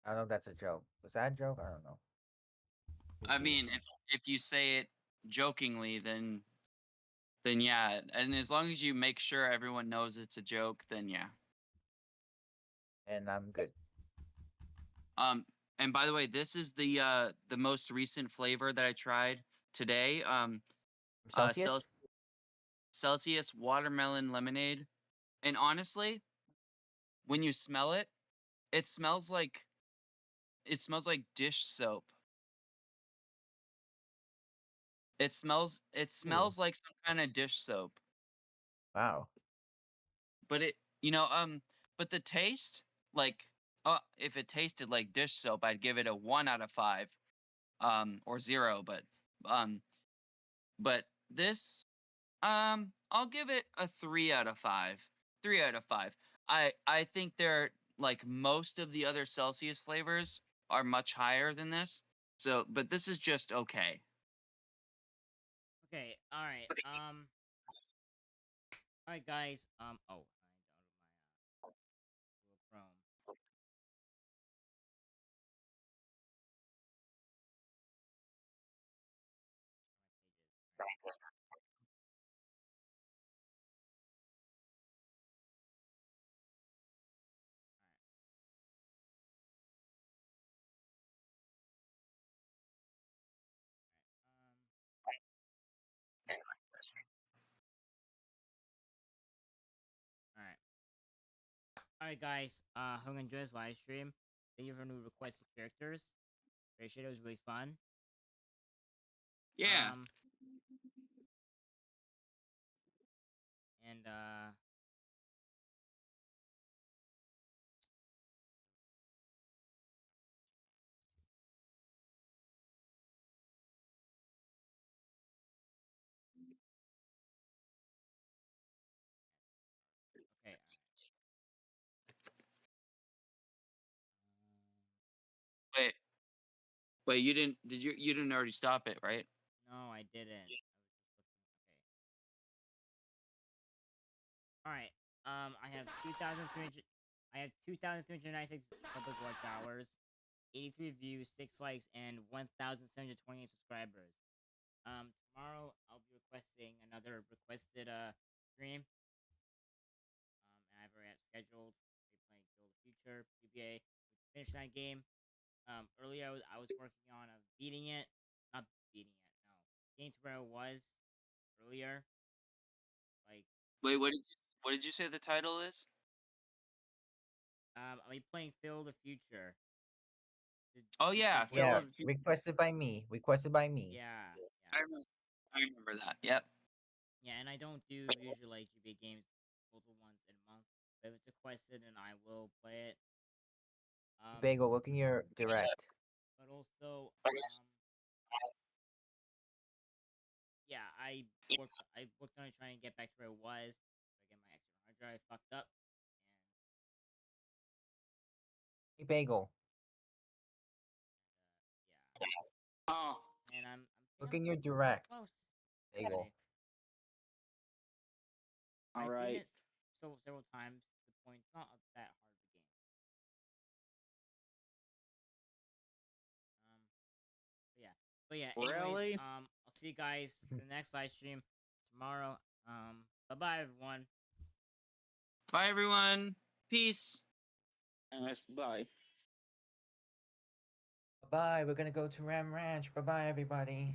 I don't know if that's a joke. Was that a joke? I don't know. I mean, if you say it jokingly, then yeah, and as long as you make sure everyone knows it's a joke, then yeah. And I'm good. And by the way, this is the most recent flavor that I tried today. Celsius? Celsius watermelon lemonade. And honestly, when you smell it, it smells like dish soap. It smells like some kind of dish soap. Wow. But but the taste, if it tasted like dish soap, I'd give it a 1 out of 5. or 0, but this, I'll give it a 3 out of 5. 3 out of 5. I think they're like most of the other Celsius flavors are much higher than this. So, but this is just okay. Okay, alright, alright guys, oh, I downloaded my, Google Chrome. Alright. Alright guys, hope you enjoyed this live stream. Thank you for new requested characters. Appreciate it, it was really fun. Yeah. And okay, Wait, you didn't? You didn't already stop it, right? no, I didn't. Alright, I have 2,300. I have 2,396 public watch hours, 83 views, 6 likes, and 1,728 subscribers. Tomorrow I'll be requesting another requested stream. And I've already scheduled. We're playing Kill the Future, PBA. We finished that game. Earlier I was working on beating it. Not beating it. No, getting to where I was earlier. Like, Wait, what did you say the title is? I'll be playing Fill the Future. Oh yeah, Yeah, requested by me. Requested by me. Yeah. I remember that. Yep. Yeah, and I don't do usually like GBA games multiple ones in a month. But if it's requested, and I will play it. Bagel, look in your direct. But also, yeah, I worked on trying to get back to where it was. So I get my extra hard drive fucked up. Hey, Bagel. Oh. And I'm look in your direct. Close. Bagel. I've Alright. beaten it several times. To the point, it's not that hard of a game. But yeah. Anyways, Really? I'll see you guys in the next live stream tomorrow. Bye bye everyone. Bye everyone. Peace. Bye. Bye. We're gonna go to Ram Ranch. Bye bye, everybody.